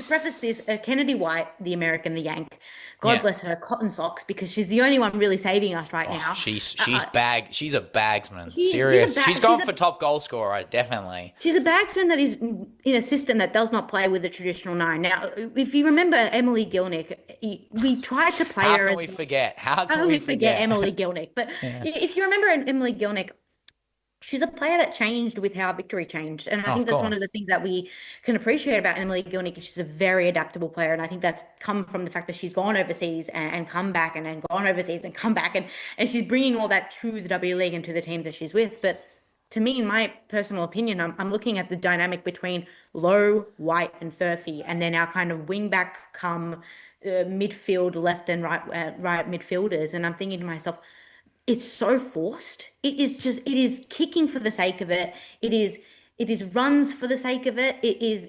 preface this, Kennedy White, the American, the Yank, God bless her, cotton socks, because she's the only one really saving us right now. She's a bagsman. Serious. She's gone for top goal scorer, definitely. She's a bagsman that is in a system that does not play with the traditional 9. Now, if you remember Emily Gilnick, we tried to play her as... How can we forget Emily Gilnick? But if you remember Emily Gilnick, she's a player that changed with how Victory changed. And I think that's one of the things that we can appreciate about Emily Gilnick is she's a very adaptable player. And I think that's come from the fact that she's gone overseas and come back and then gone overseas and come back. And she's bringing all that to the W League and to the teams that she's with. But to me, in my personal opinion, I'm looking at the dynamic between Lowe, White and Furphy, and then our kind of wing back come midfield, left and right midfielders. And I'm thinking to myself, it's so forced. It is kicking for the sake of it. It is runs for the sake of it. It is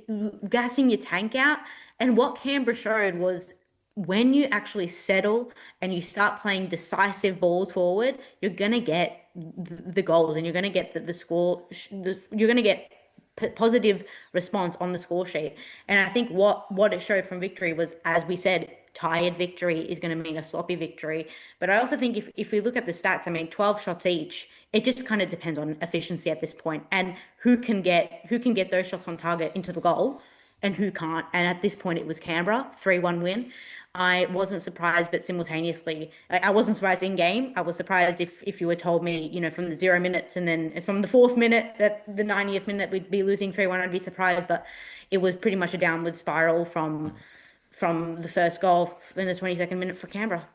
gassing your tank out. And what Canberra showed was when you actually settle and you start playing decisive balls forward, you're going to get the goals and you're going to get the score. You're going to get positive response on the score sheet. And I think what it showed from Victory was, as we said, tired victory is going to mean a sloppy victory. But I also think if we look at the stats, I mean, 12 shots each, it just kind of depends on efficiency at this point and who can get those shots on target into the goal and who can't. And at this point, it was Canberra, 3-1 win. I wasn't surprised, but simultaneously, I wasn't surprised in game. I was surprised if you had told me, you know, from the 0 minutes and then from the 4th minute, that the 90th minute we'd be losing 3-1, I'd be surprised. But it was pretty much a downward spiral from the first goal in the 22nd minute for Canberra.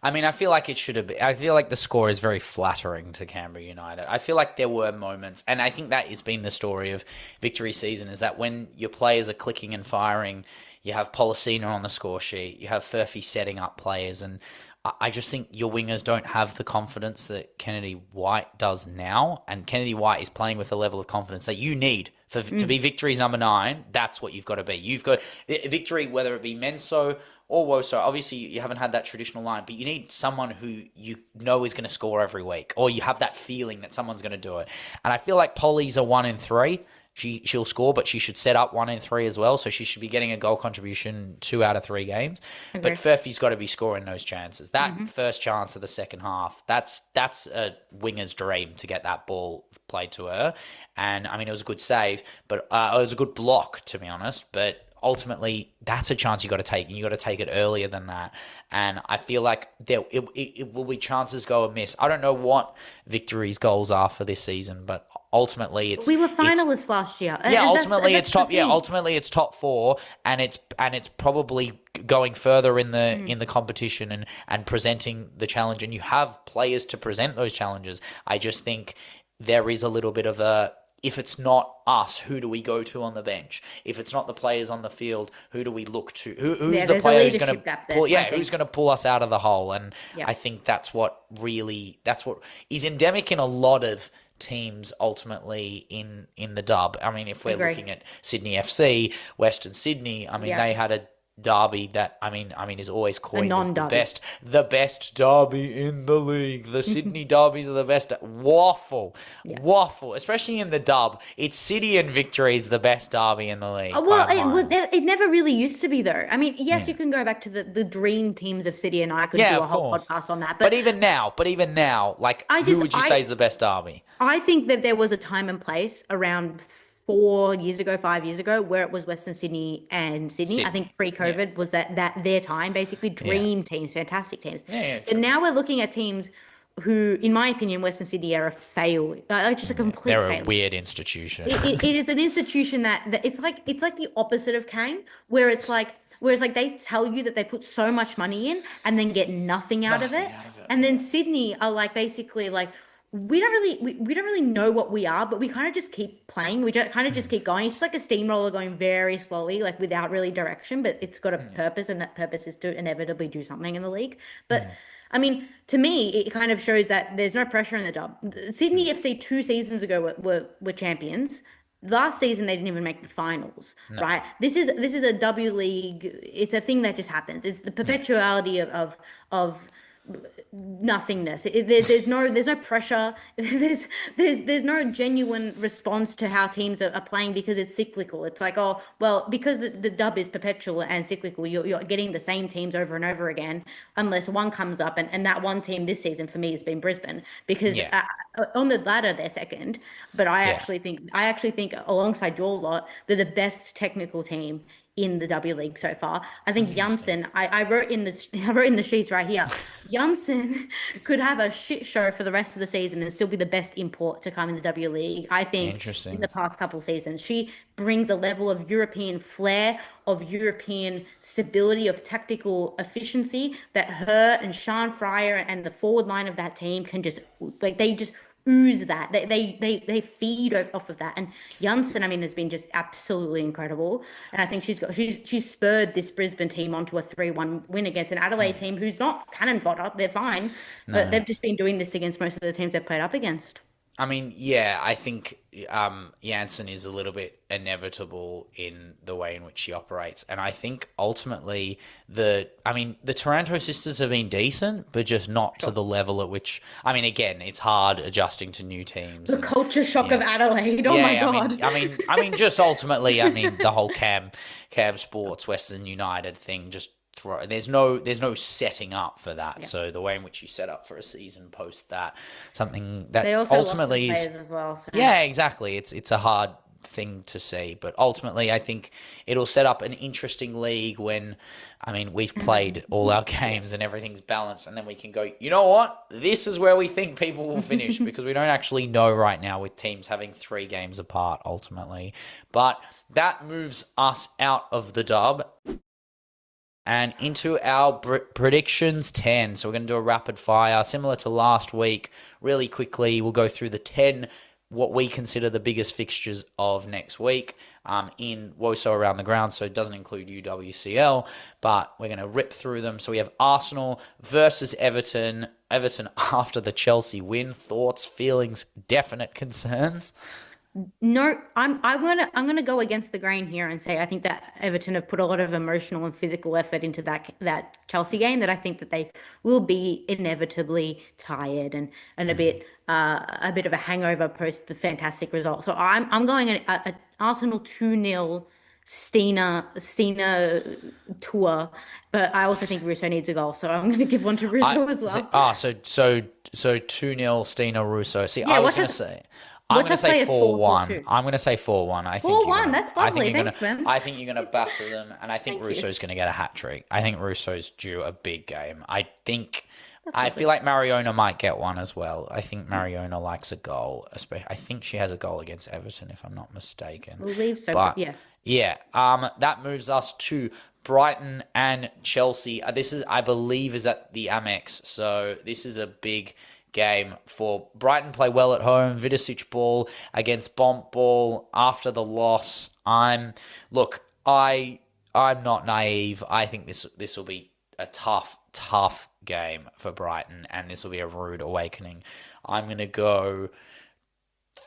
I mean, I feel like it should have been. I feel like the score is very flattering to Canberra United. I feel like there were moments, and I think that has been the story of Victory season, is that when your players are clicking and firing, you have Policina on the score sheet, you have Furphy setting up players, and I just think your wingers don't have the confidence that Kennedy White does now, and Kennedy White is playing with a level of confidence that you need to be Victory's number 9. That's what you've got to be. You've got Victory, whether it be Menso or Woso. Obviously, you haven't had that traditional line, but you need someone who you know is going to score every week, or you have that feeling that someone's going to do it. And I feel like Polly's a 1 in 3. She'll score, but she should set up 1 in 3 as well. So she should be getting a goal contribution 2 out of 3 games. Okay. But Furphy's got to be scoring those chances. That first chance of the second half, that's a winger's dream to get that ball played to her. And I mean, it was a good save, but it was a good block, to be honest. But ultimately, that's a chance you got to take, and you got to take it earlier than that. And I feel like it will be chances go amiss. I don't know what Victory's goals are for this season, but ultimately we were finalists last year. Yeah, ultimately it's top. Yeah, ultimately it's top 4, and it's probably going further in the competition and presenting the challenge. And you have players to present those challenges. I just think there is a little bit of a, if it's not us, who do we go to on the bench? If it's not the players on the field, who do we look to? Who's the player who's going to pull? Yeah, who's going to pull us out of the hole? And I think that's what is endemic in a lot of teams ultimately in the dub. I mean, if we're looking at Sydney FC, Western Sydney, I mean, they had a derby that I mean is always coined as the best derby in the league. The Sydney derbies are the best. Waffle, especially in the dub. It's City and Victory is the best derby in the league. Well, it never really used to be though. I mean, yes, you can go back to the dream teams of City, and I could do a whole podcast on that. But even now, like, who would you say is the best derby? I think that there was a time and place around 4 years ago, 5 years ago, where it was Western Sydney and Sydney. I think pre-COVID was that their time, basically dream teams, fantastic teams. But now we're looking at teams who, in my opinion, Western Sydney are a fail, just a complete They're fail. a weird institution. It is an institution that it's like the opposite of Kang, where it's like. Whereas like they tell you that they put so much money in and then get nothing out of it. And then Sydney are like basically like we don't really know what we are, but we kind of just keep playing. We kind of just keep going. It's just like a steamroller going very slowly, like without really direction, but it's got a purpose, and that purpose is to inevitably do something in the league. But I mean, to me, it kind of shows that there's no pressure in the dub. Sydney FC 2 seasons ago were champions. Last season they didn't even make the finals, right? This is a W League. It's a thing that just happens. It's the perpetuality of nothingness. There's no pressure. There's no genuine response to how teams are playing because it's cyclical. It's like, oh well, because the dub is perpetual and cyclical, you're getting the same teams over and over again, unless one comes up, and that one team this season for me has been Brisbane, because on the ladder they're second, but I actually think alongside your lot they're the best technical team in the W League so far. I think Janssen, I wrote in the sheets right here, Janssen could have a shit show for the rest of the season and still be the best import to come in the W League. I think in the past couple of seasons, she brings a level of European flair, of European stability, of tactical efficiency that her and Sean Fryer and the forward line of that team can just, like, they just ooze that. They feed off of that. And Janssen, I mean, has been just absolutely incredible. And I think she's spurred this Brisbane team onto a 3-1 win against an Adelaide team who's not cannon fodder. They're fine, but they've just been doing this against most of the teams they've played up against. I mean, yeah, I think Janssen is a little bit inevitable in the way in which she operates. And I think ultimately the Taranto sisters have been decent, but just not to the level at which, I mean, again, it's hard adjusting to new teams. The culture shock of Adelaide. Oh my God. I mean, just ultimately, I mean, the whole Cam Sports, Western United thing, just there's no setting up for that. So the way in which you set up for a season post that, something that they also ultimately lost some players as well. So. Yeah, exactly. It's a hard thing to see, but ultimately I think it'll set up an interesting league when, I mean, we've played all our games and everything's balanced, and then we can go, you know what, this is where we think people will finish, because we don't actually know right now with teams having 3 games apart ultimately. But that moves us out of the dub and into our predictions 10. So we're going to do a rapid fire, similar to last week. Really quickly, we'll go through the 10, what we consider the biggest fixtures of next week in Woso around the ground. So it doesn't include UWCL, but we're going to rip through them. So we have Arsenal versus Everton. Everton after the Chelsea win. Thoughts, feelings, definite concerns? No, I'm gonna go against the grain here and say I think that Everton have put a lot of emotional and physical effort into that Chelsea game, that I think that they will be inevitably tired and a bit of a hangover post the fantastic result. So I'm going at Arsenal 2-0 Stina tour, but I also think Russo needs a goal, so I'm going to give one to Russo as well. So 2-0 Stina Russo. See, I was going to say. I'm going to say 4-1. I'm going to say 4-1. I think 4-1. That's lovely. Thanks, man. I think you're going to batter them, and I think Russo's going to get a hat trick. I think Russo's due a big game. I feel like Mariona might get one as well. I think Mariona likes a goal. I think she has a goal against Everton, if I'm not mistaken. I believe so. But, yeah. That moves us to Brighton and Chelsea. This is, I believe, is at the Amex. So this is a big game for Brighton. Play well at home. Vidicic ball against Bomp ball after the loss. I'm not naive. I think this will be a tough game for Brighton, and this will be a rude awakening. I'm going to go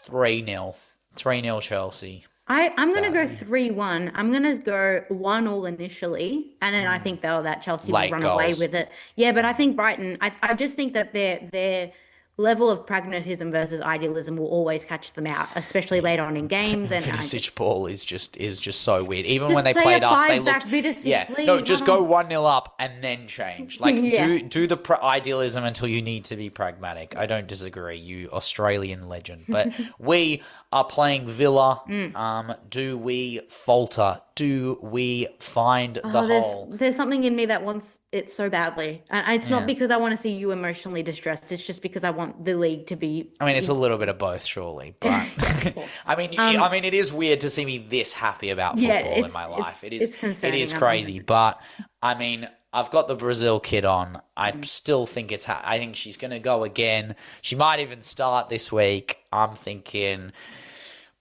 3-0. 3-0 Chelsea. I'm going to go 3-1. I'm going to go 1-1 initially, and then I think that Chelsea will run away with it. Yeah, but I think Brighton, I just think that their level of pragmatism versus idealism will always catch them out, especially later on in games. And Vidicic ball is just so weird. Even when they play played a us, they five-back looked Vidicic, please, no, just why go not? 1-0 up and then change. Like Yeah. do the idealism until you need to be pragmatic. I don't disagree, you Australian legend. But we are playing Villa. Do we falter? Do we find the hole? There's something in me that wants it so badly, and it's not because I want to see you emotionally distressed. It's just because I want the league to be. I mean, it's a little bit of both, surely. But I mean, it is weird to see me this happy about football in my life. It's concerning. It is crazy. But I mean, I've got the Brazil kid on. I still think I think she's going to go again. She might even start this week. I'm thinking.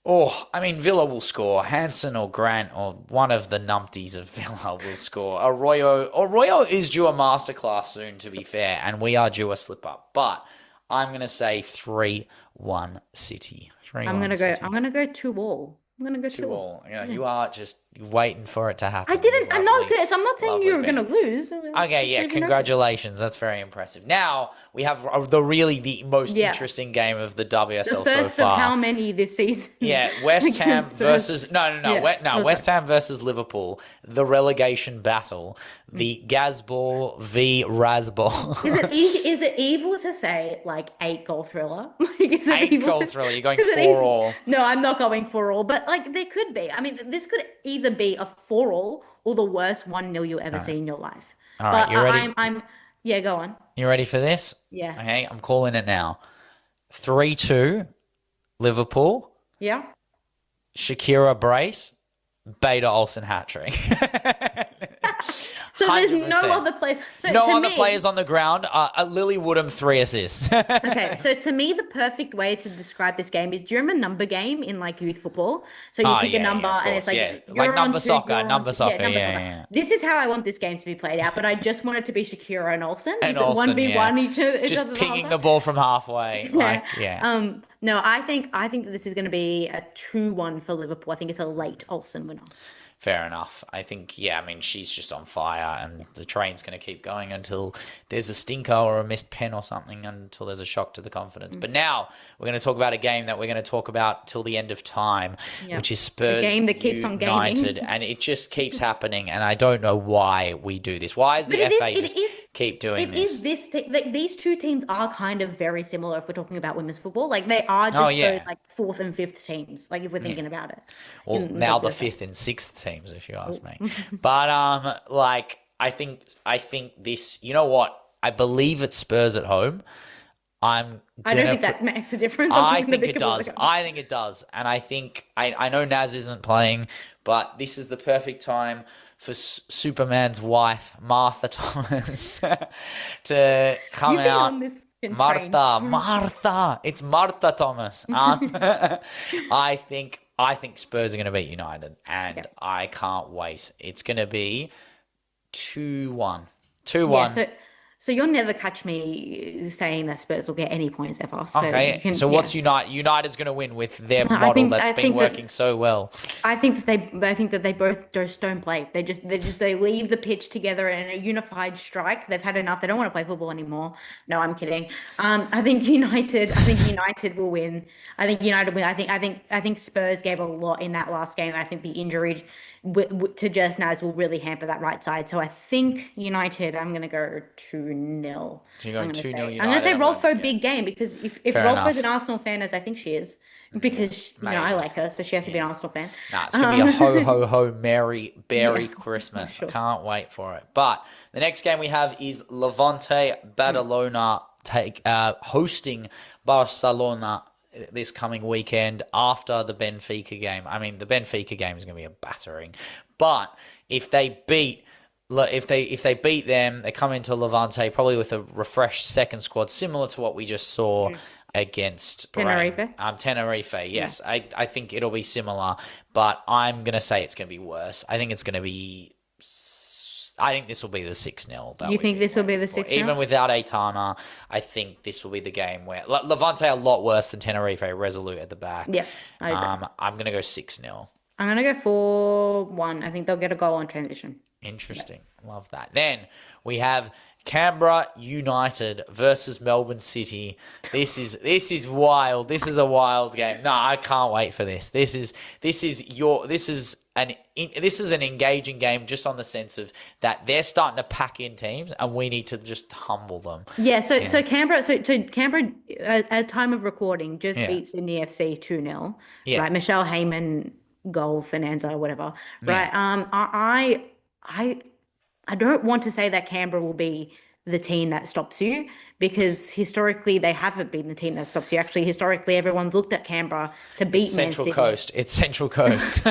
Oh, I mean, Villa will score. Hansen or Grant or one of the numpties of Villa will score. Arroyo is due a masterclass soon, to be fair, and we are due a slip-up. But I'm going to say 3-1 City. 3-1 I'm gonna City. go. I'm gonna go 2-2. I'm gonna go 2-2. 2-2. Yeah, you are just waiting for it to happen. I didn't. I'm not Lovely, good. So I'm not saying lovely you're Ben. gonna lose. Okay, yeah, congratulations. That's very impressive. Now we have the most interesting game of the WSL The first so far. of how many this season? Yeah, West Ham Against Spurs. versus Yeah. West Ham versus Liverpool, the relegation battle, the Gazball v Razball. Is it evil to say like 8-goal thriller? Like, is it evil 8-goal to- thriller. You're going is it 4-all. No, I'm not going 4-all, but like there could be. I mean, this could either be a 4-all or the worst 1-0 you'll ever see in your life. All right, but you ready? I'm yeah, go on. You ready for this? Yeah. Okay, I'm calling it now. 3-2 Liverpool. Yeah. Shakira brace. Beata Olsson hat trick. So there's no 100%. other players. So No to other me, players on the ground. Lily Woodham 3 assists. Okay, so to me, the perfect way to describe this game is, do you remember number game in like youth football? So you pick a number of and it's course, like like you're number on two, soccer, you're on number two. soccer, number yeah. This is how I want this game to be played out, but I just want it to be Shakira and Olsen, And just Olsen, 1v1 each other. Just the whole pinging time. the ball from halfway. No, I think that this is going to be a 2-1 for Liverpool. I think it's a late Olsen winner. Fair enough. I think, I mean, she's just on fire and the train's going to keep going until there's a stinker or a missed pen or something, until there's a shock to the confidence. But now we're going to talk about a game that we're going to talk about till the end of time, which is Spurs The game that keeps on gaming. United. And it just keeps happening, and I don't know why we do this. Why is the FA just keep doing this? Like, these two teams are kind of very similar if we're talking about women's football. Like they are just those like 4th and 5th teams, like if we're thinking about it. Well, now the 5th and 6th teams, if you ask me. But like I think this. You know what? I believe it's Spurs at home. I don't think that makes a difference. I think it does. I think it does, and I think I know Naz isn't playing, but this is the perfect time for Superman's wife, Martha Thomas, to come You've been out. on this Martha. It's Martha Thomas. I think Spurs are going to beat United, and I can't wait. It's going to be 2-1. 2-1. Yeah, so you'll never catch me saying that Spurs will get any points ever. Okay, so what's United? United's going to win with their model that's been working so well. I think that they both just don't play. They leave the pitch together in a unified strike. They've had enough. They don't want to play football anymore. No, I'm kidding. I think United will win. I think United win. I think Spurs gave a lot in that last game. I think the injury to Jess Naz will really hamper that right side. So I think United, I'm going to go 2-0. So you're going 2-0 United. I'm going to say Rolfo big game, because if Rolfo's an Arsenal fan, as I think she is, because I like her, so she has to be an Arsenal fan. Nah, it's going to be a ho, ho, ho, merry, berry Christmas. I can't wait for it. But the next game we have is Levante Badalona hosting Barcelona this coming weekend after the Benfica game. I mean, the Benfica game is going to be a battering, but if they beat them, they come into Levante probably with a refreshed second squad, similar to what we just saw against Tenerife. Tenerife, yes. Yeah. I think it'll be similar, but I'm going to say it's going to be worse. I think this will be the 6-0. You think this will be the 6-0? Even without Aitana, I think this will be the game where Levante are a lot worse than Tenerife, resolute at the back. Yeah, I agree. I'm going to go 6-0. I'm going to go 4-1. I think they'll get a goal on transition. Interesting. Love that. Then we have Canberra United versus Melbourne City. This is wild. This is a wild game. No, I can't wait for this. This is an engaging game, just on the sense of that they're starting to pack in teams and we need to just humble them. Yeah, so Canberra at time of recording just beat Sydney FC 2-0. Yeah. Right, Michelle Heyman goal, Fernanza, whatever. Right. I don't want to say that Canberra will be the team that stops you, because historically they haven't been the team that stops you. Actually, historically, everyone's looked at Canberra to beat Man City. It's Central Coast.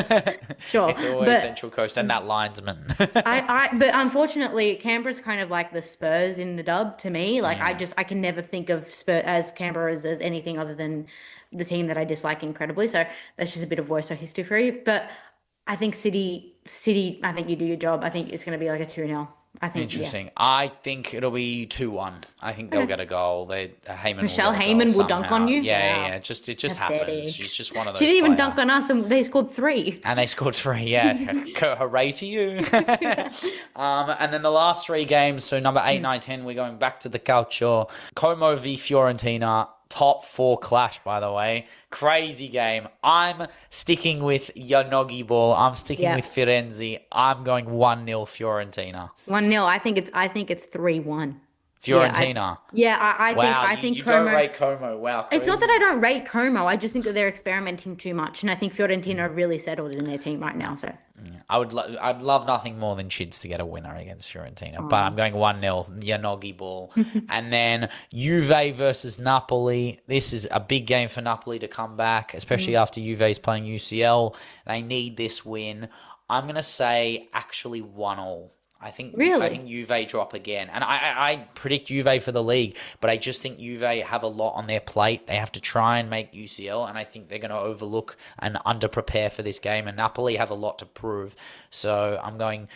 Sure. It's always Central Coast and that linesman. But unfortunately, Canberra's kind of like the Spurs in the dub to me. Like, I can never think of Canberra as anything other than the team that I dislike incredibly. So that's just a bit of Woso history for you. But I think City, I think you do your job. I think it's going to be like a 2-0. I think. Interesting. Yeah. I think it'll be 2-1. I think they'll get a goal. Michelle Heyman will dunk on you. Yeah. It just happens. She's just one of those. She didn't even dunk on us, and they scored 3. And they scored 3. Yeah. Hooray to you. And then the last 3 games. So number 8, 9, 10. We're going back to the Calcio. Como v Fiorentina. Top 4 clash, by the way. Crazy game. I'm sticking with Yanogi ball. I'm sticking with Firenze. I'm going 1-0 Fiorentina. 1-0. I think it's 3-1. Fiorentina. I think you Como, don't rate Como. Wow. Crazy. It's not that I don't rate Como. I just think that they're experimenting too much, and I think Fiorentina are really settled in their team right now. So I'd love nothing more than Chids to get a winner against Fiorentina, but I'm going 1-0 Yanogi ball. And then Juve versus Napoli. This is a big game for Napoli to come back, especially after Juve's playing UCL. They need this win. I'm gonna say actually 1-1. I think Juve drop again. And I predict Juve for the league, but I just think Juve have a lot on their plate. They have to try and make UCL, and I think they're going to overlook and under-prepare for this game. And Napoli have a lot to prove. So I'm going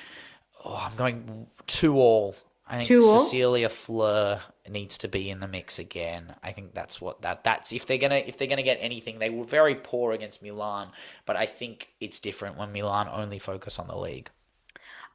2-2. I think Cecilia Fleur needs to be in the mix again. I think that's if they're gonna get anything. They were very poor against Milan, but I think it's different when Milan only focus on the league.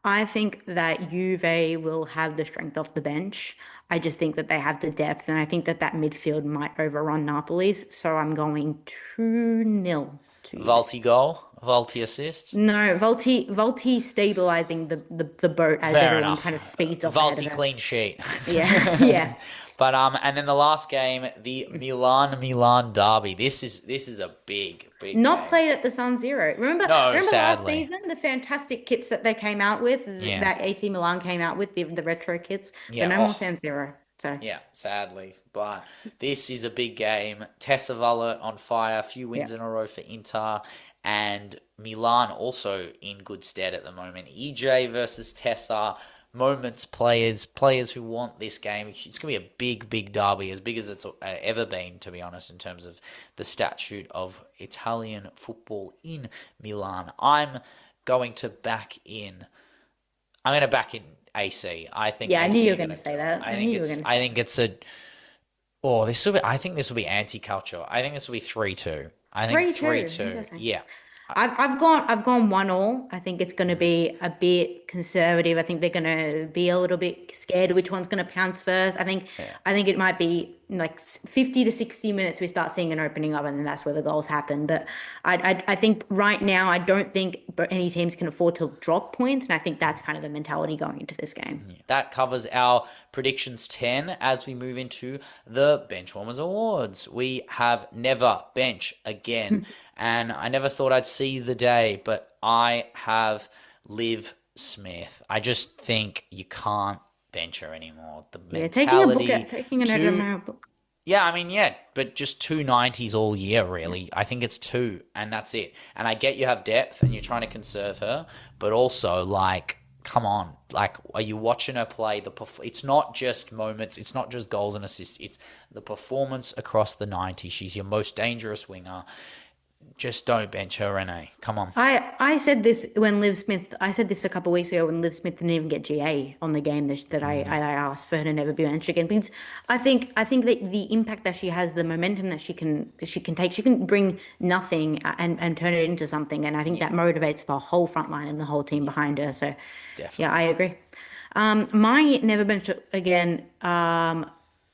I think that Juve will have the strength off the bench. I just think that they have the depth, and I think that midfield might overrun Napoli's. So I'm going 2-0 to Volti goal? Volti assist? No, Volti stabilising the boat as Fair everyone enough. kind of speeds off. Volti clean sheet. Yeah. But and then the last game, the Milan derby. This is a big not game. Played at the San Siro. Remember last season, the fantastic kits that they came out with, that AC Milan came out with, the retro kits. Yeah. But no more San Siro. So yeah, sadly. But this is a big game. Tessa Vallet on fire, a few wins in a row for Inter, and Milan also in good stead at the moment. EJ versus Tessa. Moments, players who want this game. It's going to be a big derby, as big as it's ever been, to be honest, in terms of the statute of Italian football in Milan. I'm going to back in AC. I think. Yeah, I knew you were going to say that. I think this will be anti-culture. I think this will be 3-2. I think 3-2. Yeah. I've gone 1-1. I think it's going to be a bit conservative. I think they're going to be a little bit scared which one's going to pounce first. I think it might be like 50 to 60 minutes we start seeing an opening up, and then that's where the goals happen. But I think right now I don't think any teams can afford to drop points, and I think that's kind of the mentality going into this game. Yeah. That covers our predictions 10 as we move into the Benchwarmers Awards. We have never bench again. And I never thought I'd see the day, but I have Liv Smith. I just think you can't bench her anymore. The mentality, taking a note of my book. Yeah, but just 2 90s all year, really. I think it's 2, and that's it. And I get you have depth and you're trying to conserve her, but also, like, come on. Like, are you watching her play? It's not just moments. It's not just goals and assists. It's the performance across the 90s. She's your most dangerous winger. Just don't bench her, Renee. Come on. I said this when Liv Smith. I said this a couple of weeks ago when Liv Smith didn't even get GA on the game that I asked for her to never be benched again. Because I think that the impact that she has, the momentum that she can take, she can bring nothing and turn it into something. And I think that motivates the whole front line and the whole team behind her. So, definitely. Yeah, I agree. My never bench again.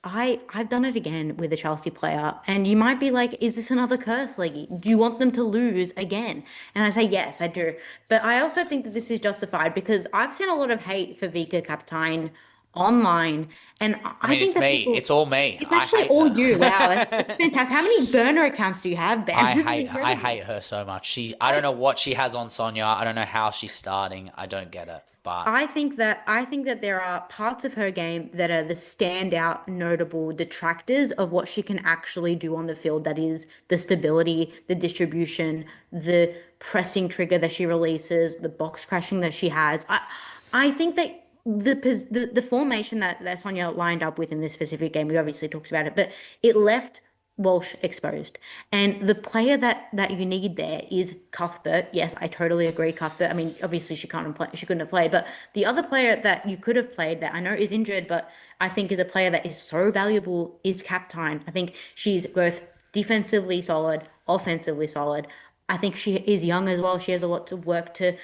I've done it again with a Chelsea player, and you might be like, "Is this another curse, Leggy? Do you want them to lose again?" And I say, "Yes, I do." But I also think that this is justified because I've seen a lot of hate for Vika Kaptein online, and I I mean, think it's that me. people. It's all me. It's I actually hate all her. you. Wow, that's fantastic. How many burner accounts do you have, Ben? This is I incredible. hate her so much. I don't know what she has on Sonia. I don't know how she's starting. I don't get it. But I think that there are parts of her game that are the standout, notable detractors of what she can actually do on the field. That is the stability, the distribution, the pressing trigger that she releases, the box crashing that she has. I think that the formation that Sonia lined up with in this specific game, we obviously talked about it, but it left Walsh exposed. And the player that you need there is Cuthbert. Yes, I totally agree, Cuthbert. I mean, obviously she couldn't have played, but the other player that you could have played that I know is injured, but I think is a player that is so valuable is Kaptein. I think she's both defensively solid, offensively solid. I think she is young as well. She has a lot of work to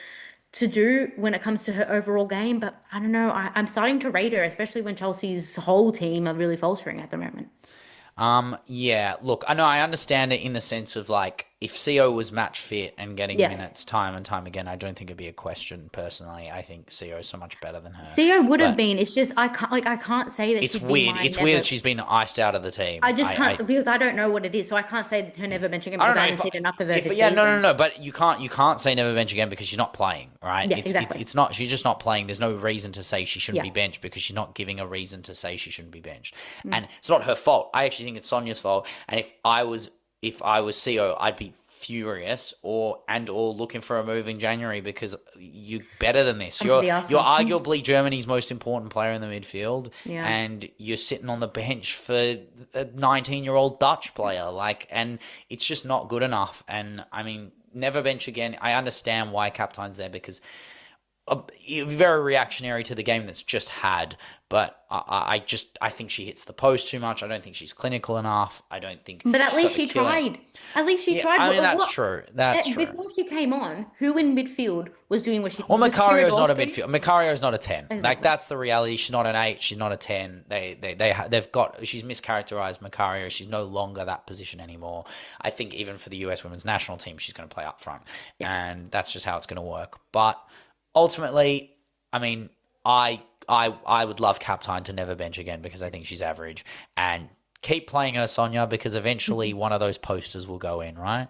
do when it comes to her overall game, but I don't know. I'm starting to rate her, especially when Chelsea's whole team are really faltering at the moment. Yeah, look, I know I understand it in the sense of like if CO was match fit and getting Yeah. minutes time and time again, I don't think it'd be a question personally. I think CO is so much better than her. Sia would have But been. It's just I can't say that it's she'd be weird. my It's never. weird she's been iced out of the team. I just can't because I don't know what it is, so I can't say that her never benching him I don't because I know haven't seen enough of her if this yeah, no, season. but you can't say never bench again because she's not playing, right? Yeah, exactly. It's not she's just not playing. There's no reason to say she shouldn't Yeah. be benched because she's not giving a reason to say she shouldn't be benched. Mm. And it's not her fault. I actually think it's Sonia's fault. And if I was CO, I'd be furious or looking for a move in January because you're better than this. Come to the You're Arsenal. arguably Germany's most important player in the midfield, Yeah. and you're sitting on the bench for a 19-year-old Dutch player. And it's just not good enough. And I mean, never bench again. I understand why Kaptein's there because very reactionary to the game that's just had, but I think she hits the post too much. I don't think she's clinical enough. I don't think. But at she's least got the she killer. tried. At least she tried. I mean, that's What- true. That's true. Before she came on, who in midfield was doing what she? Well, was Kira Macario's not a Goldstein? midfield. Macario's not a 10. Exactly. Like that's the reality. She's not an 8. She's not a 10. They've got. She's mischaracterized Macario. She's no longer that position anymore. I think even for the US women's national team, she's going to play up front, and that's just how it's going to work. But ultimately, I mean, I would love Kaptein to never bench again because I think she's average and keep playing her, Sonia, because eventually one of those posters will go in, right?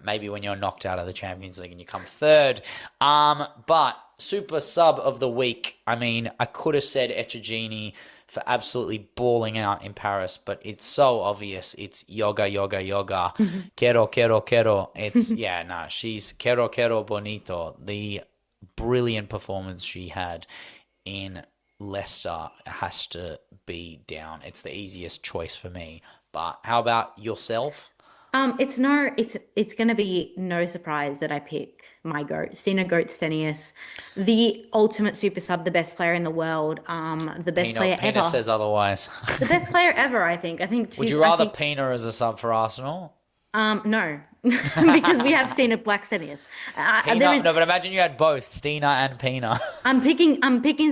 Maybe when you're knocked out of the Champions League and you come third. But super sub of the week, I mean, I could have said Echegini for absolutely balling out in Paris, but it's so obvious. It's yoga. Quiero. It's, she's quiero bonito. The brilliant performance she had in Leicester has to be down. It's the easiest choice for me. But how about yourself? It's gonna be no surprise that I pick my goat, Stina Goat Stenius, the ultimate super sub, the best player in the world, the best player Pina ever, says otherwise. the best player ever. I think. Would you rather Pina as a sub for Arsenal? No, because we have Stina Black Stenius. No, but imagine you had both Stina and Pina. I'm picking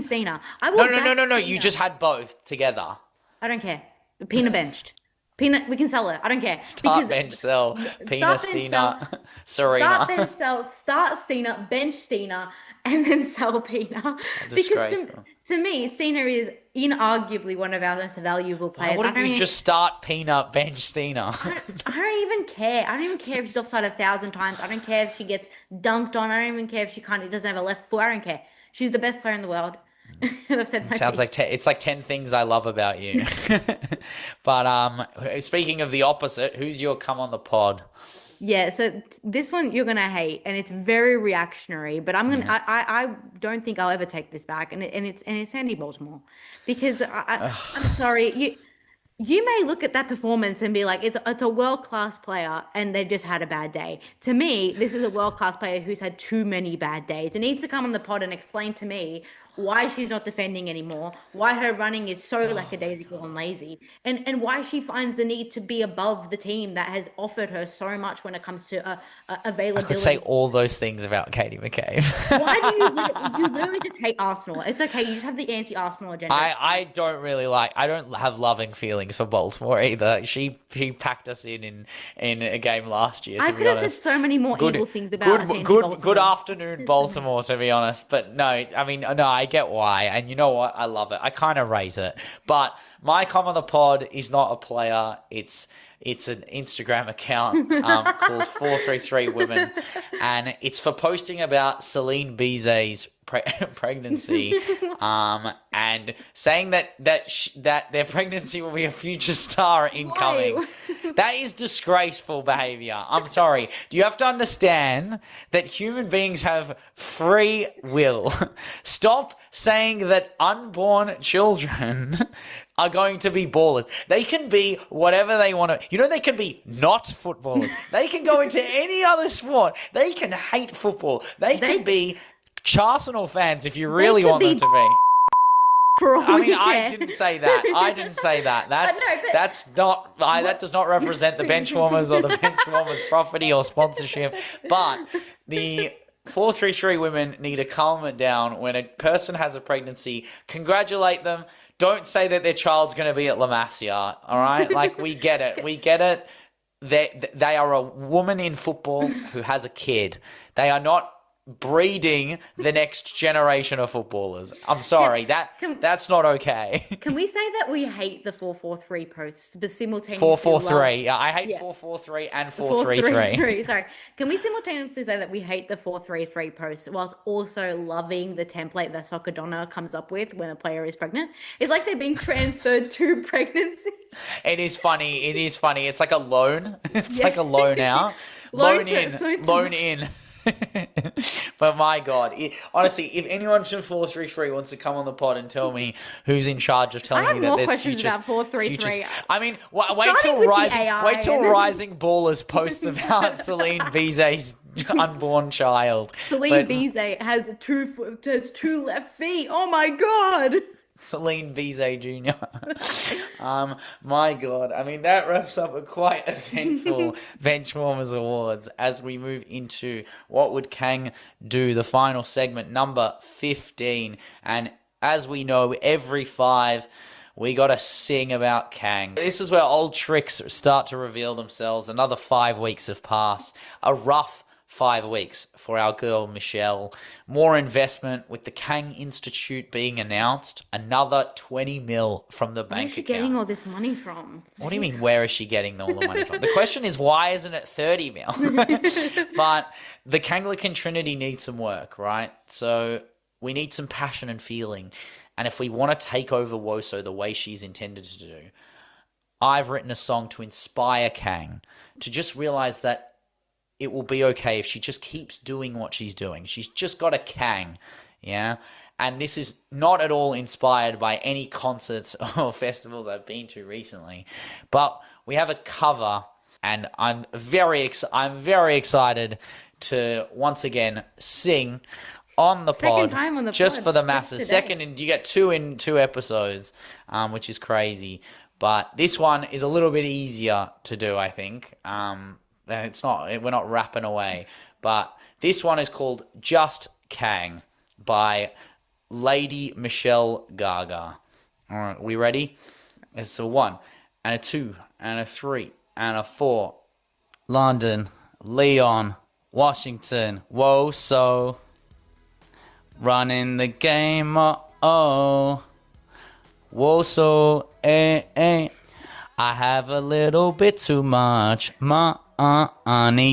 Stina. I will No. back You Stina. just had both together. I don't care. Pina benched. Pina, we can sell her. I don't care. Start, bench, sell. Pina, Start, bench, Stina, sell. Serena. Start, bench, sell. Start Stina, bench Stina, and then sell Pina. Because to me, Stina is inarguably one of our most valuable players. Why wouldn't you just start Pina, bench Stina? I don't even care. I don't even care if she's offside 1,000 times. I don't care if she gets dunked on. I don't even care if she doesn't have a left foot. I don't care. She's the best player in the world. And I've said my Sounds piece. like it's like 10 things I love about you. But speaking of the opposite, who's your come on the pod? Yeah, so this one you're gonna hate, and it's very reactionary. But I'm gonna. I don't think I'll ever take this back, and it's Sandy Baltimore, because I'm sorry you may look at that performance and be like it's a world class player, and they've just had a bad day. To me, this is a world class player who's had too many bad days. It needs to come on the pod and explain to me why she's not defending anymore, why her running is so lackadaisical and lazy, and why she finds the need to be above the team that has offered her so much when it comes to availability. I could say all those things about Katie McCabe. Why do you literally just hate Arsenal? It's okay. You just have the anti-Arsenal agenda. I don't have loving feelings for Baltimore either. She packed us in a game last year, to be honest. I could have said so many more evil things about us. Good afternoon, Baltimore, to be honest. But no, I mean, no, I get why. And you know what? I love it. I kind of rate it. But my comment on the pod is not a player. It's an Instagram account called 433 Women. And it's for posting about Celine Bizet's pregnancy and saying that their pregnancy will be a future star incoming. Why? That is disgraceful behavior. I'm sorry. Do you have to understand that human beings have free will? Stop saying that unborn children are going to be ballers. They can be whatever they want to. You know, they can be not footballers. They can go into any other sport. They can hate football. They can be Arsenal fans if you really want them to be. I didn't say that. That does not represent the Benchwarmers or the Benchwarmers property or sponsorship. But the 433 Women need to calm it down. When a person has a pregnancy, congratulate them. Don't say that their child's going to be at La Masia. All right, like we get it. They are a woman in football who has a kid. They are not breeding the next generation of footballers. I'm sorry, that's not okay. Can we say that we hate the 443 posts, but simultaneously 443. Yeah, I hate 443 and 433. Sorry. Can we simultaneously say that we hate the 433 posts whilst also loving the template that Soccer Donna comes up with when a player is pregnant? It's like they're being transferred to pregnancy. It is funny. It's like a loan. It's like a loan out. Loan in. But my God, honestly, if anyone from 433 wants to come on the pod and tell me who's in charge of telling me that there's futures, about 433. I mean, wait till Rising Ballers posts about Celine Bizet's unborn child. Celine Bizet has two left feet. Oh my God. Celine Bizet Jr. My God. I mean, that wraps up a quite eventful Benchwarmers Awards as we move into What Would Kang Do, the final segment, number 15. And as we know, every 5, we got to sing about Kang. This is where old tricks start to reveal themselves. Another 5 weeks have passed. A rough 5 weeks for our girl Michelle. More investment with the Kang Institute being announced. Another 20 mil from the bank account. Where is she getting all this money from? What do you mean, where is she getting all the money from? The question is, why isn't it 30 mil? But the Kanglican Trinity needs some work, right? So we need some passion and feeling. And if we want to take over Woso the way she's intended to do, I've written a song to inspire Kang to just realize that it will be okay if she just keeps doing what she's doing. She's just got a Kang, yeah? And this is not at all inspired by any concerts or festivals I've been to recently. But we have a cover, and I'm very excited to once again sing on the pod. Second time on the pod. Just for the masses. Second, and you get 2 in 2 episodes, which is crazy. But this one is a little bit easier to do, I think. It's not, we're not rapping away. But this one is called Just Kang by Lady Michelle Gaga. All right, we ready? It's a 1 and a 2 and a 3 and a 4. London, Leon, Washington, Woso, running the game, oh, Woso, I have a little bit too much money.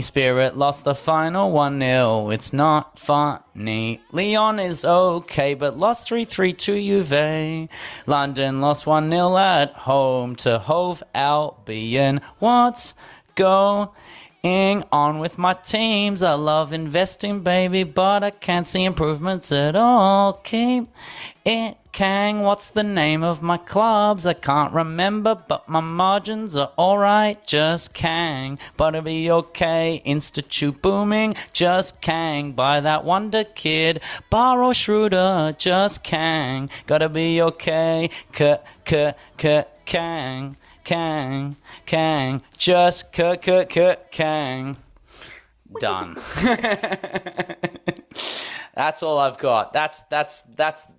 Spirit lost the final 1-0. It's not funny. Leon is okay, but lost 3-3 to Juve. London lost 1-0 at home to Hove Albion. What's going on with my teams. I love investing, baby, but I can't see improvements at all. Keep it, Kang. What's the name of my clubs? I can't remember, but my margins are alright. Just Kang, but it'll be okay. Institute booming. Just Kang, buy that wonder kid. Borrow Schroeder. Just Kang, gotta be okay. Kang. Kang, just Kang. Done. That's all I've got. That's.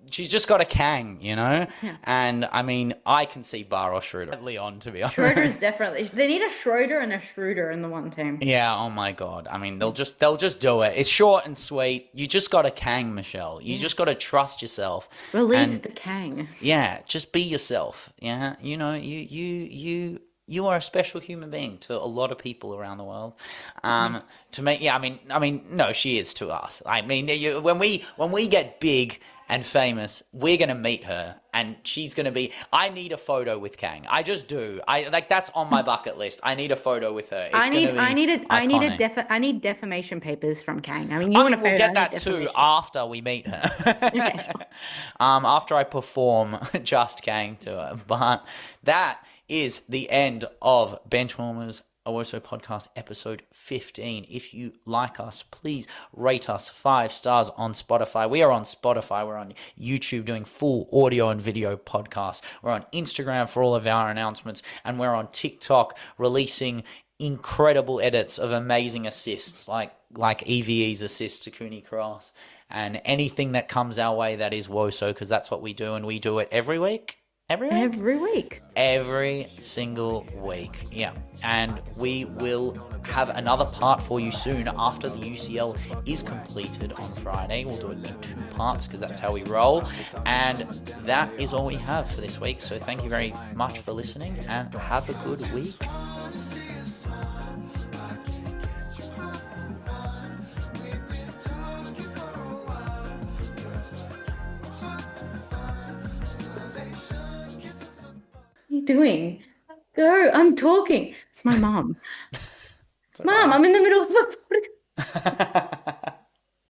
She's just got a Kang, you know. Yeah. And I mean, I can see Bar or Schroeder. Leon, to be honest. Schroeder's definitely. They need a Schroeder and a Schroeder in the one team. Yeah. Oh my God. I mean, they'll just do it. It's short and sweet. You just got a Kang, Michelle. You just got to trust yourself. Release the Kang. Yeah. Just be yourself. Yeah. You know, you are a special human being to a lot of people around the world. To me, yeah, I mean, no, she is to us. I mean, when we get big and famous, we're gonna meet her, and she's gonna be. I need a photo with Kang. I just do. That's on my bucket list. I need a photo with her. I need defamation papers from Kang. I mean, we'll get that too after we meet her. Okay, sure. After I perform Just Kang to her, but that is the end of Benchwarmers, a Woso podcast, episode 15. If you like us, please rate us 5 stars on Spotify. We are on Spotify. We're on YouTube doing full audio and video podcasts. We're on Instagram for all of our announcements. And we're on TikTok releasing incredible edits of amazing assists like EVE's assist to Cooney Cross and anything that comes our way that is Woso, because that's what we do, and we do it every week. Every week. Every single week. Yeah. And we will have another part for you soon after the UCL is completed on Friday. We'll do it in 2 parts because that's how we roll. And that is all we have for this week. So thank you very much for listening and have a good week. Doing? Go. I'm talking. It's my mom. Mom, I'm in the middle of a podcast.